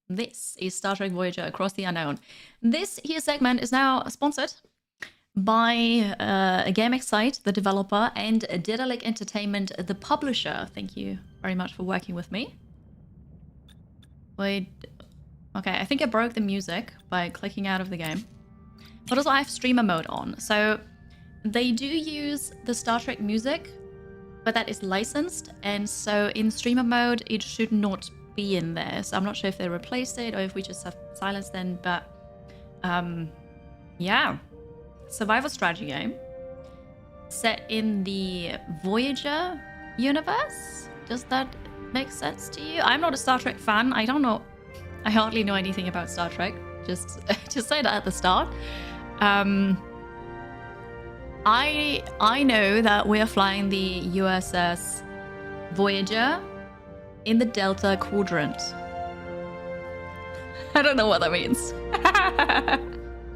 This is Star Trek Voyager Across the Unknown. This here segment is now sponsored by a gaming site, the developer, and Daedalic Entertainment, the publisher. Thank you very much for working with me. Wait, okay, I think I broke the music by clicking out of the game. But also I have streamer mode on, so they do use the Star Trek music, but that is licensed, and so in streamer mode it should not be in there. So I'm not sure if they replaced it or if we just have silence then, but yeah. Survival strategy game set in the Voyager universe. Does that make sense to you? I'm not a Star Trek fan. I don't know. I hardly know anything about Star Trek. Just say that at the start. I know that we're flying the USS Voyager in the Delta Quadrant. I don't know what that means.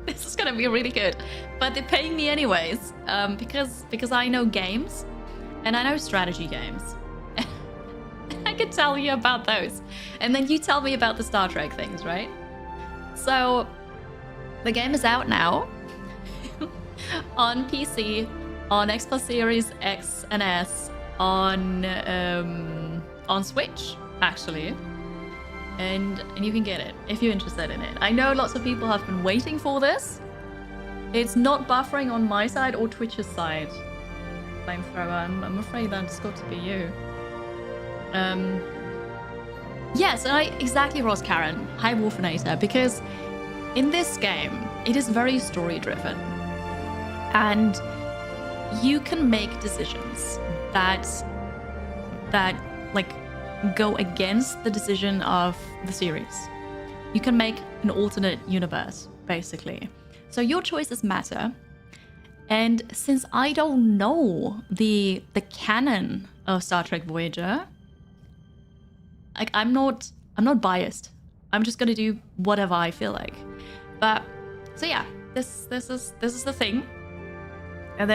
This is gonna be really good, but they're paying me anyways, because I know games and I know strategy games. I could tell you about those, and then you tell me about the Star Trek things, right? So the game is out now on PC, on Xbox Series X and S, on Switch actually. And you can get it if you're interested in it. I know lots of people have been waiting for this. It's not buffering on my side or Twitch's side. Flamethrower, I'm afraid that's got to be you. Yes, exactly, Ross Karen. Hi, Wolfinator, because in this game, it is very story driven. And you can make decisions that like go against the decision of the series. You can make an alternate universe, basically. So your choices matter. And since I don't know the canon of Star Trek Voyager, like I'm not biased. I'm just gonna do whatever I feel like. But so yeah, this is the thing. And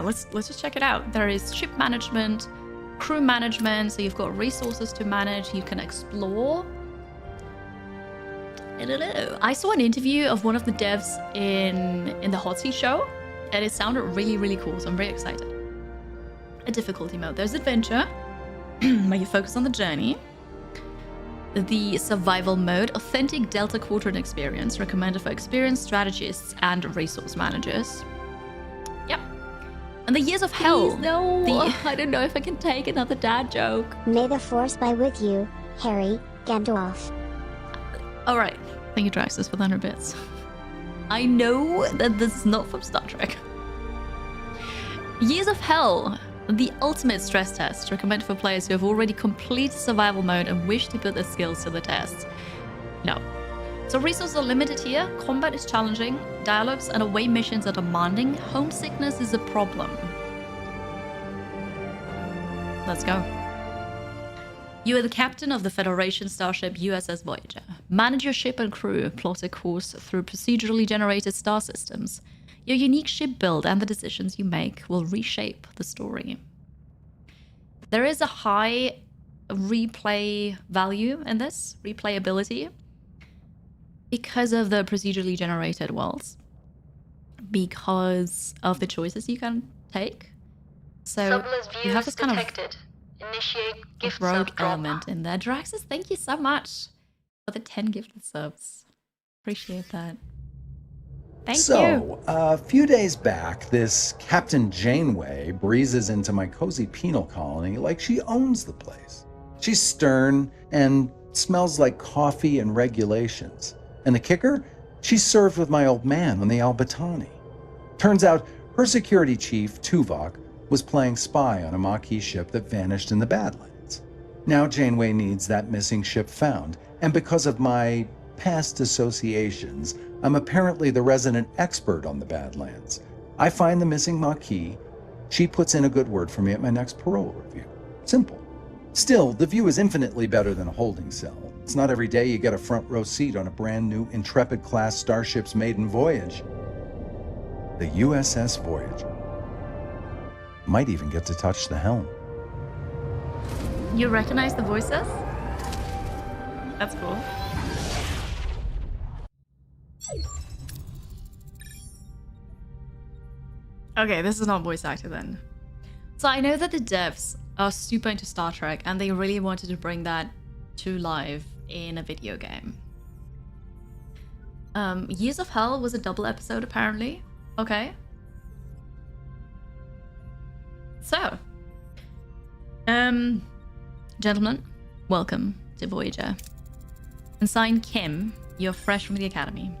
let's just check it out. There is ship management, crew management, so you've got resources to manage, you can explore. I don't know. I saw an interview of one of the devs in the Hot Seat show, and it sounded really, really cool, so I'm very excited. A difficulty mode. There's adventure, where you focus on the journey. The survival mode, authentic Delta Quadrant experience, recommended for experienced strategists and resource managers. Yep. And the Years of Hell. Please, no. I don't know if I can take another dad joke. May the Force be with you, Harry Gandalf. All right. Thank you, Draxus, for the 100 bits. I know that this is not from Star Trek. Years of Hell. The ultimate stress test, recommended for players who have already completed survival mode and wish to put their skills to the test. No. So resources are limited here, combat is challenging, dialogues and away missions are demanding, homesickness is a problem. Let's go. You are the captain of the Federation starship USS Voyager. Manage your ship and crew, plot a course through procedurally generated star systems. Your unique ship build and the decisions you make will reshape the story. There is a high replay value in this, replayability, because of the procedurally generated worlds, because of the choices you can take. So you have this kind of rogue element in there. Draxus, thank you so much for the 10 gifted subs. Appreciate that. Thank you. So, a few days back, this Captain Janeway breezes into my cozy penal colony like she owns the place. She's stern and smells like coffee and regulations. And the kicker? She's served with my old man on the Albatani. Turns out her security chief, Tuvok, was playing spy on a Maquis ship that vanished in the Badlands. Now Janeway needs that missing ship found, and because of my past associations, I'm apparently the resident expert on the Badlands. I find the missing Maquis. She puts in a good word for me at my next parole review. Simple. Still, the view is infinitely better than a holding cell. It's not every day you get a front row seat on a brand new Intrepid-class starship's maiden voyage. The USS Voyager. Might even get to touch the helm. You recognize the voices? That's cool. Okay, this is not voice actor then. So I know that the devs are super into Star Trek and they really wanted to bring that to life in a video game. Years of Hell was a double episode apparently. Okay. So, gentlemen, welcome to Voyager. And sign Kim, you're fresh from the academy.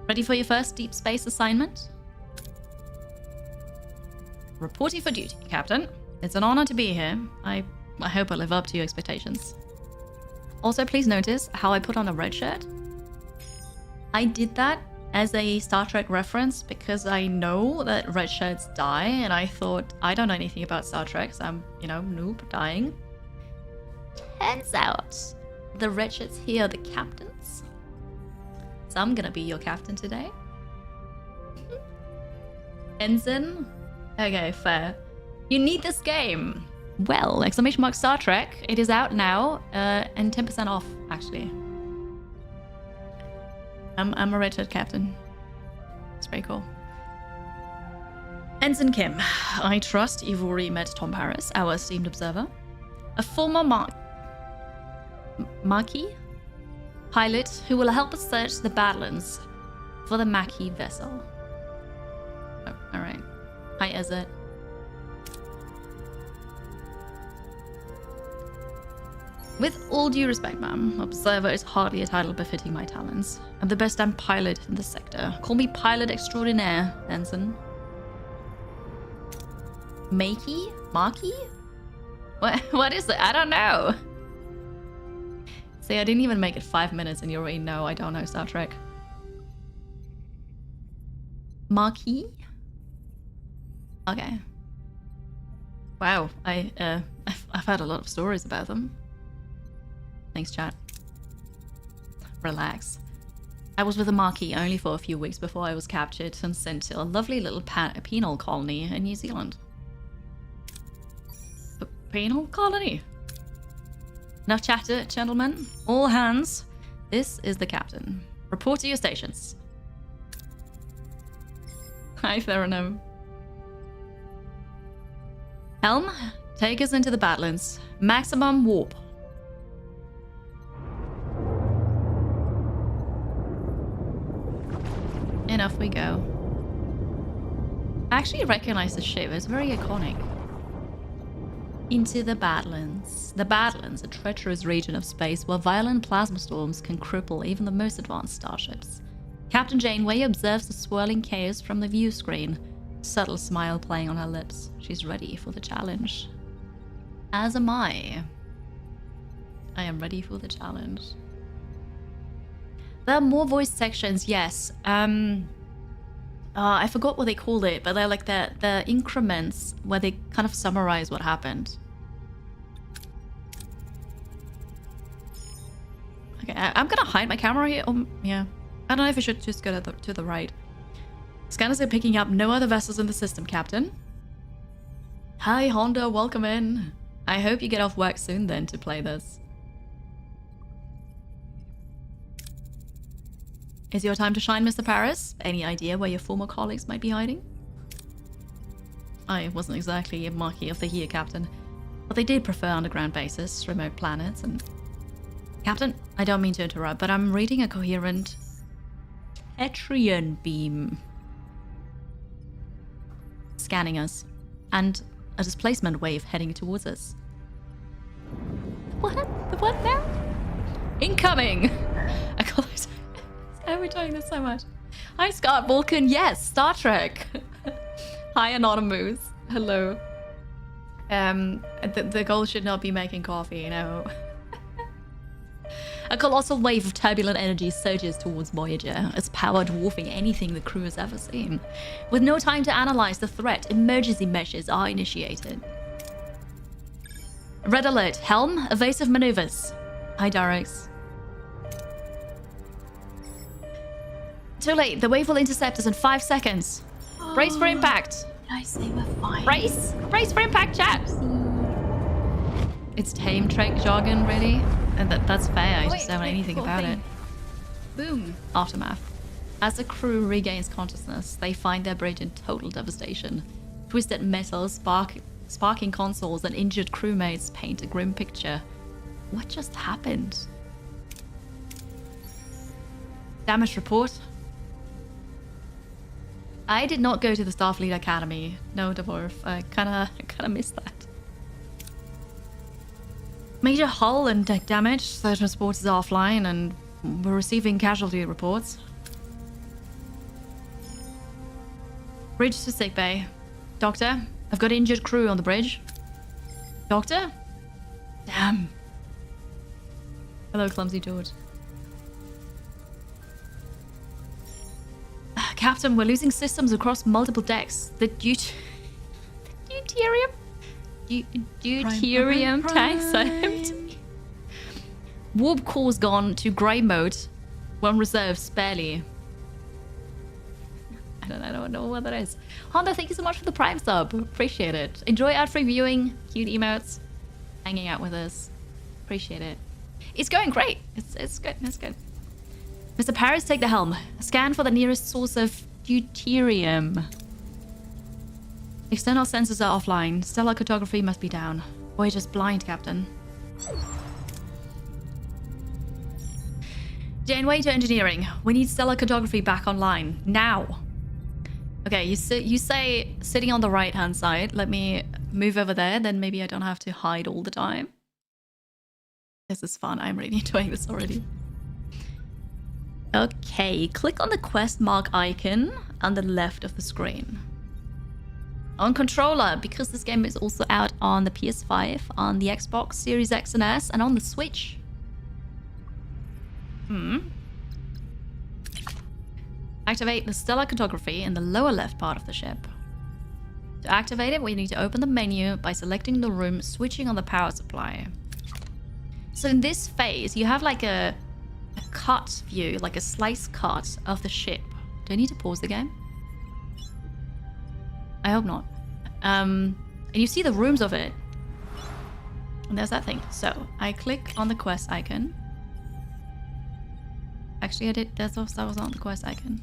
Ready for your first deep space assignment? Reporting for duty, Captain. It's an honor to be here. I hope I live up to your expectations. Also, please notice how I put on a red shirt. I did that as a Star Trek reference because I know that red shirts die, and I thought, I don't know anything about Star Trek, so I'm, noob, dying. Turns out, the red shirts here are the captains. So I'm gonna be your captain today. Ensign? Okay, fair. You need this game. Well, exclamation mark Star Trek. It is out now, and 10% off, actually. I'm a red shirt captain. It's very cool. Ensign Kim, I trust you've already met Tom Paris, our esteemed observer. A former Marquis pilot who will help us search the Badlands for the Maquis vessel. Oh, alright. Hi, Ezet. With all due respect, ma'am, observer is hardly a title befitting my talents. I'm the best damn pilot in the sector. Call me pilot extraordinaire, Ensign. Makey? Marquis? What is it? I don't know. See, I didn't even make it 5 minutes and you already know I don't know Star Trek. Marquis? Okay. Wow, I've had a lot of stories about them. Thanks, chat. Relax. I was with the Marquis only for a few weeks before I was captured and sent to a lovely little penal colony in New Zealand. A penal colony? Enough chatter, gentlemen. All hands. This is the captain. Report to your stations. Hi, Theranum. Helm, take us into the Badlands. Maximum warp. And off we go. I actually recognize the ship. It's very iconic. Into the Badlands. The Badlands, a treacherous region of space where violent plasma storms can cripple even the most advanced starships. Captain Janeway observes the swirling chaos from the view screen, a subtle smile playing on her lips. She's ready for the challenge. As am I. I am ready for the challenge. There are more voice sections, yes. I forgot what they called it, but they're like the increments where they kind of summarize what happened. Okay, I'm gonna hide my camera here. Yeah, I don't know if I should just go to the right. Scanners are picking up no other vessels in the system, Captain. Hi, Honda, welcome in. I hope you get off work soon then to play this. Is your time to shine, Mr. Paris? Any idea where your former colleagues might be hiding? I wasn't exactly a Marquis of the Year, Captain, but they did prefer underground bases, remote planets, and... Captain, I don't mean to interrupt, but I'm reading a coherent Etrian beam scanning us, and a displacement wave heading towards us. What? What now? Incoming! I call it... We're doing this so much. Hi, Scott Vulcan. Yes, Star Trek. Hi, Anonymous. Hello. The goal should not be making coffee, you know. A colossal wave of turbulent energy surges towards Voyager, its power dwarfing anything the crew has ever seen. With no time to analyze the threat, emergency measures are initiated. Red alert. Helm, evasive maneuvers. Hi, Darex. Too late. The wave will intercept us in 5 seconds. Brace for impact. Did I say we're fine? Brace for impact, chat. It's tame Trek jargon, really, and that's fair. I just don't know anything about it. Boom. Aftermath. As the crew regains consciousness, they find their bridge in total devastation. Twisted metal, sparking consoles, and injured crewmates paint a grim picture. What just happened? Damage report. I did not go to the Starfleet Academy. No, Dwarf. I kinda missed that. Major hull and deck damage. The transport is offline and we're receiving casualty reports. Bridge to sickbay. Doctor, I've got injured crew on the bridge. Doctor? Damn. Hello, Clumsy George. Captain, we're losing systems across multiple decks. The deuterium tanks are empty. Warp core's gone to grey mode. One reserve, barely. I don't know what that is. Honda, thank you so much for the Prime sub. Appreciate it. Enjoy ad-free viewing, cute emotes, hanging out with us. Appreciate it. It's going great. It's good. It's good. Mr. Paris, take the helm. Scan for the nearest source of deuterium. External sensors are offline. Stellar cartography must be down. Voyager's blind, Captain. Janeway to engineering. We need stellar cartography back online. Now. Okay, you say sitting on the right-hand side. Let me move over there. Then maybe I don't have to hide all the time. This is fun. I'm really enjoying this already. Okay, click on the quest mark icon on the left of the screen. On controller, because this game is also out on the PS5, on the Xbox Series X and S, and on the Switch. Activate the stellar cartography in the lower left part of the ship. To activate it, we need to open the menu by selecting the room, switching on the power supply. So in this phase, you have like a cut view, like a slice cut of the ship. Do I need to pause the game? I hope not. And you see the rooms of it. And there's that thing. So I click on the quest icon. Actually, I did. That was not the quest icon.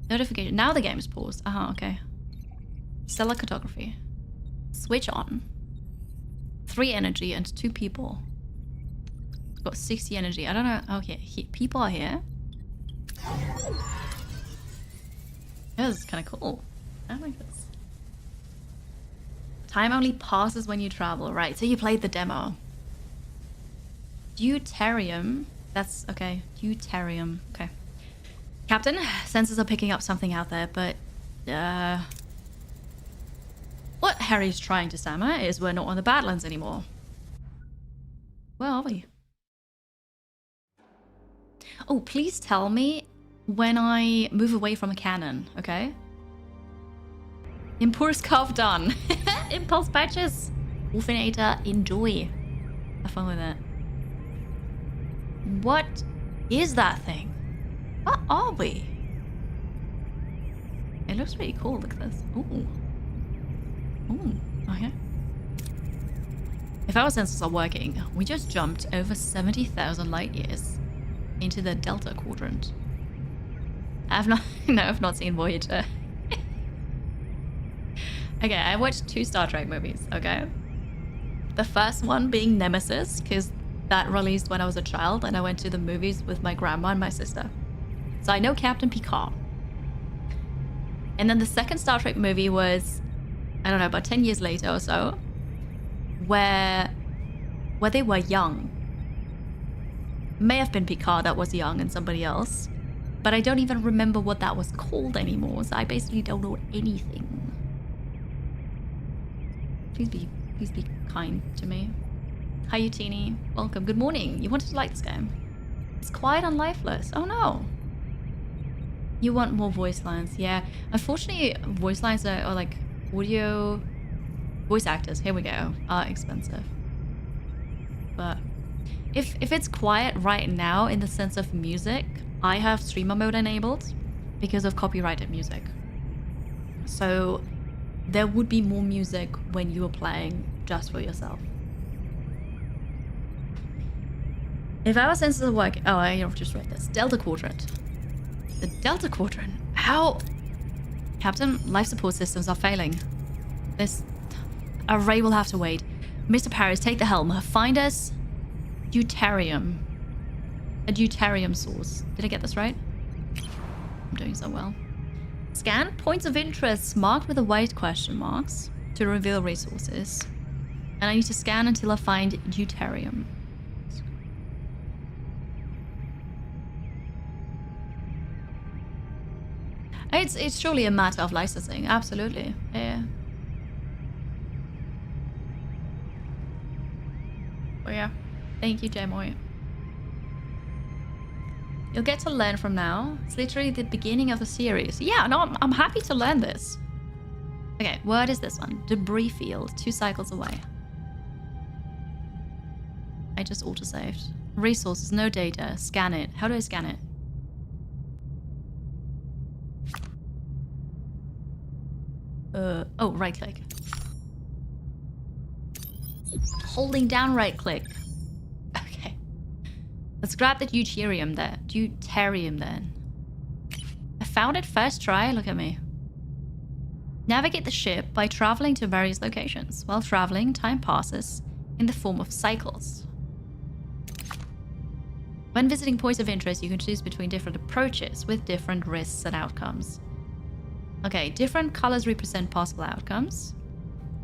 Notification. Now the game is paused. Okay. Stellar cartography. Switch on. 3 energy and 2 people. Got 60 energy. I don't know. Okay, people are here. Yeah, this is kind of cool. I like this. Time only passes when you travel. Right, so you played the demo. Deuterium. That's okay. Deuterium. Okay. Captain, sensors are picking up something out there, but what Harry's trying to stammer is we're not on the Badlands anymore. Where are we? Oh, please tell me when I move away from a cannon, okay? Impulse carve done. Impulse patches. Wolfinator, enjoy. Have fun with it. What is that thing? What are we? It looks really cool. Look at this. Ooh. Ooh. Okay. If our sensors are working, we just jumped over 70,000 light years into the Delta Quadrant. I've not seen Voyager. Okay, I watched 2 Star Trek movies, okay? The first one being Nemesis, because that released when I was a child and I went to the movies with my grandma and my sister. So I know Captain Picard. And then the second Star Trek movie was, I don't know, about 10 years later or so, where they were young. May have been Picard that was young and somebody else, but I don't even remember what that was called anymore, so I basically don't know anything. Please be kind to me. Hi, Utini. Welcome. Good morning. You wanted to like this game. It's quiet and lifeless. Oh no. You want more voice lines. Yeah. Unfortunately, voice lines are like audio... Voice actors, here we go, are expensive. But if it's quiet right now in the sense of music, I have streamer mode enabled because of copyrighted music. So there would be more music when you are playing just for yourself. If our sensors are working... Oh, I just read this. Delta Quadrant. The Delta Quadrant. How Captain, life support systems are failing. This array will have to wait. Mr. Paris, take the helm. Find us deuterium. A deuterium source. Did I get this right? I'm doing so well. Scan points of interest marked with the white question marks to reveal resources. And I need to scan until I find deuterium. It's surely a matter of licensing, absolutely. Yeah. Oh yeah. Thank you, J-Moy. You'll get to learn from now. It's literally the beginning of the series. Yeah, no, I'm happy to learn this. Okay, what is this one? Debris field, 2 cycles away. I just auto-saved. Resources, no data. Scan it. How do I scan it? Oh, right click. Holding down right click. Okay. Let's grab the deuterium there. Deuterium then. I found it first try. Look at me. Navigate the ship by traveling to various locations. While traveling, time passes in the form of cycles. When visiting points of interest, you can choose between different approaches with different risks and outcomes. Okay, different colors represent possible outcomes.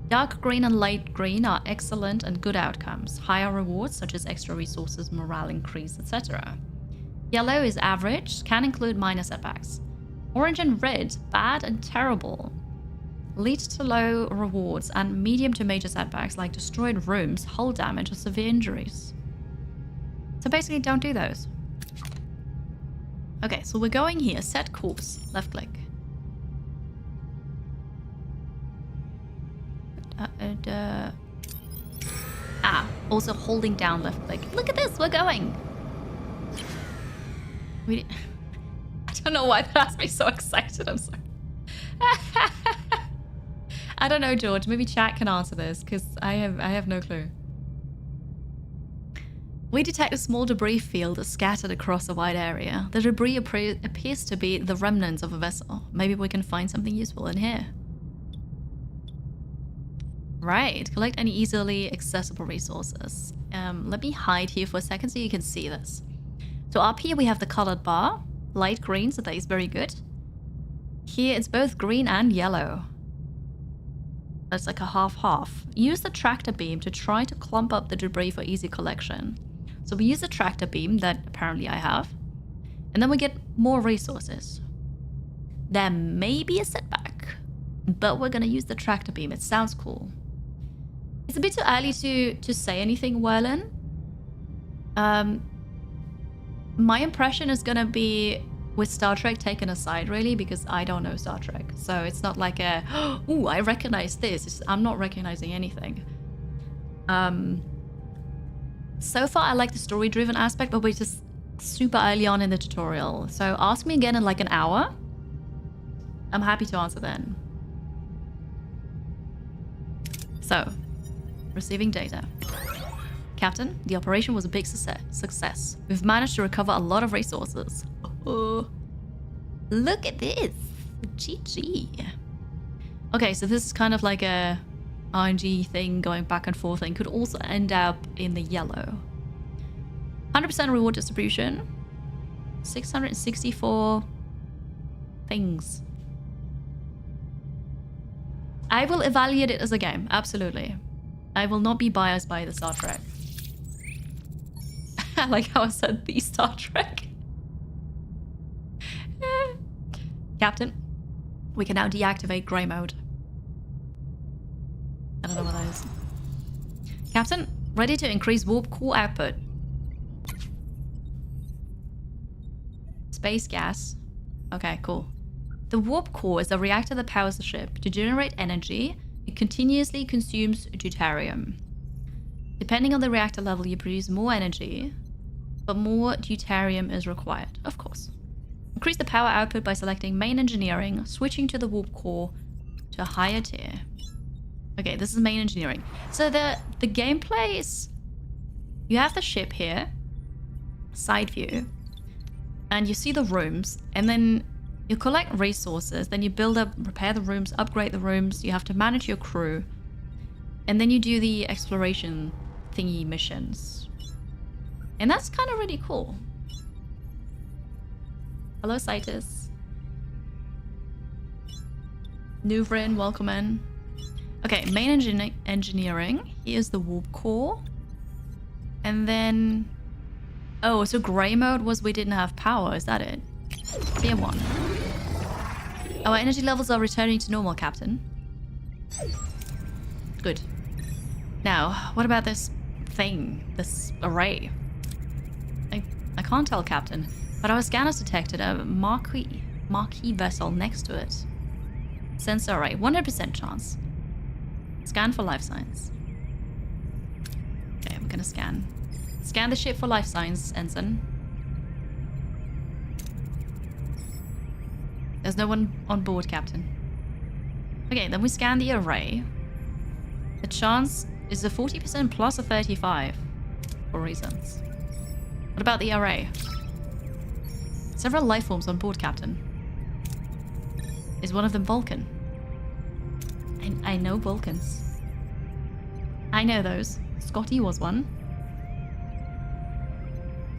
Dark green and light green are excellent and good outcomes. Higher rewards such as extra resources, morale increase, etc. Yellow is average, can include minor setbacks. Orange and red, bad and terrible. Lead to low rewards and medium to major setbacks like destroyed rooms, hull damage, or severe injuries. So basically don't do those. Okay, so we're going here. Set course. Left click. Also holding down left click. Look at this, we're going. I don't know why that has me so excited, I'm sorry. I don't know, George, maybe chat can answer this, because I have no clue. We detect a small debris field scattered across a wide area. The debris appears to be the remnants of a vessel. Maybe we can find something useful in here. Right, collect any easily accessible resources. Let me hide here for a second so you can see this. So up here we have the colored bar, light green, so that is very good. Here it's both green and yellow. That's like a half-half. Use the tractor beam to try to clump up the debris for easy collection. So we use the tractor beam that apparently I have, and then we get more resources. There may be a setback, but we're gonna use the tractor beam. It sounds cool. It's a bit too early to say anything, Werlin. My impression is gonna be with Star Trek taken aside, really, because I don't know Star Trek. So it's not like a, ooh, I recognize this. I'm not recognizing anything. So far, I like the story-driven aspect, but we're just super early on in the tutorial. So ask me again in like an hour. I'm happy to answer then. So, receiving data. Captain, the operation was a big success. We've managed to recover a lot of resources. Oh, look at this. GG. Okay, so this is kind of like a RNG thing going back and forth and could also end up in the yellow. 100% reward distribution. 664 things. I will evaluate it as a game, absolutely. I will not be biased by the Star Trek. I like how I said the Star Trek. Captain, we can now deactivate grey mode. I don't know what that is. Captain, ready to increase warp core output. Space gas. Okay, cool. The warp core is the reactor that powers the ship. To generate energy, it continuously consumes deuterium. Depending on the reactor level, you produce more energy, but more deuterium is required, of course. Increase the power output by selecting main engineering, switching to the warp core to a higher tier. Okay, this is main engineering. So the gameplay is, you have the ship here, side view, and you see the rooms, and then You collect resources, then you build up, repair the rooms, upgrade the rooms. You have to manage your crew. And then you do the exploration thingy missions. And that's kind of really cool. Hello, Citus. Nouvrin, welcome in. Okay, main engineering. Here's the warp core. And then... Oh, so grey mode was we didn't have power, is that it? Tier 1. Our energy levels are returning to normal, Captain. Good. Now, what about this thing? This array? I can't tell, Captain, but our scanners detected a marquee vessel next to it. Sensor array, 100% chance. Scan for life signs. Okay, we're gonna scan. Scan the ship for life signs, Ensign. There's no one on board, Captain. Okay, then we scan the array. The chance is a 40% plus a 35 for reasons. What about the array? Several life forms on board, Captain. Is one of them Vulcan? I know Vulcans. I know those. Scotty was one.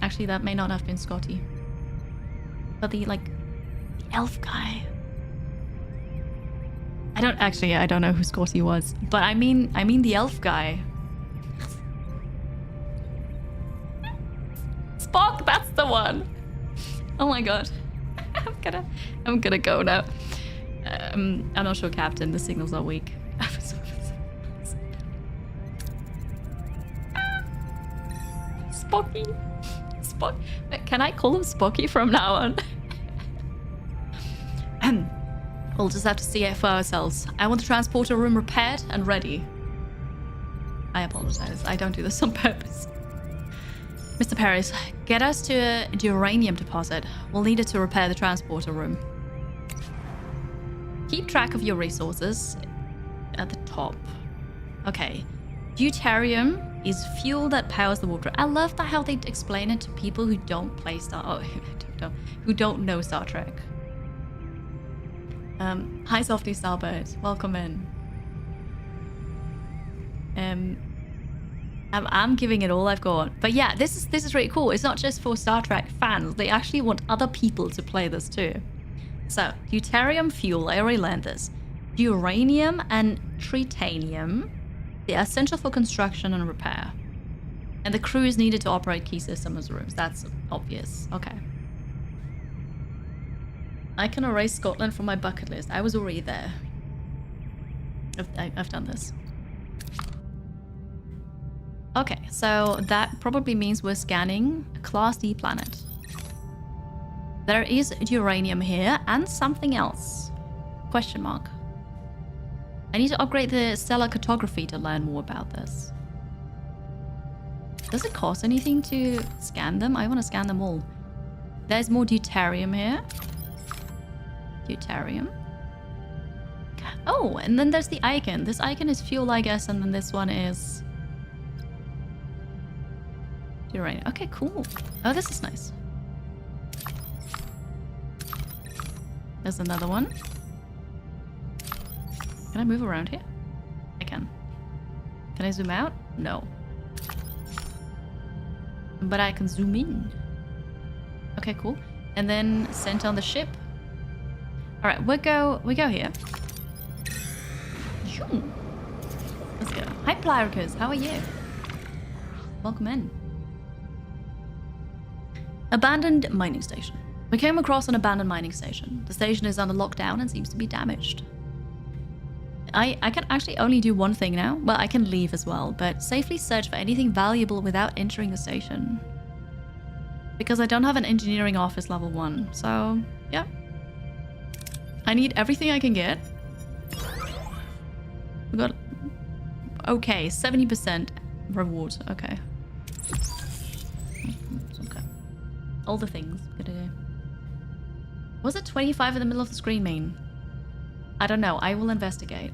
Actually, that may not have been Scotty. But the elf guy. I don't know who Scotty was. But I mean the elf guy. Spock, that's the one. Oh my god. I'm gonna go now. I'm not sure, Captain. The signals are weak. Spocky. Spock. Can I call him Spocky from now on? We'll just have to see it for ourselves. I want the transporter room repaired and ready. I apologize. I don't do this on purpose. Mr. Paris, get us to a uranium deposit. We'll need it to repair the transporter room. Keep track of your resources at the top. Okay. Deuterium is fuel that powers the warp drive. I love that how they explain it to people who don't play who don't know Star Trek. Hi, Softy Starbird. Welcome in. I'm giving it all I've got. But yeah, this is really cool. It's not just for Star Trek fans. They actually want other people to play this too. So, deuterium fuel, I already learned this. Uranium and tritanium, they are essential for construction and repair. And the crew is needed to operate key systems rooms. That's obvious. Okay. I can erase Scotland from my bucket list. I was already there. I've done this. Okay, so that probably means we're scanning a Class D planet. There is uranium here and something else. Question mark. I need to upgrade the stellar cartography to learn more about this. Does it cost anything to scan them? I want to scan them all. There's more deuterium here. Deuterium. Oh, and then there's the icon. This icon is fuel, I guess, and then this one is uranium. Okay, cool. Oh, this is nice. There's another one. Can I move around here? I can. Can I zoom out? No. But I can zoom in. Okay, cool. And then sent on the ship. All right, we go here. Let's go. Hi, Plyricus. How are you? Welcome in. Abandoned mining station. We came across an abandoned mining station. The station is under lockdown and seems to be damaged. I can actually only do one thing now. Well, I can leave as well, but safely search for anything valuable without entering the station. Because I don't have an engineering office level 1, so yeah. I need everything I can get. We got... Okay, 70% reward. Okay. Okay. All the things. Good idea. Was it 25 in the middle of the screen mean? I don't know. I will investigate.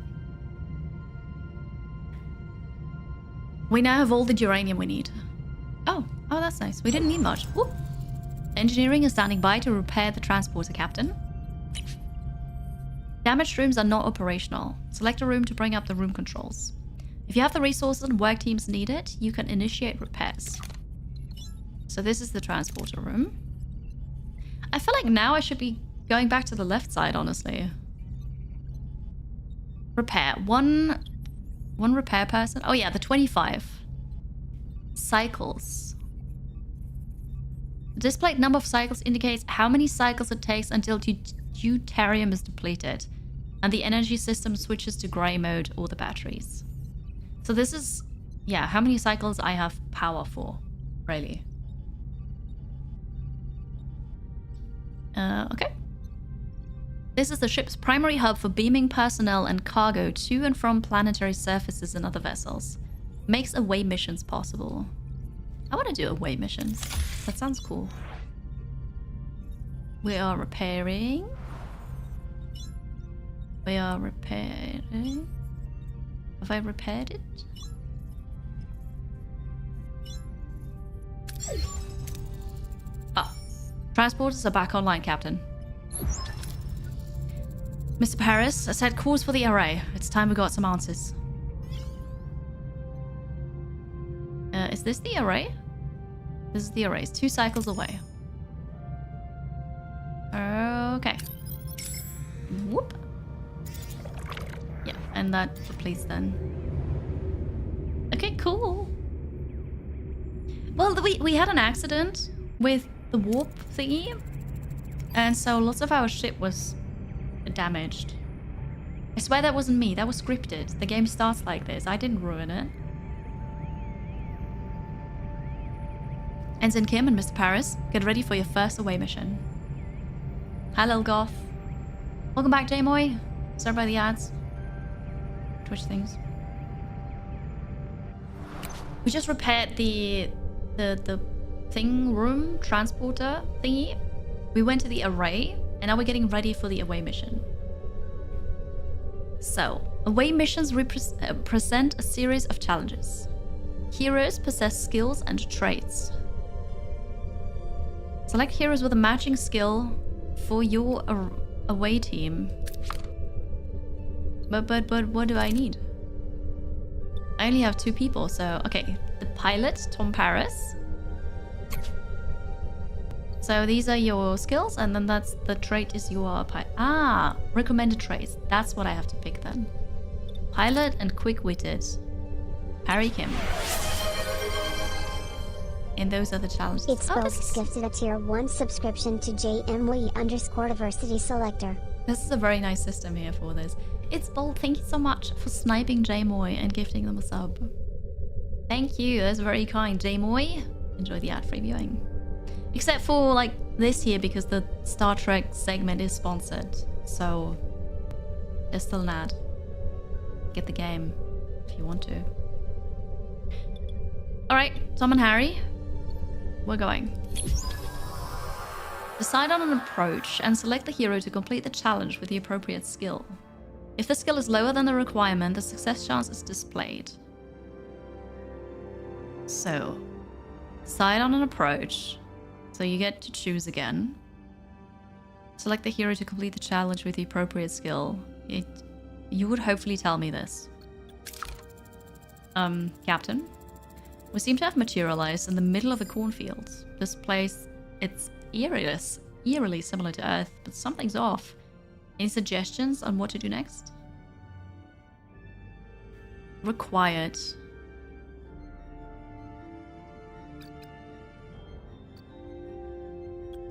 We now have all the uranium we need. Oh, that's nice. We didn't need much. Whoop. Engineering is standing by to repair the transporter, Captain. Damaged rooms are not operational. Select a room to bring up the room controls. If you have the resources and work teams needed, you can initiate repairs. So this is the transporter room. I feel like now I should be going back to the left side, honestly. Repair. One repair person. Oh yeah, the 25. Cycles. The displayed number of cycles indicates how many cycles it takes until deuterium is depleted, and the energy system switches to grey mode or the batteries. So this is, yeah, how many cycles I have power for, really. Okay. This is the ship's primary hub for beaming personnel and cargo to and from planetary surfaces and other vessels. Makes away missions possible. I want to do away missions. That sounds cool. We are repairing. We are repairing. Have I repaired it? Ah. Transporters are back online, Captain. Mr. Paris, I set course for the array. It's time we got some answers. Is this the array? This is the array. It's 2 cycles away. Okay. Whoop. Yeah, and that depletes then. Okay, cool. Well, we had an accident with the warp thingy, and so lots of our ship was damaged. I swear that wasn't me. That was scripted. The game starts like this. I didn't ruin it. Ensign Kim and Mr. Paris, get ready for your first away mission. Hi, Lil Goth. Welcome back, J-Moy. Sorry by the ads. Twitch things. We just repaired the thing room transporter thingy. We went to the array, and now we're getting ready for the away mission. So, away missions present a series of challenges. Heroes possess skills and traits. Select heroes with a matching skill for your away team. But what do I need? I only have 2 people, so okay. The pilot, Tom Paris. So these are your skills, and then that's the trait is your recommended traits. That's what I have to pick then. Pilot and quick-witted. Harry Kim. And those are the challenges. It's both gifted a tier 1 subscription to JMWE_diversity selector. This is a very nice system here for this. It's bold. Thank you so much for sniping J-Moy and gifting them a sub. Thank you. That's very kind, J-Moy. Enjoy the ad-free viewing. Except for like this here, because the Star Trek segment is sponsored. So there's still an ad. Get the game if you want to. Alright, Tom and Harry. We're going. Decide on an approach and select the hero to complete the challenge with the appropriate skill. If the skill is lower than the requirement, the success chance is displayed. So, decide on an approach. So you get to choose again. Select the hero to complete the challenge with the appropriate skill. You would hopefully tell me this. Captain. We seem to have materialized in the middle of a cornfield. This place, it's eerily similar to Earth, but something's off. Any suggestions on what to do next? Required.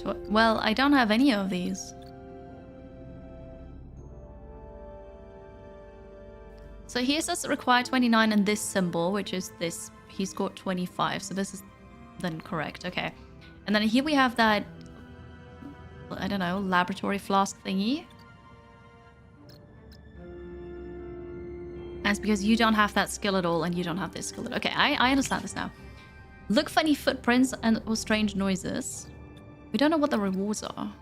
Well, I don't have any of these. So here says require 29 and this symbol, which is this. He scored 25, so this is then correct. Okay. And then here we have that, I don't know, laboratory flask thingy. And it's because you don't have that skill at all and you don't have this skill at all. Okay, I understand this now. Look for any footprints or strange noises. We don't know what the rewards are.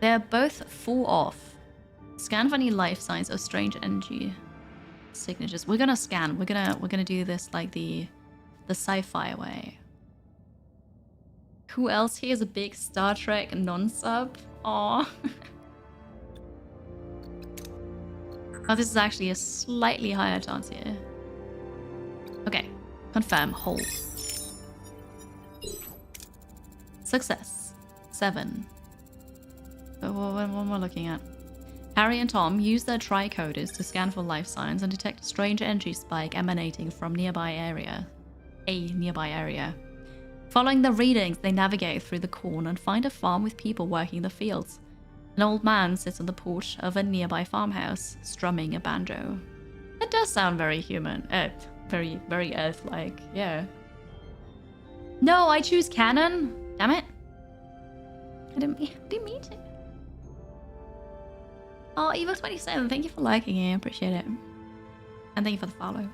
They're both 4 off. Scan for any life signs or strange energy signatures. We're gonna scan. We're gonna do this like the sci-fi way. Who else here is a big Star Trek non-sub? Aw. Oh, this is actually a slightly higher chance here. Okay. Confirm. Hold. Success. 7. What am I looking at? Harry and Tom use their tricoders to scan for life signs and detect a strange energy spike emanating from a nearby area. Following the readings, they navigate through the corn and find a farm with people working the fields. An old man sits on the porch of a nearby farmhouse, strumming a banjo. It does sound very human. Very, very Earth-like, yeah. No, I choose canon. Damn it. I didn't mean to. Oh, Evo27, thank you for liking it. I appreciate it. And thank you for the follow.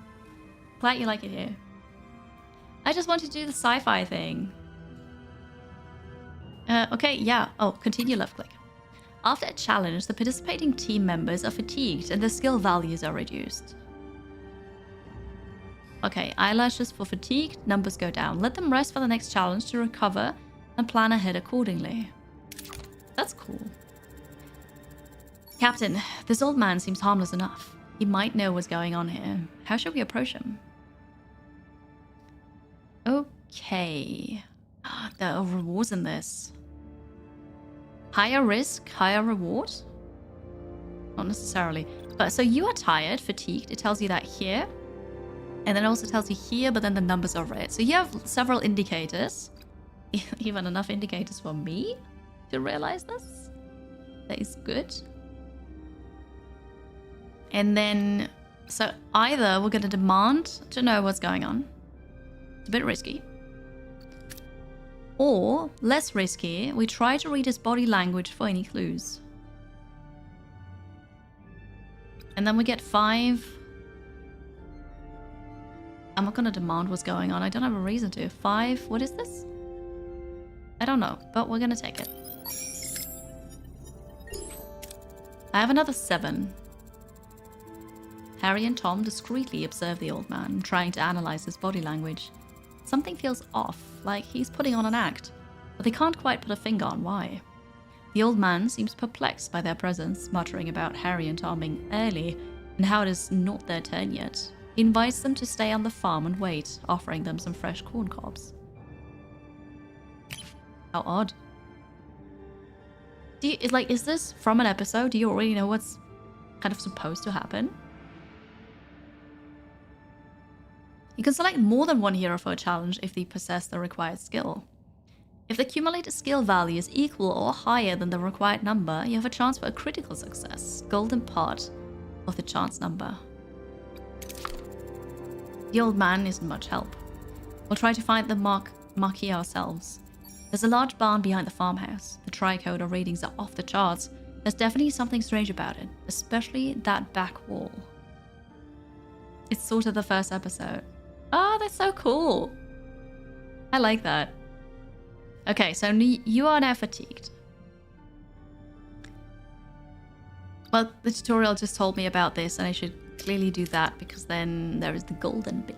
Glad you like it here. I just want to do the sci-fi thing. Okay, yeah. Oh, continue left click. After a challenge, the participating team members are fatigued and their skill values are reduced. Okay, eyelashes for fatigued, numbers go down. Let them rest for the next challenge to recover and plan ahead accordingly. That's cool. Captain, this old man seems harmless enough. He might know what's going on here. How should we approach him? Okay. There are rewards in this. Higher risk, higher reward? Not necessarily. But so you are tired, fatigued. It tells you that here. And then it also tells you here, but then the numbers are red. So you have several indicators. Even enough indicators for me to realize this. That is good. And then, so either we're going to demand to know what's going on. It's a bit risky. Or, less risky, we try to read his body language for any clues. And then we get 5. I'm not going to demand what's going on. I don't have a reason to. 5, what is this? I don't know, but we're going to take it. I have another 7. Harry and Tom discreetly observe the old man, trying to analyze his body language. Something feels off, like he's putting on an act, but they can't quite put a finger on why. The old man seems perplexed by their presence, muttering about Harry and Tom being early and how it is not their turn yet. He invites them to stay on the farm and wait, offering them some fresh corn cobs. How odd. Is this from an episode? Do you already know what's kind of supposed to happen? You can select more than one hero for a challenge if they possess the required skill. If the cumulated skill value is equal or higher than the required number, you have a chance for a critical success, golden part of the chance number. The old man isn't much help. We'll try to find the marquee ourselves. There's a large barn behind the farmhouse. The tricoder readings are off the charts. There's definitely something strange about it, especially that back wall. It's sort of the first episode. Oh, that's so cool. I like that. Okay, so you are now fatigued. Well, the tutorial just told me about this and I should clearly do that because then there is the golden bit.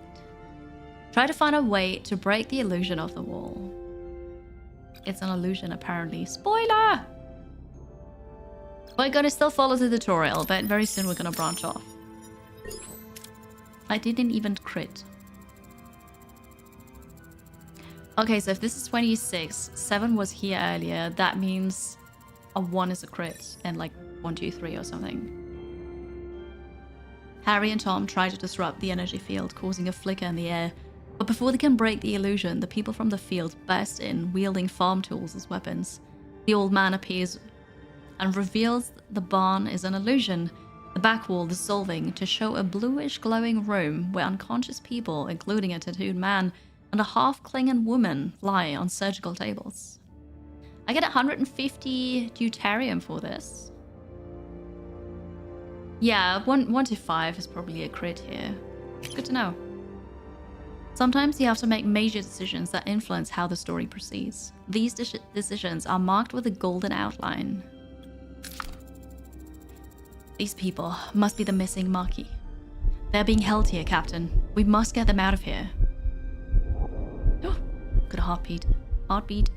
Try to find a way to break the illusion of the wall. It's an illusion apparently. Spoiler! We're gonna still follow the tutorial, but very soon we're gonna branch off. I didn't even crit. Okay, so if this is 26, 7 was here earlier, that means a 1 is a crit, and like 1, 2, 3 or something. Harry and Tom try to disrupt the energy field, causing a flicker in the air. But before they can break the illusion, the people from the field burst in, wielding farm tools as weapons. The old man appears and reveals the barn is an illusion, the back wall dissolving to show a bluish glowing room where unconscious people, including a tattooed man, and a half-Klingon woman lie on surgical tables. I get 150 deuterium for this. Yeah, 1 to 5 is probably a crit here. Good to know. Sometimes you have to make major decisions that influence how the story proceeds. These decisions are marked with a golden outline. These people must be the missing Marquis. They're being held here, Captain. We must get them out of here. Good heartbeat. Heartbeat.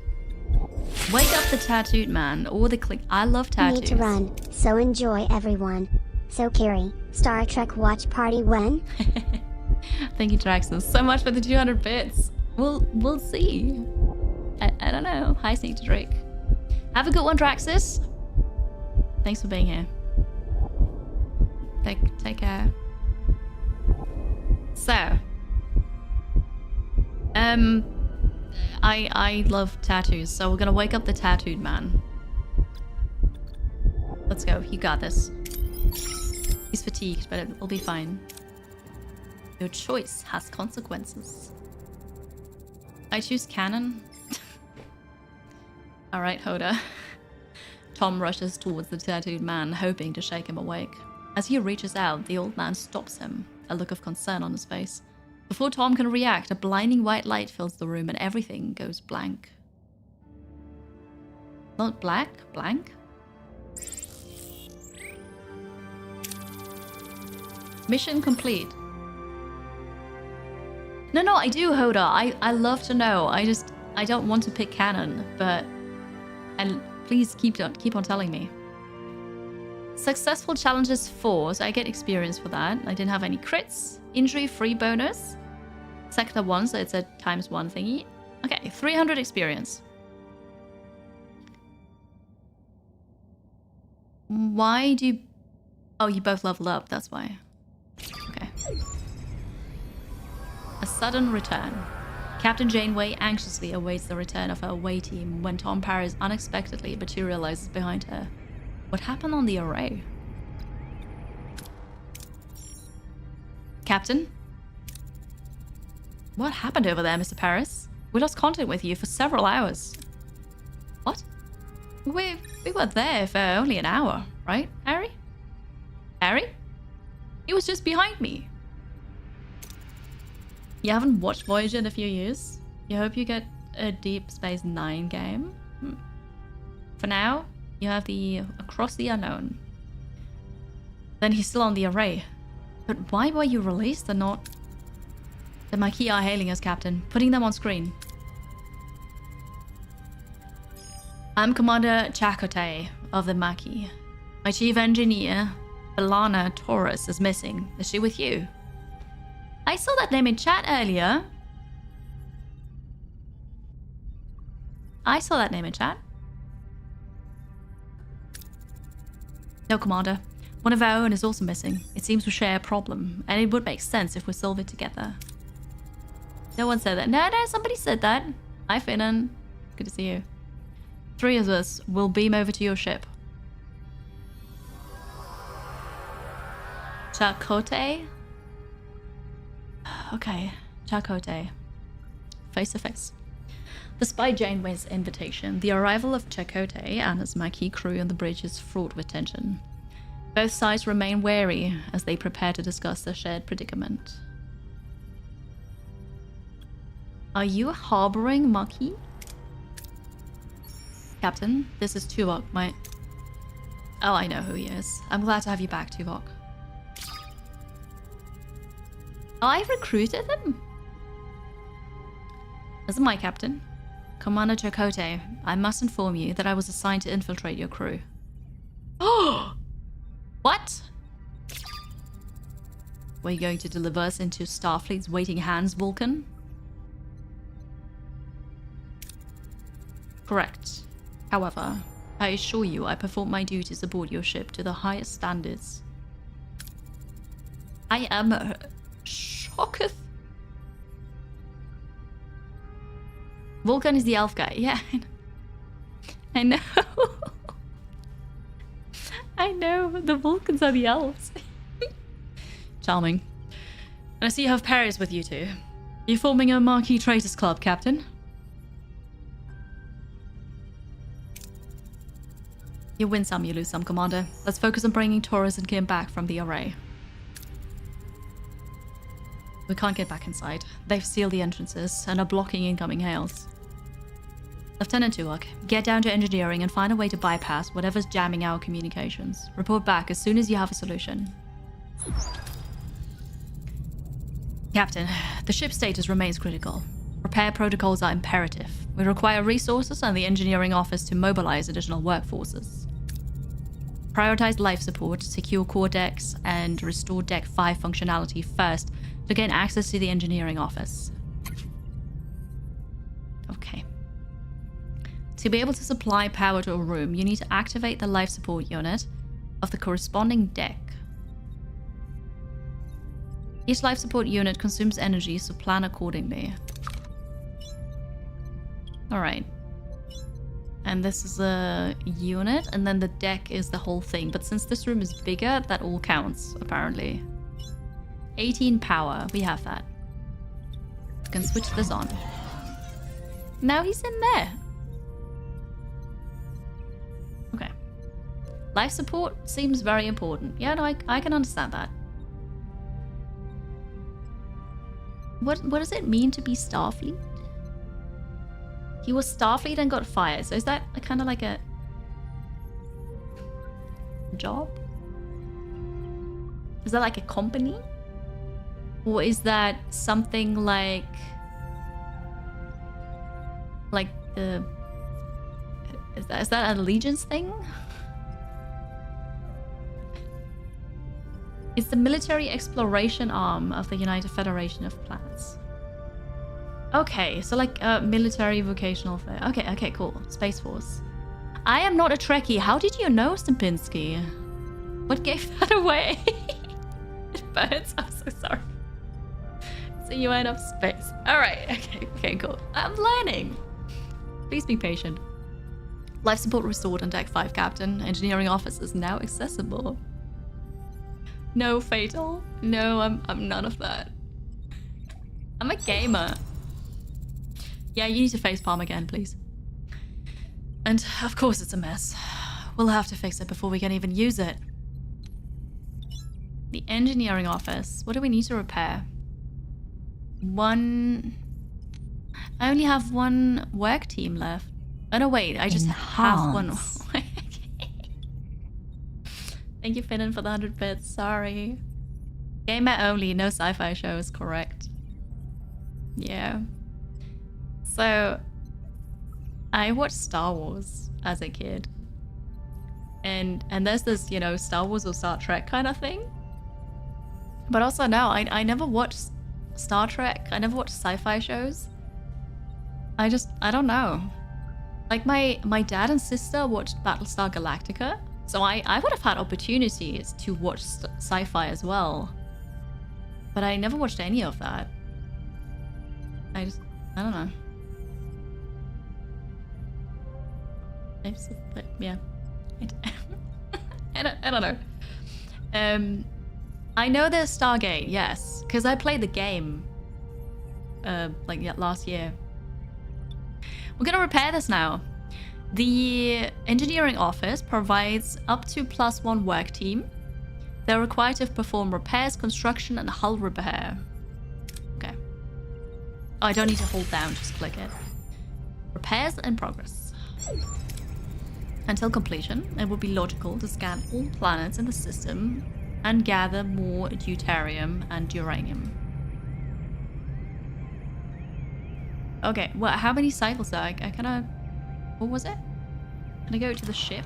Wake up the tattooed man or the click. I love tattoos. Need to run, so enjoy everyone. So Carrie. Star Trek watch party when? Thank you, Traxxas, so much for the 200 bits. We'll see. I don't know. Hi, Sneak to Drake. Have a good one, Traxxas. Thanks for being here. Take care. So, I love tattoos, so we're gonna wake up the tattooed man. Let's go. You got this. He's fatigued, but it'll be fine. Your choice has consequences. I choose Cannon. Alright, Hoda. Tom rushes towards the tattooed man, hoping to shake him awake. As he reaches out, the old man stops him, a look of concern on his face. Before Tom can react, a blinding white light fills the room and everything goes blank. Not black, blank? Mission complete. No, I do, Hoda. I love to know. I don't want to pick Cannon, but... And please keep on telling me. Successful challenges 4, so I get experience for that. I didn't have any crits. Injury-free bonus. Sector 1, so it's a ×1 thingy. Okay, 300 experience. Why do you... Oh, you both leveled up, that's why. Okay. A sudden return. Captain Janeway anxiously awaits the return of her away team when Tom Paris unexpectedly materializes behind her. What happened on the array? Captain? What happened over there, Mr. Paris? We lost contact with you for several hours. What? We were there for only an hour, right, Harry? Harry? He was just behind me. You haven't watched Voyager in a few years? You hope you get a Deep Space Nine game? For now, you have the Across the Unknown. Then he's still on the array. But why were you released and not... The Maquis are hailing us, Captain. Putting them on screen. I'm Commander Chakotay of the Maquis. My chief engineer, Belana Taurus, is missing. Is she with you? I saw that name in chat earlier. I saw that name in chat. No, Commander. One of our own is also missing. It seems we share a problem, and it would make sense if we solve it together. No one said that. No, somebody said that. Hi, Finnan. Good to see you. 3 of us will beam over to your ship. Chakotay? Okay, Chakotay. Face to face. Despite Janeway's invitation, the arrival of Chakotay and his Maquis crew on the bridge is fraught with tension. Both sides remain wary as they prepare to discuss their shared predicament. Are you harboring Maquis? Captain, this is Tuvok, my... Oh, I know who he is. I'm glad to have you back, Tuvok. Oh, I recruited him? This is my captain. Commander Chakotay, I must inform you that I was assigned to infiltrate your crew. Oh! What? Were you going to deliver us into Starfleet's waiting hands, Vulcan? Correct. However, I assure you I perform my duties aboard your ship to the highest standards. I am shocketh. Vulcan is the elf guy. Yeah, I know. I know. The Vulcans are the elves. Charming. And I see you have Paris with you two. You're forming a Maquis Traitors Club, Captain. You win some, you lose some, Commander. Let's focus on bringing Taurus and Kim back from the array. We can't get back inside. They've sealed the entrances and are blocking incoming hails. Lieutenant Tuvok, get down to engineering and find a way to bypass whatever's jamming our communications. Report back as soon as you have a solution. Captain, the ship's status remains critical. Repair protocols are imperative. We require resources and the engineering office to mobilize additional workforces. Prioritize life support, secure core decks, and restore deck 5 functionality first to gain access to the engineering office. Okay. To be able to supply power to a room, you need to activate the life support unit of the corresponding deck. Each life support unit consumes energy, so plan accordingly. Alright. And this is a unit, and then the deck is the whole thing. But since this room is bigger, that all counts, apparently. 18 power, we have that. We can switch this on. Now he's in there. Okay. Life support seems very important. Yeah, no, I can understand that. What does it mean to be Starfleet? He was Starfleet and got fired. So is that kind of like a job? Is that like a company? Or is that something like the... Is that an allegiance thing? It's the military exploration arm of the United Federation of Planets. Okay, so like a military vocational fair. Okay, cool. Space Force. I am not a Trekkie. How did you know, Stempinski? What gave that away? It burns. I'm so sorry. So you went off space. Alright, okay, cool. I'm learning. Please be patient. Life support restored on deck 5, Captain. Engineering office is now accessible. No, Fatal. No, I'm none of that. I'm a gamer. Yeah, you need to facepalm again, please. And of course it's a mess. We'll have to fix it before we can even use it. The engineering office. What do we need to repair? I only have one work team left. Oh no, wait, I just have one. Thank you, Finnan, for the 100 bits. Sorry. Gamer only, no sci-fi shows, correct. Yeah. So, I watched Star Wars as a kid. And there's this, you know, Star Wars or Star Trek kind of thing. But also, no, I never watched Star Trek. I never watched sci-fi shows. I don't know. Like, my dad and sister watched Battlestar Galactica. So I would have had opportunities to watch sci-fi as well. But I never watched any of that. I don't know. Yeah. I don't know. I know there's Stargate, yes. Because I played the game last year. We're gonna repair this now. The engineering office provides up to +1 work team. They're required to perform repairs, construction, and hull repair. Okay. Oh, I don't need to hold down, just click it. Repairs in progress. Until completion, it would be logical to scan all planets in the system and gather more deuterium and uranium. Okay, well, how many cycles are I kind of... What was it? Can I go to the ship?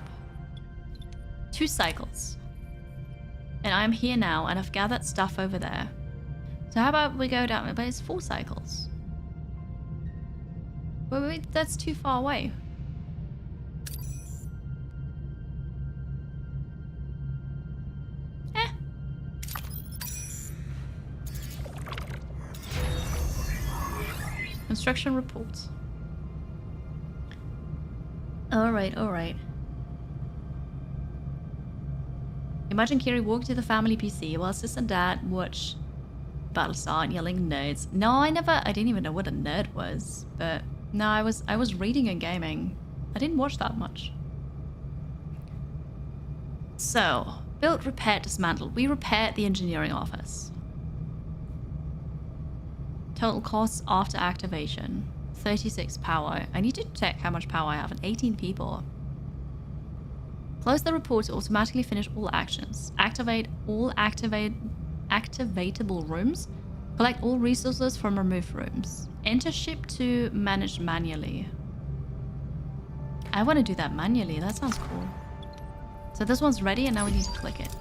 2 cycles. And I'm here now, and I've gathered stuff over there. So how about we go down... But it's 4 cycles. Wait, that's too far away. Construction reports. Alright. Imagine Kiri walked to the family PC while sis and dad watched Battlestar and yelling nerds. No, I didn't even know what a nerd was. But no, I was reading and gaming. I didn't watch that much. So, built, repaired, dismantled. We repaired the engineering office. Total costs after activation. 36 power. I need to check how much power I have. And 18 people. Close the report to automatically finish all actions. Activate all activatable rooms. Collect all resources from removed rooms. Enter ship to manage manually. I want to do that manually. That sounds cool. So this one's ready and now we need to click it.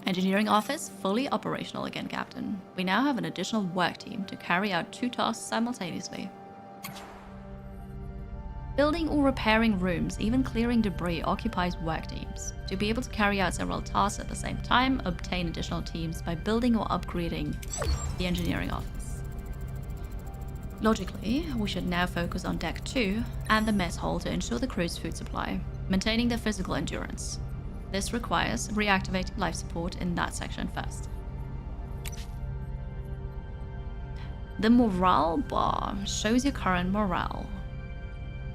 Engineering office fully operational again, Captain. We now have an additional work team to carry out 2 tasks simultaneously. Building or repairing rooms, even clearing debris, occupies work teams. To be able to carry out several tasks at the same time, obtain additional teams by building or upgrading the engineering office. Logically, we should now focus on Deck 2 and the mess hall to ensure the crew's food supply, maintaining their physical endurance. This requires reactivating life support in that section first. The morale bar shows your current morale.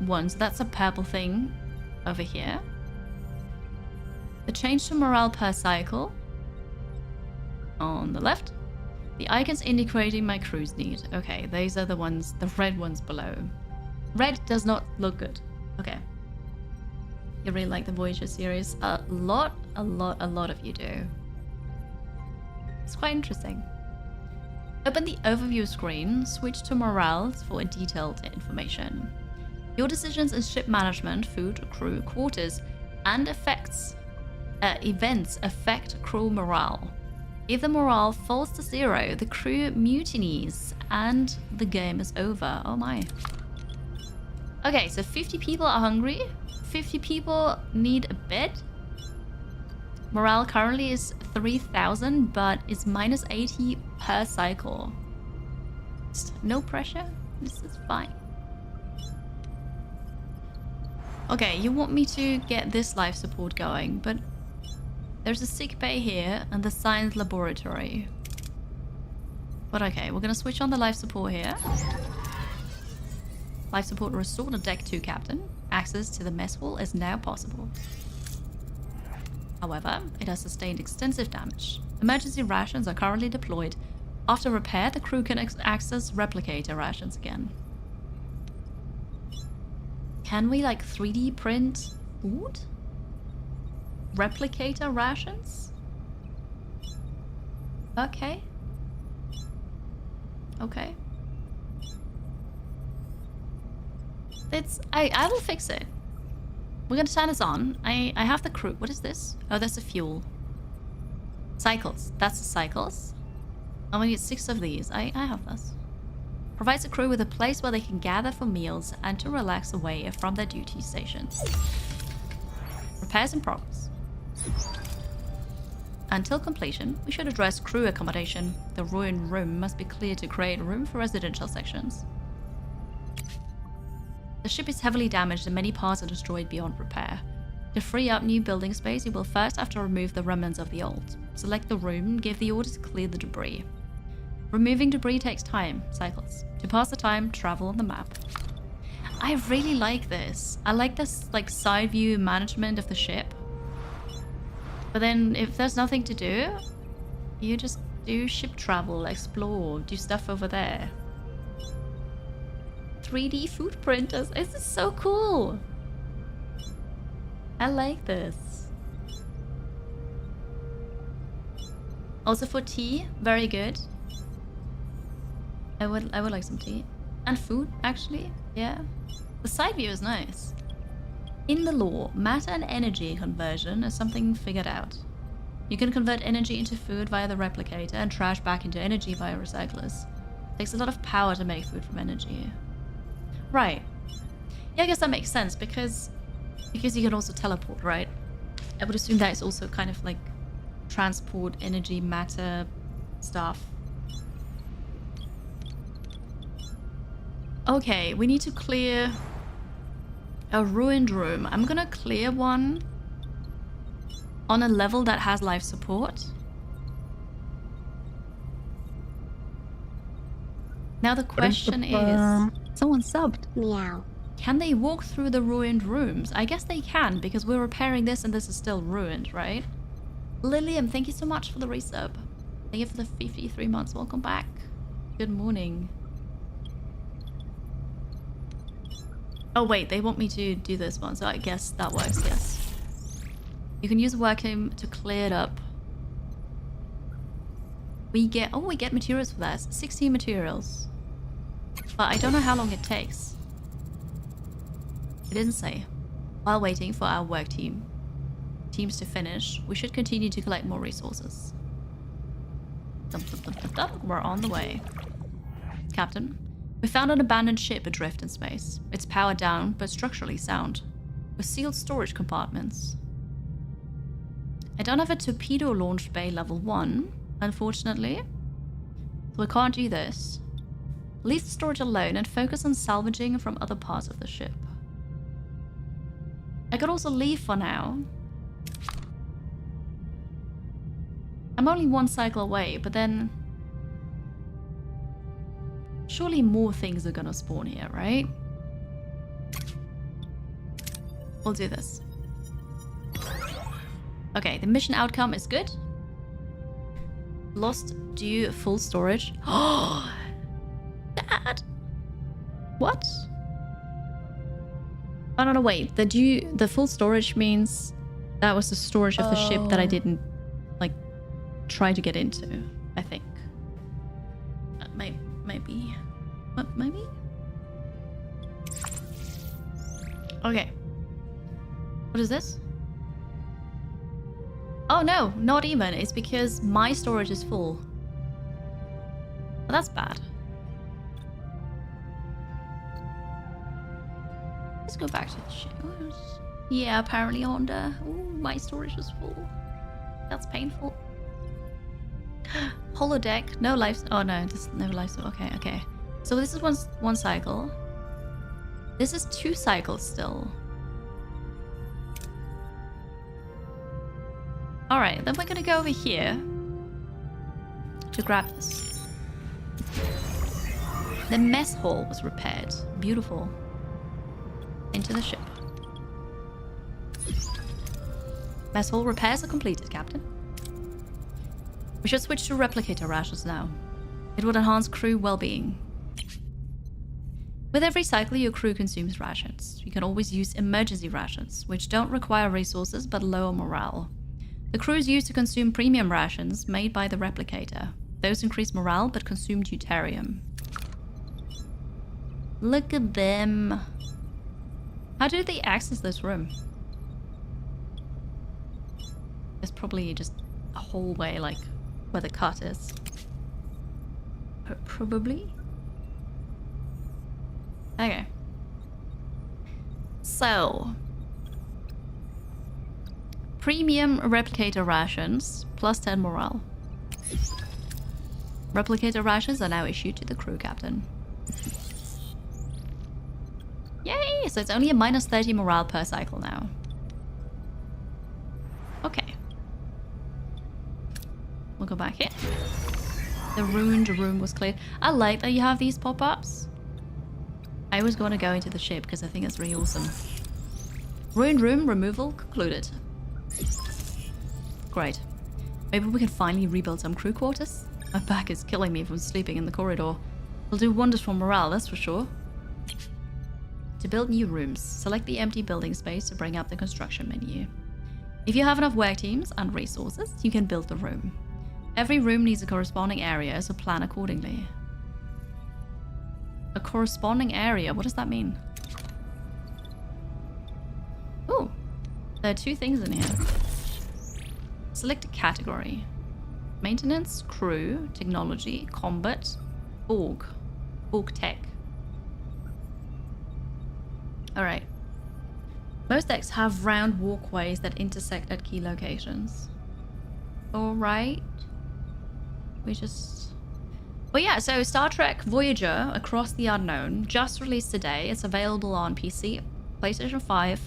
So that's a purple thing over here. The change to morale per cycle on the left. The icons indicating my crew's need. Okay, these are the ones, the red ones below. Red does not look good. Okay. You really like the Voyager series. A lot of you do. It's quite interesting. Open the overview screen, switch to morale for detailed information. Your decisions in ship management, food, crew, quarters, and events affect crew morale. If the morale falls to 0, the crew mutinies and the game is over. Oh my. Okay, so 50 people are hungry. 50 people need a bed. Morale currently is 3,000, but it's minus 80 per cycle. No pressure. This is fine. Okay, you want me to get this life support going, but there's a sick bay here and the science laboratory. But okay, we're gonna switch on the life support here. Life support restored to Deck 2, Captain. Access to the mess hall is now possible. However, it has sustained extensive damage. Emergency rations are currently deployed. After repair, the crew can access replicator rations again. Can we like 3D print food? Replicator rations? Okay. Okay. I will fix it. We're gonna turn this on. I have the crew. What is this? Oh, that's the fuel. Cycles. That's the cycles. I'm gonna get 6 of these. I have this. Provides the crew with a place where they can gather for meals and to relax away from their duty stations. Repairs in progress. Until completion, we should address crew accommodation. The ruined room must be cleared to create room for residential sections. The ship is heavily damaged and many parts are destroyed beyond repair. To free up new building space, you will first have to remove the remnants of the old. Select the room, give the order to clear the debris. Removing debris takes time, cycles. To pass the time, travel on the map. I really like this. I like this like side view management of the ship. But then if there's nothing to do, you just do ship travel, explore, do stuff over there. 3D food printers. This is so cool. I like this. Also for tea, very good. I would like some tea. And food, actually. Yeah. The side view is nice. In the lore, matter and energy conversion is something figured out. You can convert energy into food via the replicator and trash back into energy via recyclers. It takes a lot of power to make food from energy. Right. Yeah, I guess that makes sense because you can also teleport, right? I would assume that is also kind of like transport, energy, matter stuff. Okay, we need to clear a ruined room. I'm gonna clear one on a level that has life support. Now the question is... Someone subbed. Meow. Can they walk through the ruined rooms? I guess they can, because we're repairing this and this is still ruined, right? Lilium, thank you so much for the resub. Thank you for the 53 months. Welcome back. Good morning. Oh wait, they want me to do this one, so I guess that works, yes. You can use working to clear it up. We get materials for that. 16 materials. But I don't know how long it takes. It didn't say. While waiting for our teams to finish, we should continue to collect more resources. Dum, dum, dum, dum, dum. We're on the way. Captain, we found an abandoned ship adrift in space. It's powered down, but structurally sound, with sealed storage compartments. I don't have a torpedo launch bay level 1, unfortunately, so we can't do this. Leave the storage alone and focus on salvaging from other parts of the ship. I could also leave for now. I'm only 1 cycle away, but then surely more things are gonna spawn here, right? We'll do this. Okay, the mission outcome is good. Lost due full storage. Oh, Dad. What? Oh no, wait. The full storage means that was the storage of the ship that I didn't like try to get into. I think. Maybe. What? Maybe. Okay. What is this? Oh no, not even. It's because my storage is full. Well, that's bad. Let's go back to the ship. Yeah, apparently Honda. Ooh, my storage is full. That's painful. Holodeck, no life. Oh no, just no life. Okay, okay. So this is one cycle. This is 2 cycles still. All right, then we're gonna go over here to grab this. The mess hall was repaired. Beautiful. Into the ship. Mess hall repairs are completed, Captain. We should switch to replicator rations now. It would enhance crew well-being. With every cycle, your crew consumes rations. You can always use emergency rations, which don't require resources but lower morale. The crew is used to consume premium rations made by the replicator. Those increase morale but consume deuterium. Look at them. How do they access this room? There's probably just a hallway like where the cut is. Probably. Okay. So, premium replicator rations plus 10 morale. Replicator rations are now issued to the crew captain. Yay! So it's only a minus 30 morale per cycle now. Okay. We'll go back here. The ruined room was cleared. I like that you have these pop-ups. I was going to go into the ship because I think it's really awesome. Ruined room removal concluded. Great. Maybe we can finally rebuild some crew quarters? My back is killing me from sleeping in the corridor. It'll do wonders for morale, that's for sure. To build new rooms, select the empty building space to bring up the construction menu. If you have enough work teams and resources, you can build the room. Every room needs a corresponding area, so plan accordingly. A corresponding area? What does that mean? Ooh, there are 2 things in here. Select a category. Maintenance, crew, technology, combat, Borg. Borg tech. Alright. Most decks have round walkways that intersect at key locations. Alright. We just... But yeah, so Star Trek Voyager Across the Unknown just released today. It's available on PC, PlayStation 5,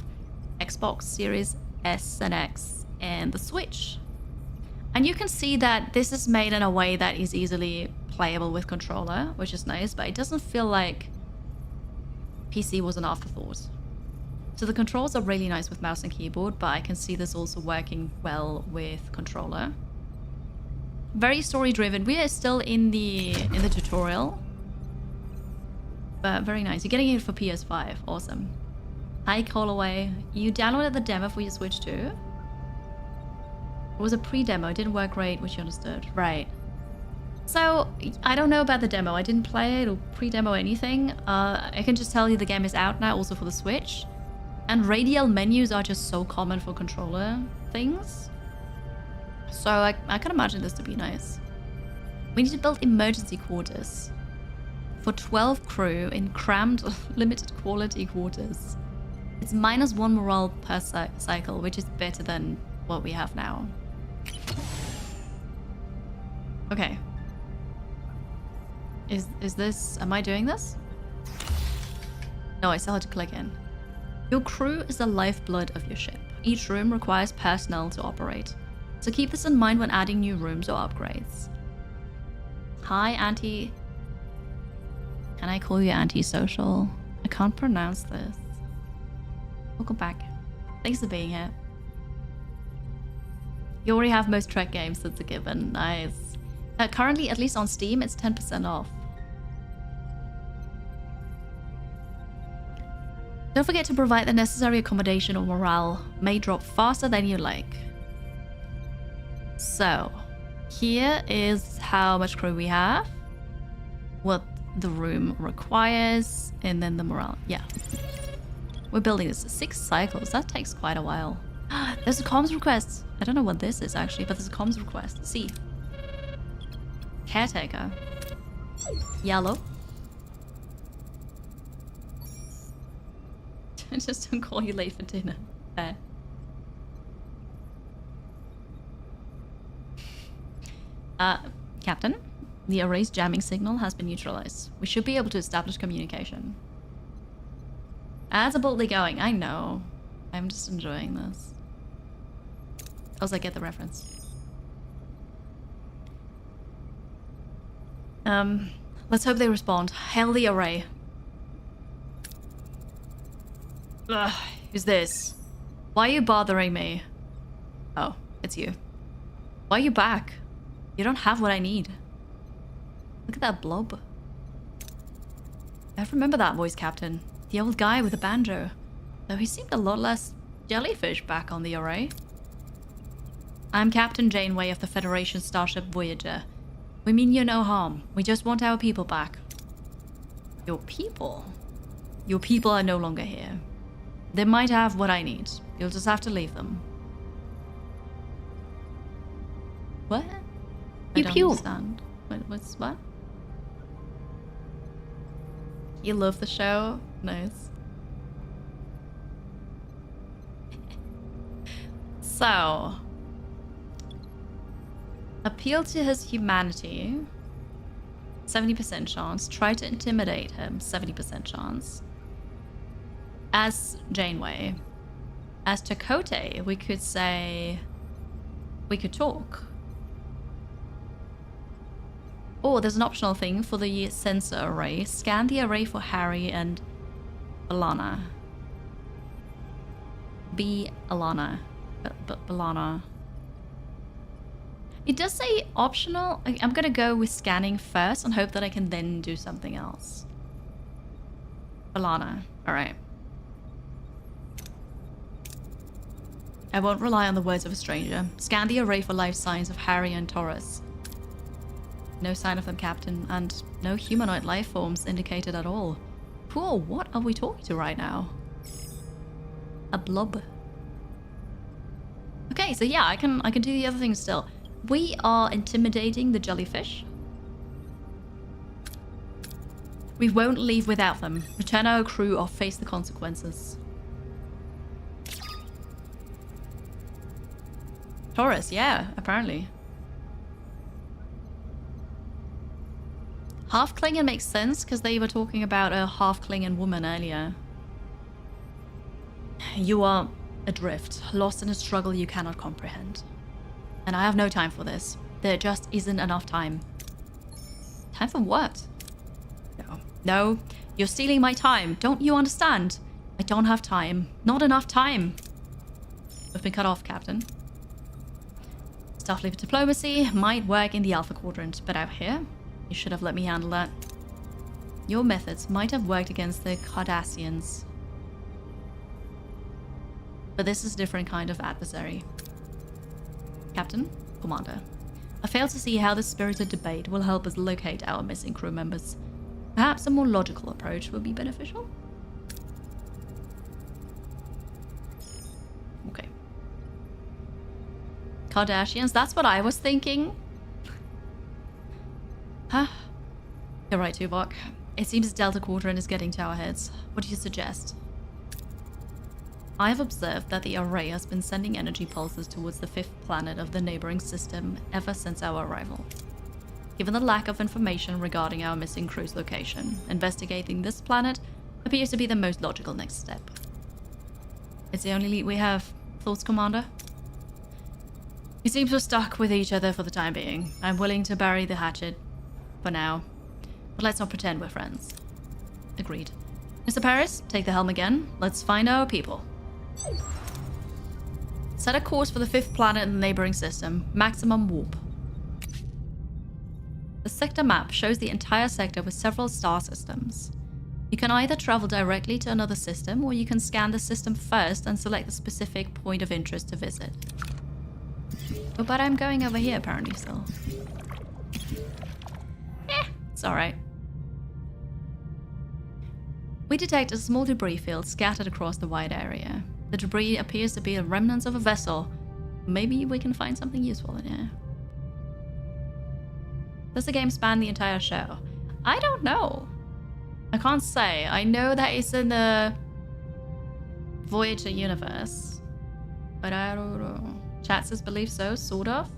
Xbox Series S and X, and the Switch. And you can see that this is made in a way that is easily playable with controller, which is nice, but it doesn't feel like PC was an afterthought. So the controls are really nice with mouse and keyboard, but I can see this also working well with controller. Very story driven. We are still in the tutorial, but very nice. You're getting it for PS5. Awesome. Hi Callaway. You downloaded the demo for your Switch too? It was a pre-demo. It didn't work great, which you understood. Right. So, I don't know about the demo. I didn't play it or pre-demo anything. I can just tell you the game is out now, also for the Switch. And radial menus are just so common for controller things. So I can imagine this to be nice. We need to build emergency quarters for 12 crew in crammed, limited quality quarters. It's -1 morale per cycle, which is better than what we have now. Okay. Is this... Am I doing this? No, I still had to click in. Your crew is the lifeblood of your ship. Each room requires personnel to operate. So keep this in mind when adding new rooms or upgrades. Hi, Auntie. Can I call you Antisocial? I can't pronounce this. Welcome back. Thanks for being here. You already have most Trek games, that's a given. Nice. Currently, at least on Steam, it's 10% off. Don't forget to provide the necessary accommodation or morale may drop faster than you like. So, here is how much crew we have, what the room requires, and then the morale. Yeah. We're building this 6 cycles. That takes quite a while. There's a comms request. I don't know what this is actually, but there's a comms request. See. Caretaker. Yellow. Just don't call you late for dinner. There. Captain, the array's jamming signal has been neutralized. We should be able to establish communication. Ads are boldly going. I know. I'm just enjoying this. Also, I get the reference. Let's hope they respond. Hail the array. Ugh, who's this? Why are you bothering me? Oh, it's you. Why are you back? You don't have what I need. Look at that blob. I remember that voice, Captain. The old guy with the banjo. Though he seemed a lot less jellyfish back on the array. I'm Captain Janeway of the Federation starship Voyager. We mean you no harm. We just want our people back. Your people? Your people are no longer here. They might have what I need. You'll just have to leave them. What? I don't understand. What's what? You love the show? Nice. So, appeal to his humanity. 70% chance. Try to intimidate him. 70% chance. As Janeway. As Chakotay, we could say... We could talk. Oh, there's an optional thing for the sensor array. Scan the array for Harry and Alana. Alana. Balana. It does say optional. I'm gonna go with scanning first and hope that I can then do something else. Balana. Alright. I won't rely on the words of a stranger. Scan the array for life signs of Harry and Taurus. No sign of them, Captain, and no humanoid life forms indicated at all. Cool, what are we talking to right now? A blob. Okay, so yeah, I can do the other things still. We are intimidating the jellyfish. We won't leave without them. Return our crew or face the consequences. Taurus, yeah, apparently. Half Klingon makes sense because they were talking about a half Klingon woman earlier. You are adrift, lost in a struggle you cannot comprehend. And I have no time for this. There just isn't enough time. Time for what? No, you're stealing my time. Don't you understand? I don't have time. Not enough time. We've been cut off, Captain. Starfleet diplomacy might work in the Alpha Quadrant, but out here, you should have let me handle that. Your methods might have worked against the Cardassians. But this is a different kind of adversary. Captain, Commander, I fail to see how this spirited debate will help us locate our missing crew members. Perhaps a more logical approach would be beneficial? Kardashians. That's what I was thinking. Huh? You're right, Tuvok. It seems Delta Quadrant is getting to our heads. What do you suggest? I have observed that the array has been sending energy pulses towards the 5th planet of the neighboring system ever since our arrival. Given the lack of information regarding our missing crew's location, investigating this planet appears to be the most logical next step. It's the only lead we have. Thoughts, Commander? It seems we're stuck with each other for the time being. I'm willing to bury the hatchet for now, but let's not pretend we're friends. Agreed. Mr. Paris, take the helm again. Let's find our people. Set a course for the 5th planet in the neighboring system. Maximum warp. The sector map shows the entire sector with several star systems. You can either travel directly to another system, or you can scan the system first and select the specific point of interest to visit. Oh, but I'm going over here apparently still. It's alright. We detect a small debris field scattered across the wide area. The debris appears to be the remnants of a vessel. Maybe we can find something useful in here. Does the game span the entire show? I don't know. I can't say. I know that it's in the Voyager universe, but I don't know. Chat says believe so, sort of.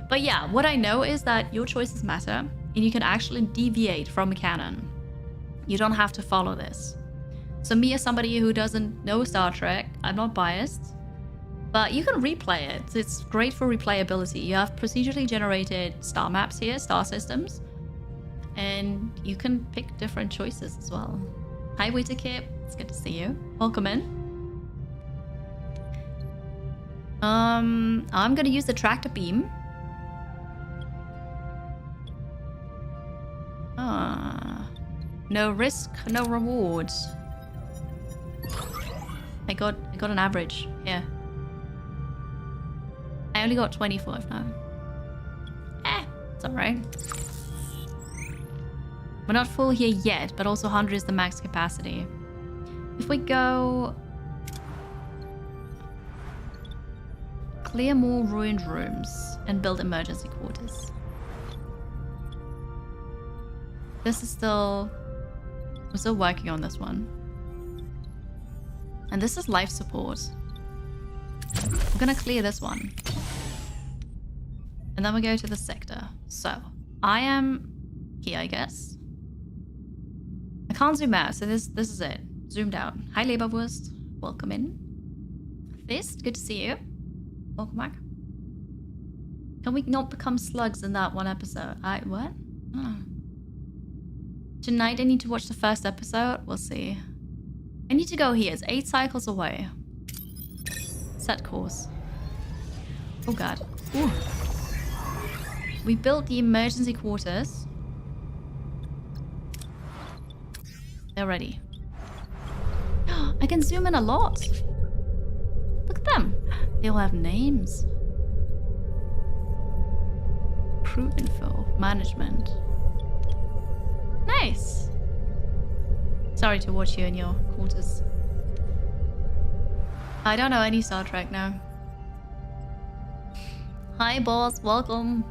But yeah, what I know is that your choices matter, and you can actually deviate from canon. You don't have to follow this. So me as somebody who doesn't know Star Trek, I'm not biased, but you can replay it. It's great for replayability. You have procedurally generated star maps here, star systems, and you can pick different choices as well. Hi, Waiter Kip. It's good to see you. Welcome in. I'm gonna use the tractor beam. No risk, no reward. I got an average. Yeah. I only got 25 now. It's alright. We're not full here yet, but also 100 is the max capacity. If we go... Clear more ruined rooms and build emergency quarters. This is still... We're still working on this one. And this is life support. I'm gonna clear this one. And then we go to the sector. So, I am here, I guess. I can't zoom out, so this is it. Zoomed out. Hi, Leberwurst. Welcome in. Fist, good to see you. Welcome back. Can we not become slugs in that one episode? What? Oh. Tonight I need to watch the first episode. We'll see. I need to go here. It's 8 cycles away. Set course. Oh god. Ooh. We built the emergency quarters. They're ready. I can zoom in a lot. Look at them. They all have names. Crew info. Management. Nice. Sorry to watch you in your quarters. I don't know any Star Trek now. Hi boss, welcome.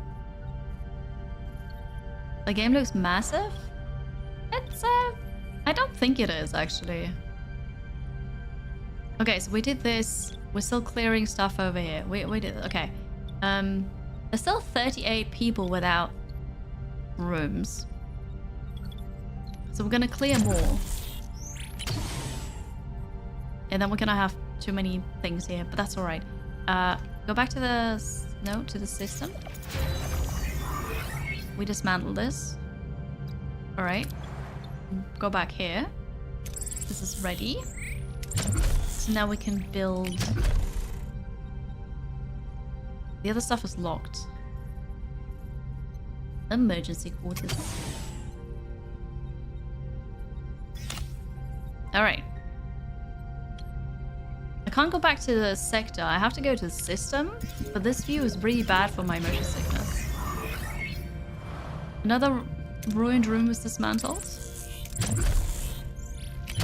The game looks massive. It's I don't think it is actually. Okay, so we did this. We're still clearing stuff over here. We did it. Okay. There's still 38 people without rooms. So we're gonna clear more. And then we're gonna have too many things here, but that's alright. Go back to the system. We dismantle this. Alright. Go back here. This is ready. So now we can build... The other stuff is locked. Emergency quarters. Alright. I can't go back to the sector. I have to go to the system. But this view is really bad for my motion sickness. Another ruined room was dismantled.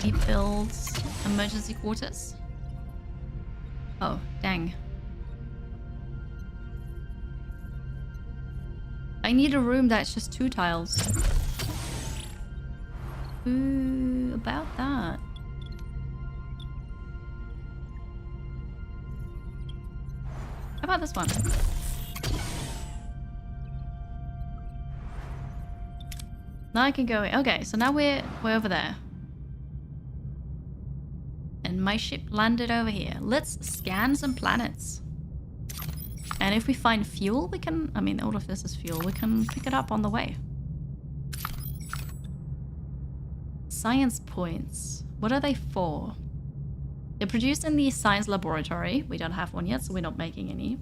He builds emergency quarters. Oh, dang. I need a room that's just 2 tiles. Ooh, about that. How about this one? Now I can go. Okay, so now we're over there. And my ship landed over here. Let's scan some planets. And if we find fuel, we can... I mean, all of this is fuel. We can pick it up on the way. Science points. What are they for? They're produced in the science laboratory. We don't have one yet, so we're not making any.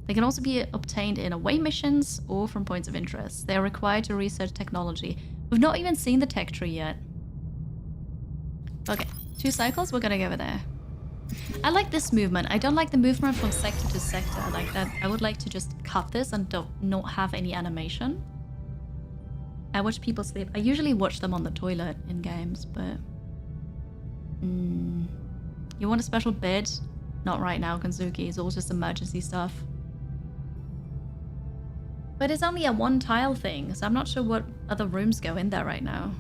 They can also be obtained in away missions or from points of interest. They are required to research technology. We've not even seen the tech tree yet. Okay, 2 cycles. We're gonna go over there. I like this movement. I don't like the movement from sector to sector like that. I would like to just cut this and not have any animation. I watch people sleep. I usually watch them on the toilet in games, but... You want a special bed? Not right now, Kanzuki. It's all just emergency stuff. But it's only a 1 tile thing, so I'm not sure what other rooms go in there right now.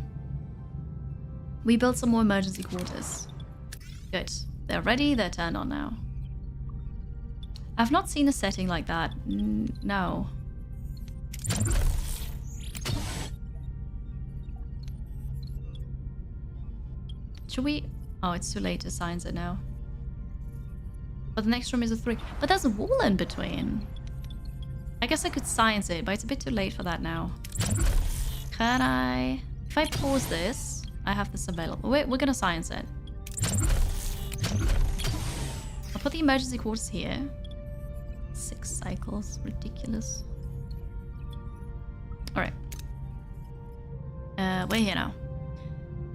We built some more emergency quarters. Good. They're ready, they're turned on now. I've not seen a setting like that. No. Should we... Oh, it's too late to science it now. But the next room is a 3. But there's a wall in between. I guess I could science it, but it's a bit too late for that now. Can I... If I pause this, I have this available. Wait, we're gonna science it. I'll put the emergency quarters here. 6 cycles. Ridiculous. Alright. We're here now.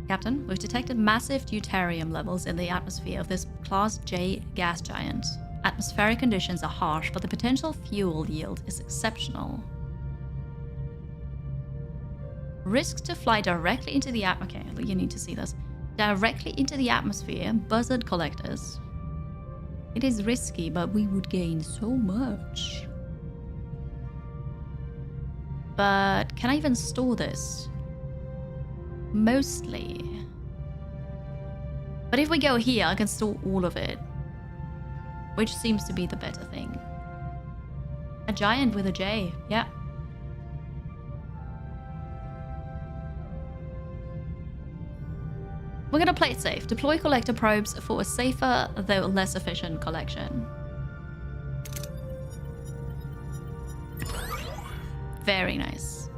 Captain, we've detected massive deuterium levels in the atmosphere of this Class J gas giant. Atmospheric conditions are harsh, but the potential fuel yield is exceptional. Risk to fly directly into the atmosphere. Okay, you need to see this. Directly into the atmosphere, buzzard collectors. It is risky, but we would gain so much. But can I even store this? Mostly. But if we go here, I can store all of it. Which seems to be the better thing. A giant with a J, yeah. We're gonna play it safe. Deploy collector probes for a safer, though less efficient collection. Very nice.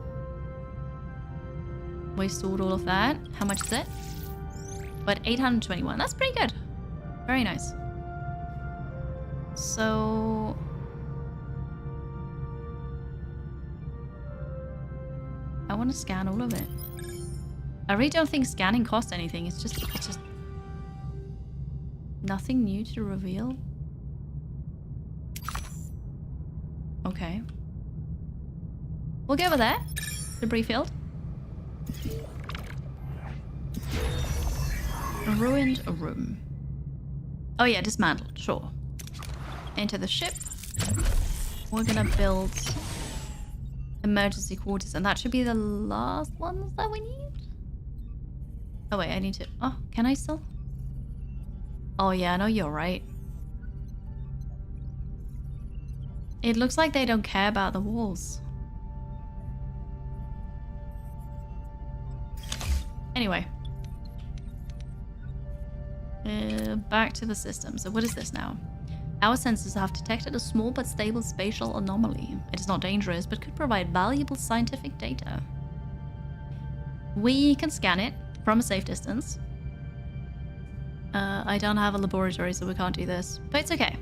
We stored all of that. How much is it? But 821. That's pretty good. Very nice. So... I want to scan all of it. I really don't think scanning costs anything. It's just nothing new to reveal. Okay. We'll go over there. Debris field. A ruined room. Oh yeah, dismantled. Sure. Enter the ship. We're gonna build emergency quarters, and that should be the last ones that we need. Oh wait, I need to... Oh, can I still? Oh yeah, no, you're right. It looks like they don't care about the walls. Anyway. Back to the system. So what is this now? Our sensors have detected a small but stable spatial anomaly. It is not dangerous, but could provide valuable scientific data. We can scan it from a safe distance. I don't have a laboratory, so we can't do this. But it's okay.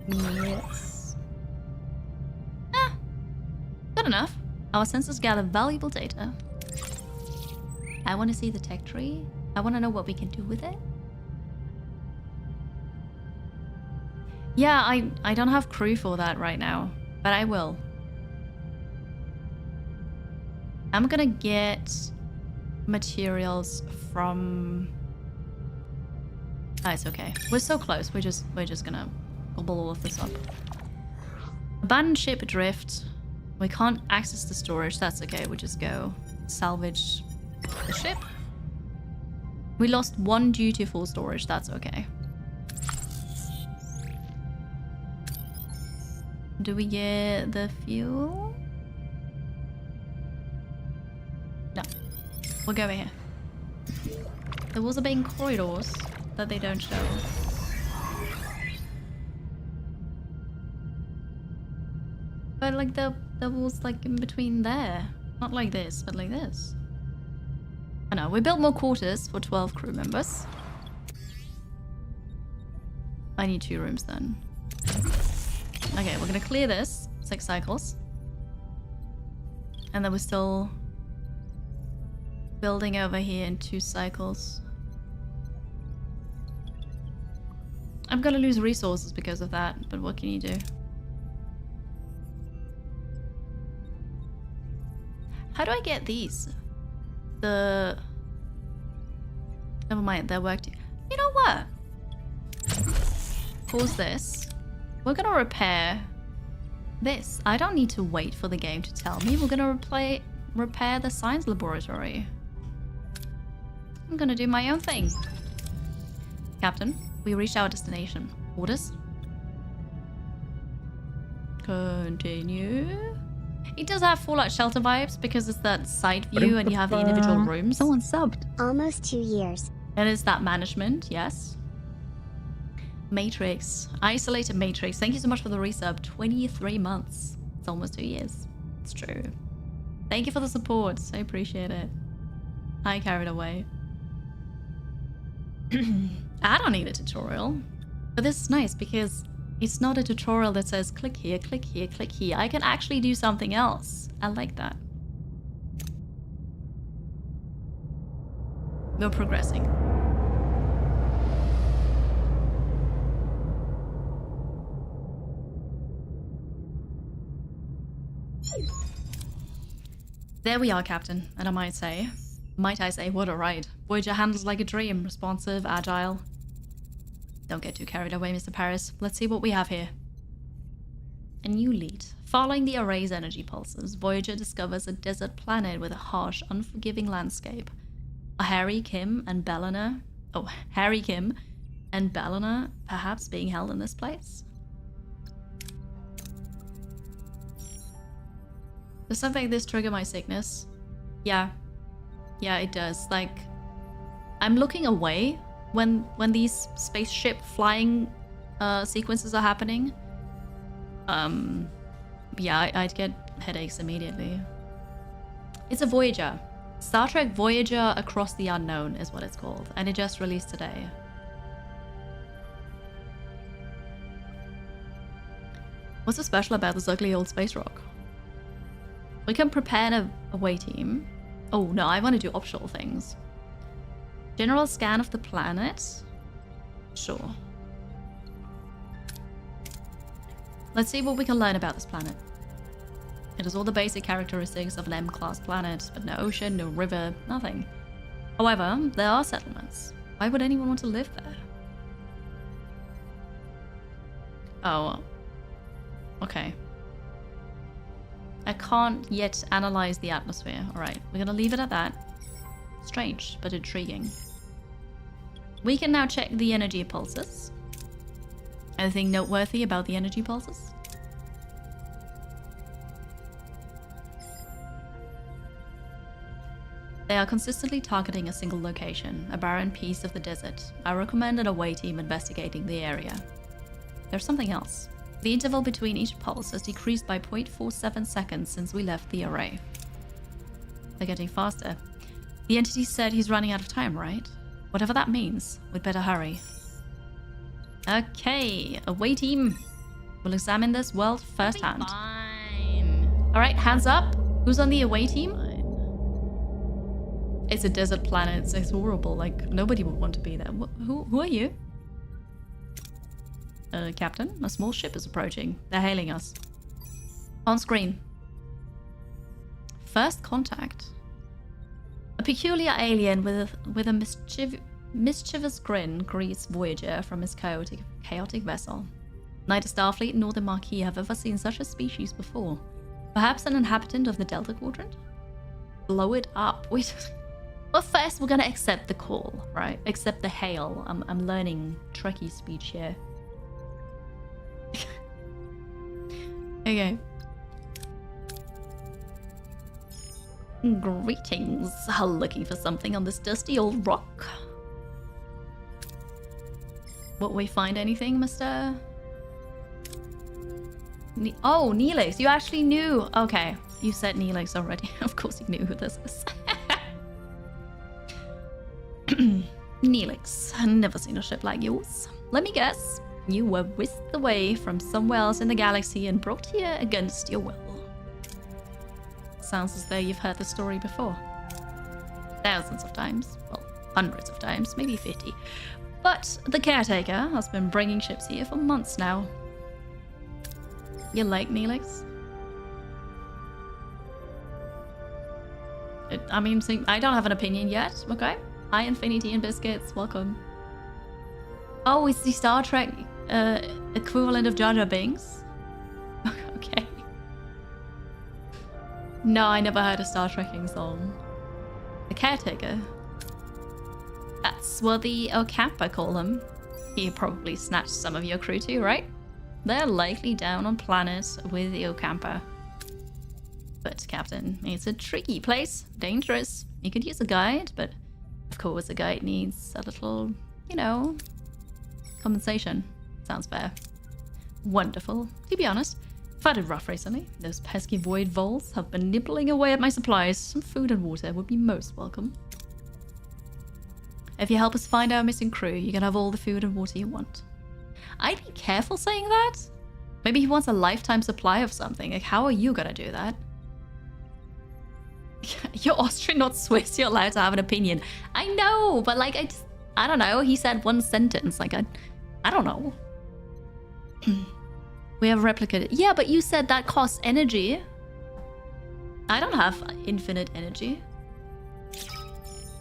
Yes. Good enough. Our sensors gather valuable data. I want to see the tech tree. I want to know what we can do with it. Yeah, I don't have crew for that right now, but I will. I'm gonna get materials from... Oh, it's okay. We're so close. We're just gonna gobble all of this up. Abandoned ship adrift. We can't access the storage. That's okay. We'll just go salvage the ship. We lost 1 due to full storage. That's okay. Do we get the fuel? No. We'll go over here. There was a big corridors that they don't show. But like there was like in between there. Not like this, but like this. I know, we built more quarters for 12 crew members. I need 2 rooms then. Okay, we're gonna clear this. 6 cycles. And then we're still building over here in 2 cycles. I'm gonna lose resources because of that, but what can you do? How do I get these? Never mind, they're worked. You know what? Pause this. We're gonna repair this. I don't need to wait for the game to tell me. We're gonna repair the science laboratory. I'm gonna do my own thing. Captain, we reached our destination. Orders? Continue. It does have Fallout Shelter vibes because it's that side view and you have the individual rooms. Someone subbed. Almost 2 years. And it's that management, yes. Matrix. Isolated Matrix. Thank you so much for the resub. 23 months. It's almost 2 years. It's true. Thank you for the support. I appreciate it. I carried away. I don't need a tutorial. But this is nice because it's not a tutorial that says click here, click here, click here. I can actually do something else. I like that. We're progressing. There we are, Captain. And I might say, what a ride. Voyager handles like a dream. Responsive, agile. Don't get too carried away, Mr. Paris. Let's see what we have here. A new lead. Following the array's energy pulses, Voyager discovers a desert planet with a harsh, unforgiving landscape. Are Harry, Kim, and Bellina perhaps being held in this place? Does something like this trigger my sickness? Yeah. Yeah, it does. Like, I'm looking away when these spaceship flying sequences are happening. Yeah, I'd get headaches immediately. It's a Voyager. Star Trek Voyager Across the Unknown is what it's called, and it just released today. What's so special about this ugly old space rock? We can prepare an away team. Oh no, I want to do optional things. General scan of the planet? Sure. Let's see what we can learn about this planet. It has all the basic characteristics of an M-class planet, but no ocean, no river, nothing. However, there are settlements. Why would anyone want to live there? Oh. Okay. I can't yet analyze the atmosphere. Alright, we're gonna leave it at that. Strange, but intriguing. We can now check the energy pulses. Anything noteworthy about the energy pulses? They are consistently targeting a single location, a barren piece of the desert. I recommend an away team investigating the area. There's something else. The interval between each pulse has decreased by 0.47 seconds since we left the array. They're getting faster. The entity said he's running out of time, right? Whatever that means, we'd better hurry. Okay, away team. We'll examine this world firsthand. Fine. Alright, hands up. Who's on the away team? It's a desert planet, so it's horrible. Like, nobody would want to be there. Who are you? Captain, a small ship is approaching. They're hailing us. On screen. First contact. A peculiar alien with a mischievous grin greets Voyager from his chaotic vessel. Neither Starfleet nor the Marquis have ever seen such a species before. Perhaps an inhabitant of the Delta Quadrant? Blow it up. Wait. Well, first we're gonna accept the call, right? Accept the hail. I'm learning Trekkie speech here. Okay. Greetings. Looking for something on this dusty old rock? Will we find anything, Mr. Oh, Neelix, you actually knew. Okay, you said Neelix already. Of course you knew who this is. Neelix, I've never seen a ship like yours. Let me guess, you were whisked away from somewhere else in the galaxy and brought here against your will. Sounds as though you've heard the story before. Thousands of times. Well, hundreds of times, maybe 50. But the caretaker has been bringing ships here for months now. You like Neelix? I mean, I don't have an opinion yet, okay? Hi, Infinity and Biscuits, welcome. Oh, it's the Star Trek equivalent of Jar Jar Binks? Okay. No, I never heard a Star Trekking song. The caretaker? That's what the Ocampa call them. He probably snatched some of your crew too, right? They're likely down on planet with the Ocampa. But, Captain, it's a tricky place. Dangerous. You could use a guide, but of course a guide needs a little, you know, compensation. Sounds fair. Wonderful. To be honest, I've had it rough recently. Those pesky void voles have been nibbling away at my supplies. Some food and water would be most welcome. If you help us find our missing crew, you can have all the food and water you want. I'd be careful saying that. Maybe he wants a lifetime supply of something. Like, how are you gonna do that? You're Austrian, not Swiss. You're allowed to have an opinion. I know, but like, I don't know. He said one sentence. Like, I don't know. We have replicated. Yeah, but you said that costs energy. I don't have infinite energy.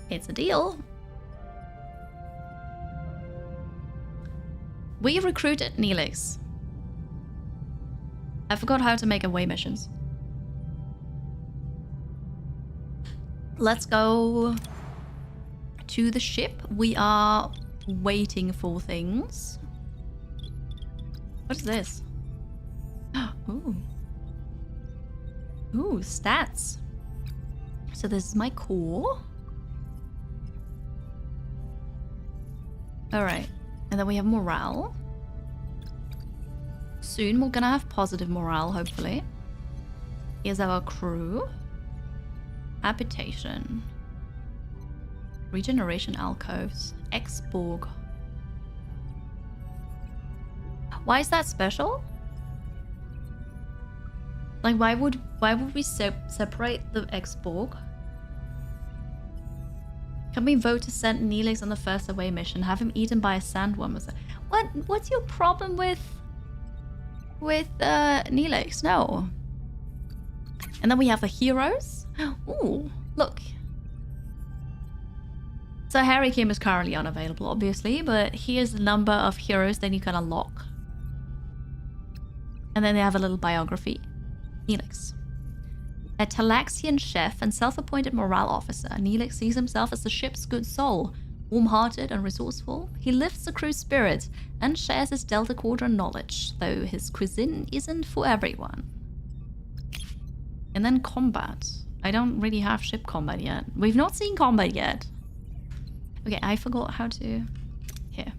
It's a deal. We recruited Neelix. I forgot how to make away missions. Let's go to the ship. We are waiting for things. What is this? Ooh. Ooh, stats. So this is my core. Alright. And then we have morale. Soon we're gonna have positive morale, hopefully. Here's our crew. Habitation. Regeneration alcoves. X-Borg. Why is that special? Like, why would we separate the X-Borg? Can we vote to send Neelix on the first away mission? Have him eaten by a sandworm? What's your problem with Neelix? No. And then we have the heroes. Ooh, look. So Harry Kim is currently unavailable, obviously, but here's the number of heroes that you can unlock. And then they have a little biography. Neelix. A Talaxian chef and self-appointed morale officer, Neelix sees himself as the ship's good soul. Warm-hearted and resourceful, he lifts the crew's spirit and shares his Delta Quadrant knowledge, though his cuisine isn't for everyone. And then combat. I don't really have ship combat yet. We've not seen combat yet. Okay, I forgot how to... Here.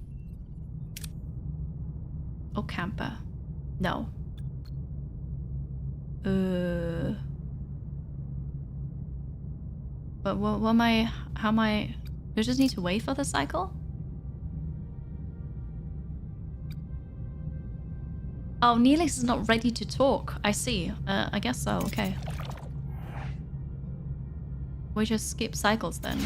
Oh, camper. No. But what am I... How am I... Do I just need to wait for the cycle? Oh, Neelix is not ready to talk. I see. I guess so. Okay. We just skip cycles then.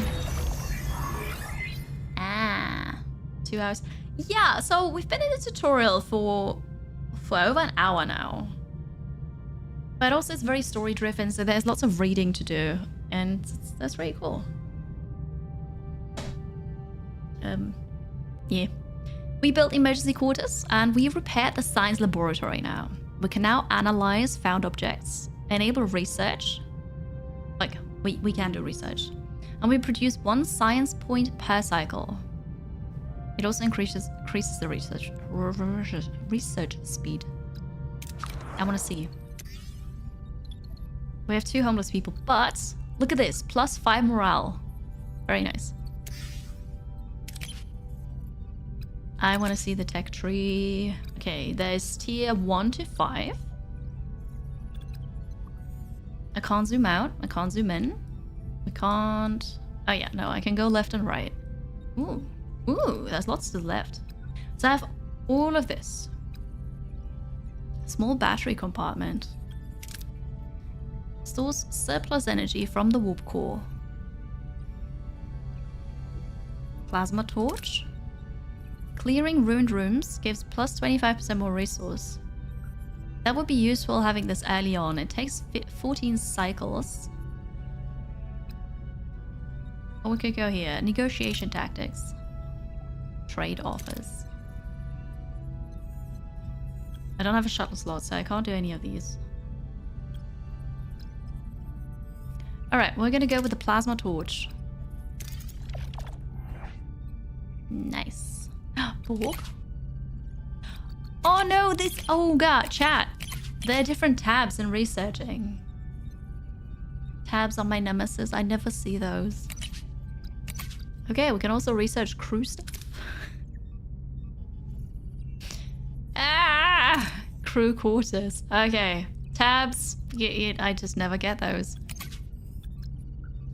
Ah. 2 hours. Yeah, so we've been in the tutorial for over an hour now. But also it's very story driven, so there's lots of reading to do. And that's really cool. Yeah. We built emergency quarters and we've repaired the science laboratory now. We can now analyze found objects, enable research. Like, we can do research. And we produce 1 science point per cycle. It also increases the research speed. I want to see. We have 2 homeless people, but look at this, +5 morale. Very nice. I want to see the tech tree. Okay, there's tier 1 to 5. I can't zoom out. I can't zoom in. I can't... Oh yeah, no, I can go left and right. Ooh. Ooh, there's lots to the left. So I have all of this. Small battery compartment. Stores surplus energy from the warp core. Plasma torch. Clearing ruined rooms gives plus 25% more resource. That would be useful having this early on. It takes 14 cycles. Or we could go here. Negotiation tactics. Trade offers. I don't have a shuttle slot, so I can't do any of these. Alright, we're gonna go with the plasma torch. Nice. Borg? Oh no, this... Oh god, chat. There are different tabs in researching. Tabs are my nemesis. I never see those. Okay, we can also research crew stuff. Ah! Crew quarters. Okay. Tabs. I just never get those.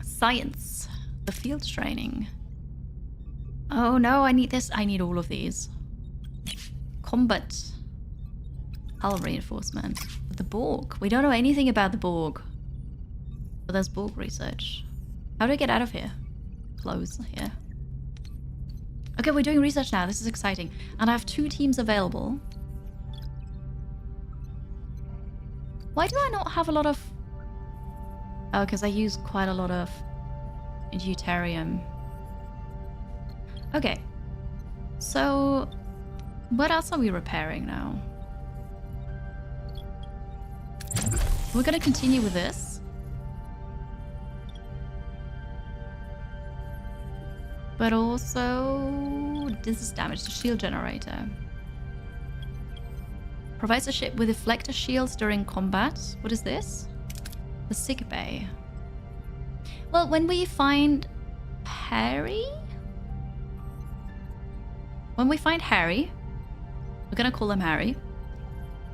Science. The field training. Oh no, I need this. I need all of these. Combat. Hull reinforcement. The Borg. We don't know anything about the Borg. But there's Borg research. How do I get out of here? Close here. Okay, we're doing research now. This is exciting. And I have 2 teams available. Why do I not have a lot of... Oh, because I use quite a lot of deuterium. Okay. So, what else are we repairing now? We're going to continue with this. But also, this is damage to shield generator. Provides a ship with deflector shields during combat. What is this? The sick bay. Well, when we find Harry? When we find Harry, we're gonna call him Harry.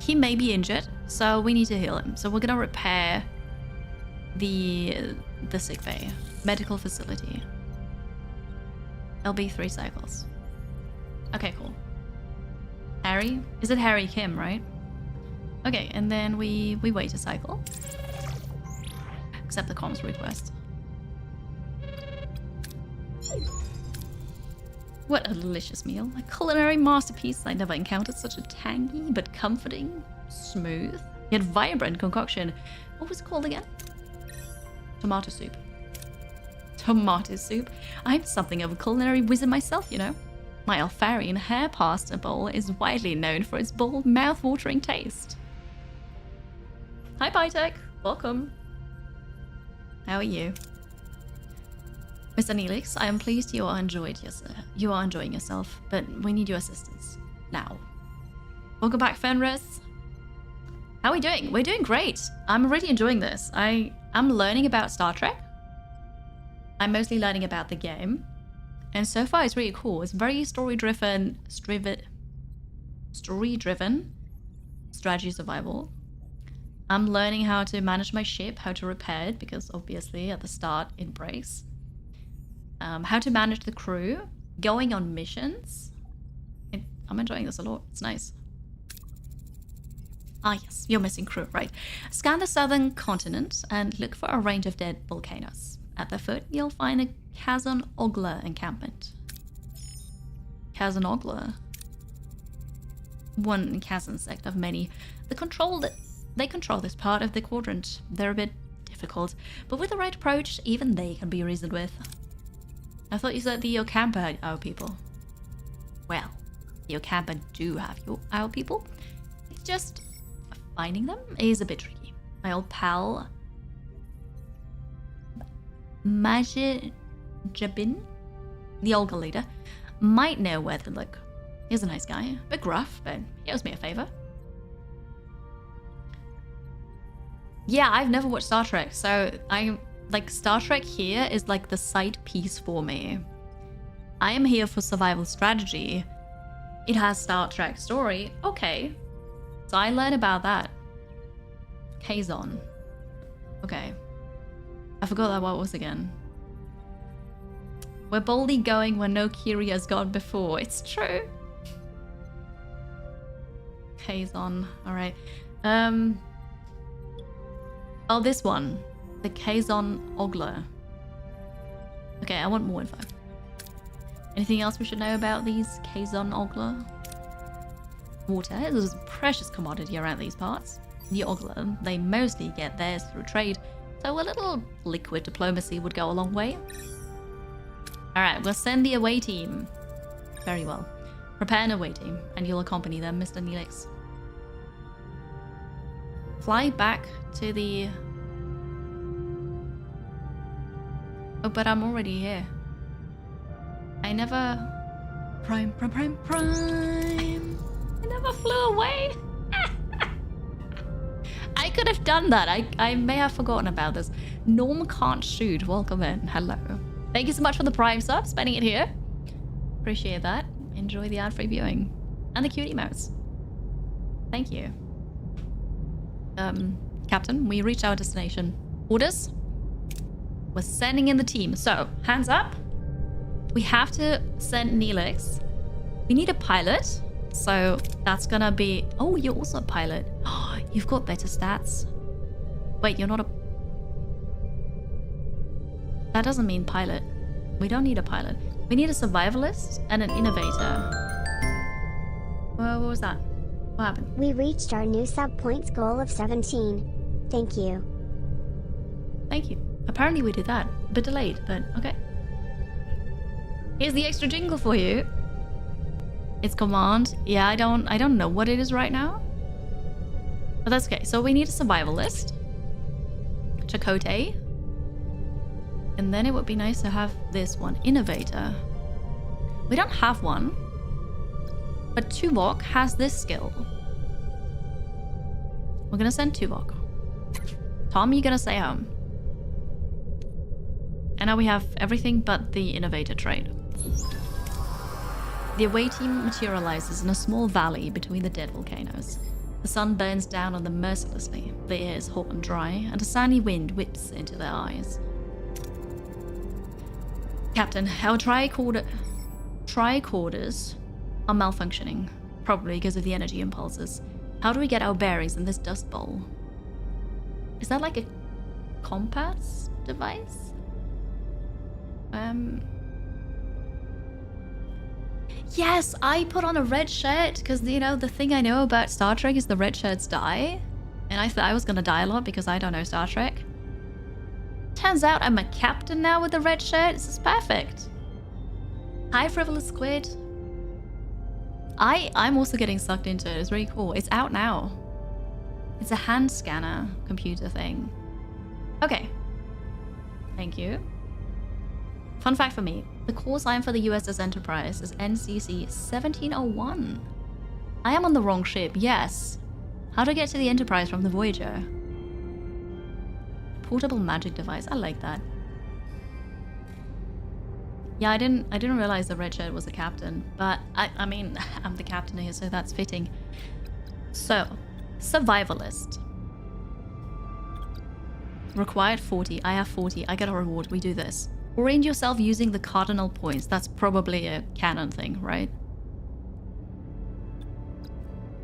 He may be injured, so we need to heal him. So we're gonna repair the sick bay. Medical facility. It'll be 3 cycles. Okay, cool. Harry? Is it Harry Kim, right? Okay, and then we wait a cycle. Accept the comms request. What a delicious meal. A culinary masterpiece. I never encountered such a tangy but comforting, smooth, yet vibrant concoction. What was it called again? Tomato soup. Tomato soup? I'm something of a culinary wizard myself, you know. My Alfarian hair pasta bowl is widely known for its bold, mouth-watering taste. Hi, Pytech. Welcome. How are you? Mr. Neelix, I am pleased you are enjoying yourself, but we need your assistance. Now. Welcome back, Fenris. How are we doing? We're doing great. I'm really enjoying this. I'm learning about Star Trek. I'm mostly learning about the game. And so far it's really cool. It's very story-driven, strategy survival. I'm learning how to manage my ship, how to repair it, because obviously at the start it breaks. How to manage the crew, going on missions. I'm enjoying this a lot. It's nice. Ah yes, you're missing crew, right. Scan the southern continent and look for a range of dead volcanoes. At the foot, you'll find a Kazan Ogla encampment. Kazan Ogla? One Kazan sect of many. They control this part of the quadrant. They're a bit difficult, but with the right approach, even they can be reasoned with. I thought you said the Ocampa people. Well, your camper do have your our people. It's just finding them is a bit tricky. My old pal Majid Jabin, the Olga leader, might know where to look. He's a nice guy, a bit gruff, but he owes me a favor. Yeah, I've never watched Star Trek, so I like Star Trek here is like the side piece for me. I am here for survival strategy. It has Star Trek story, okay. So I learn about that. Kazon. Okay. I forgot that what was again. We're boldly going where no Kiri has gone before. It's true. Kazon. Alright. Oh, this one. The Kazon Ogler. Okay, I want more info. Anything else we should know about these Kazon Ogler? Water is a precious commodity around these parts. The Ogler, they mostly get theirs through trade, so a little liquid diplomacy would go a long way. Alright, we'll send the away team. Very well. Prepare an away team, and you'll accompany them, Mr. Neelix. Fly back to the... Oh, but I'm already here. I never... Prime. I never flew away. I could have done that. I may have forgotten about this. Norm can't shoot. Welcome in. Hello. Thank you so much for the Prime sub. Spending it here. Appreciate that. Enjoy the ad-free viewing. And the cutie mouse. Thank you. Captain, we reached our destination. Orders? We're sending in the team. So, hands up. We have to send Neelix. We need a pilot. So, that's gonna be... Oh, you're also a pilot. Oh, you've got better stats. Wait, you're not a... That doesn't mean pilot. We don't need a pilot. We need a survivalist and an innovator. Well, what was that? What happened? We reached our new sub points goal of 17. Thank you. Thank you. Apparently we did that. A bit delayed, but okay. Here's the extra jingle for you. It's command. Yeah, I don't know what it is right now. But that's okay. So we need a survivalist. Chakotay. And then it would be nice to have this one. Innovator. We don't have one. But Tuvok has this skill. We're gonna send Tuvok. Tom, you're gonna stay home. And now we have everything but the innovator trait. The away team materializes in a small valley between the dead volcanoes. The sun burns down on them mercilessly. The air is hot and dry, and a sandy wind whips into their eyes. Captain, our tricorders are malfunctioning, probably because of the energy impulses. How do we get our bearings in this dust bowl? Is that like a compass device? Yes, I put on a red shirt because, you know, the thing I know about Star Trek is the red shirts die. And I thought I was going to die a lot because I don't know Star Trek. Turns out I'm a captain now with a red shirt. This is perfect. Hi, Frivolous Squid. I'm also getting sucked into it. It's really cool. It's out now. It's a hand scanner computer thing. Okay. Thank you. Fun fact for me, the call sign for the USS Enterprise is NCC 1701. I am on the wrong ship, yes. How do I get to the Enterprise from the Voyager? Portable magic device, I like that. Yeah, I didn't realize the red shirt was the captain, but I mean, I'm the captain here, so that's fitting. So, survivalist. Required 40, I have 40, I get a reward, we do this. Orient yourself using the cardinal points. That's probably a canon thing, right?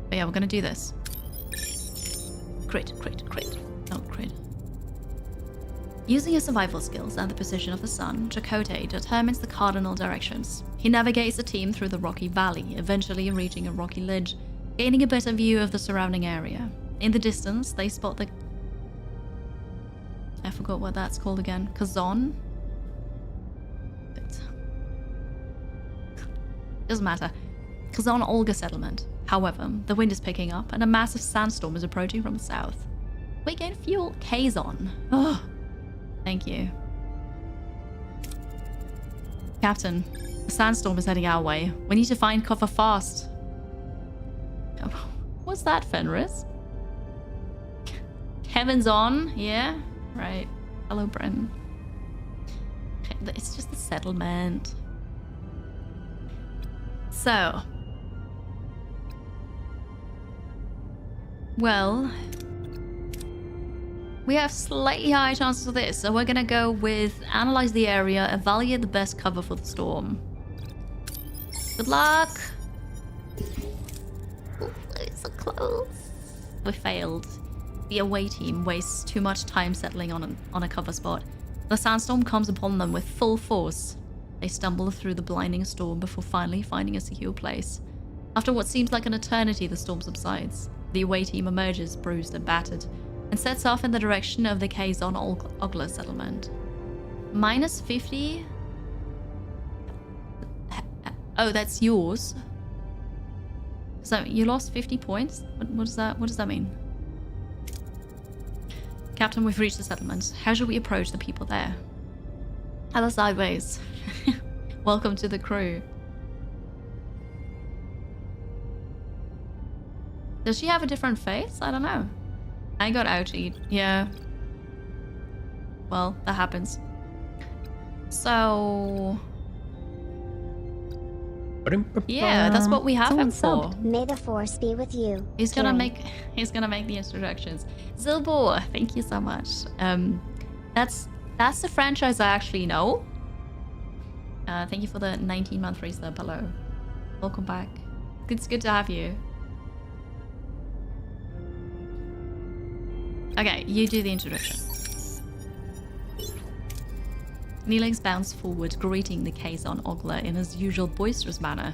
But yeah, we're gonna do this. Crit. Oh, crit. Using his survival skills and the position of the sun, Chakotay determines the cardinal directions. He navigates the team through the rocky valley, eventually reaching a rocky ledge, gaining a better view of the surrounding area. In the distance, they spot the... I forgot what that's called again. Kazon? Doesn't matter. Kazan Olga settlement. However, the wind is picking up and a massive sandstorm is approaching from the south. We gain fuel. Kazan. Oh, thank you. Captain, the sandstorm is heading our way. We need to find cover fast. What's that, Fenris? Kevin's on, yeah? Right. Hello, Bren. It's just the settlement. So. Well. We have slightly higher chances of this, so we're gonna go with analyze the area, evaluate the best cover for the storm. Good luck! Ooh, so close. We failed. The away team wastes too much time settling on a cover spot. The sandstorm comes upon them with full force. They stumble through the blinding storm before finally finding a secure place. After what seems like an eternity, the storm subsides. The away team emerges, bruised and battered, and sets off in the direction of the Kazan Ogla settlement. Minus 50? Oh, that's yours. So you lost 50 points? What does that mean? Captain, we've reached the settlement. How should we approach the people there? Hello, sideways. Welcome to the crew. Does she have a different face? I don't know. I got ouchied. Yeah. Well, that happens. So... yeah, that's what we have him for. May the force be with you. He's gonna make the introductions. Zilbo, thank you so much. That's the franchise I actually know. Thank you for the 19-month resub. Hello. Welcome back. It's good to have you. Okay, you do the introduction. Neelix bounced forward, greeting the Kazan Ogla in his usual boisterous manner.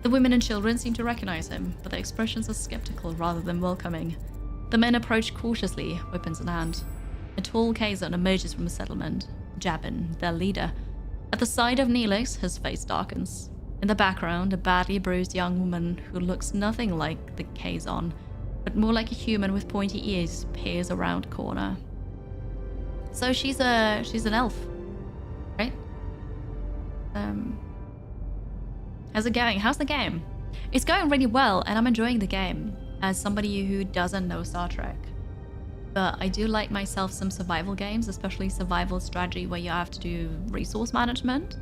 The women and children seem to recognize him, but their expressions are skeptical rather than welcoming. The men approach cautiously, weapons in hand. A tall Kazan emerges from the settlement, Jabin, their leader. At the sight of Neelix, his face darkens. In the background, a badly bruised young woman who looks nothing like the Kazan, but more like a human with pointy ears, peers around a corner. So she's an elf, right? How's it going? How's the game? It's going really well, and I'm enjoying the game as somebody who doesn't know Star Trek. But I do like myself some survival games, especially survival strategy where you have to do resource management.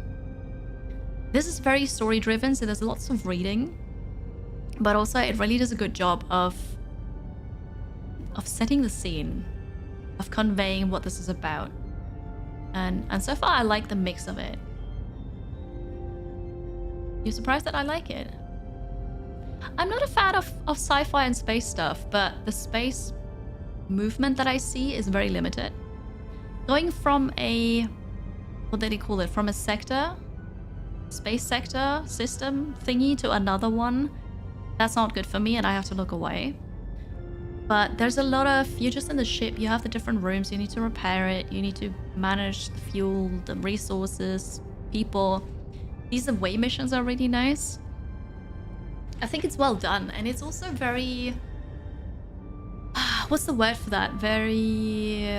This is very story driven, so there's lots of reading, but also it really does a good job of setting the scene, of conveying what this is about. And so far I like the mix of it. You're surprised that I like it? I'm not a fan of sci-fi and space stuff, but the space movement that I see is very limited. Going from a, what did he call it? From a sector, space sector system thingy to another one, that's not good for me and I have to look away. But there's a lot of, you're just in the ship, you have the different rooms, you need to repair it, you need to manage the fuel, the resources, people. These away missions are really nice. I think it's well done, and it's also very... what's the word for that? Very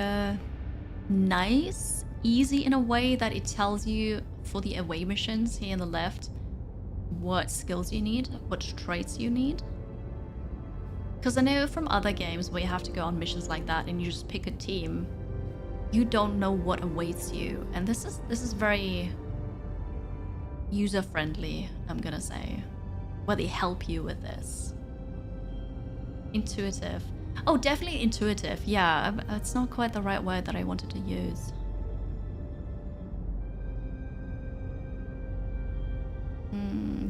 nice, easy in a way that it tells you for the away missions here on the left what skills you need, what traits you need. Because I know from other games where you have to go on missions like that and you just pick a team, you don't know what awaits you. And this is very user-friendly, I'm gonna say, where they help you with this. Intuitive. Oh, definitely intuitive. Yeah, it's not quite the right word that I wanted to use.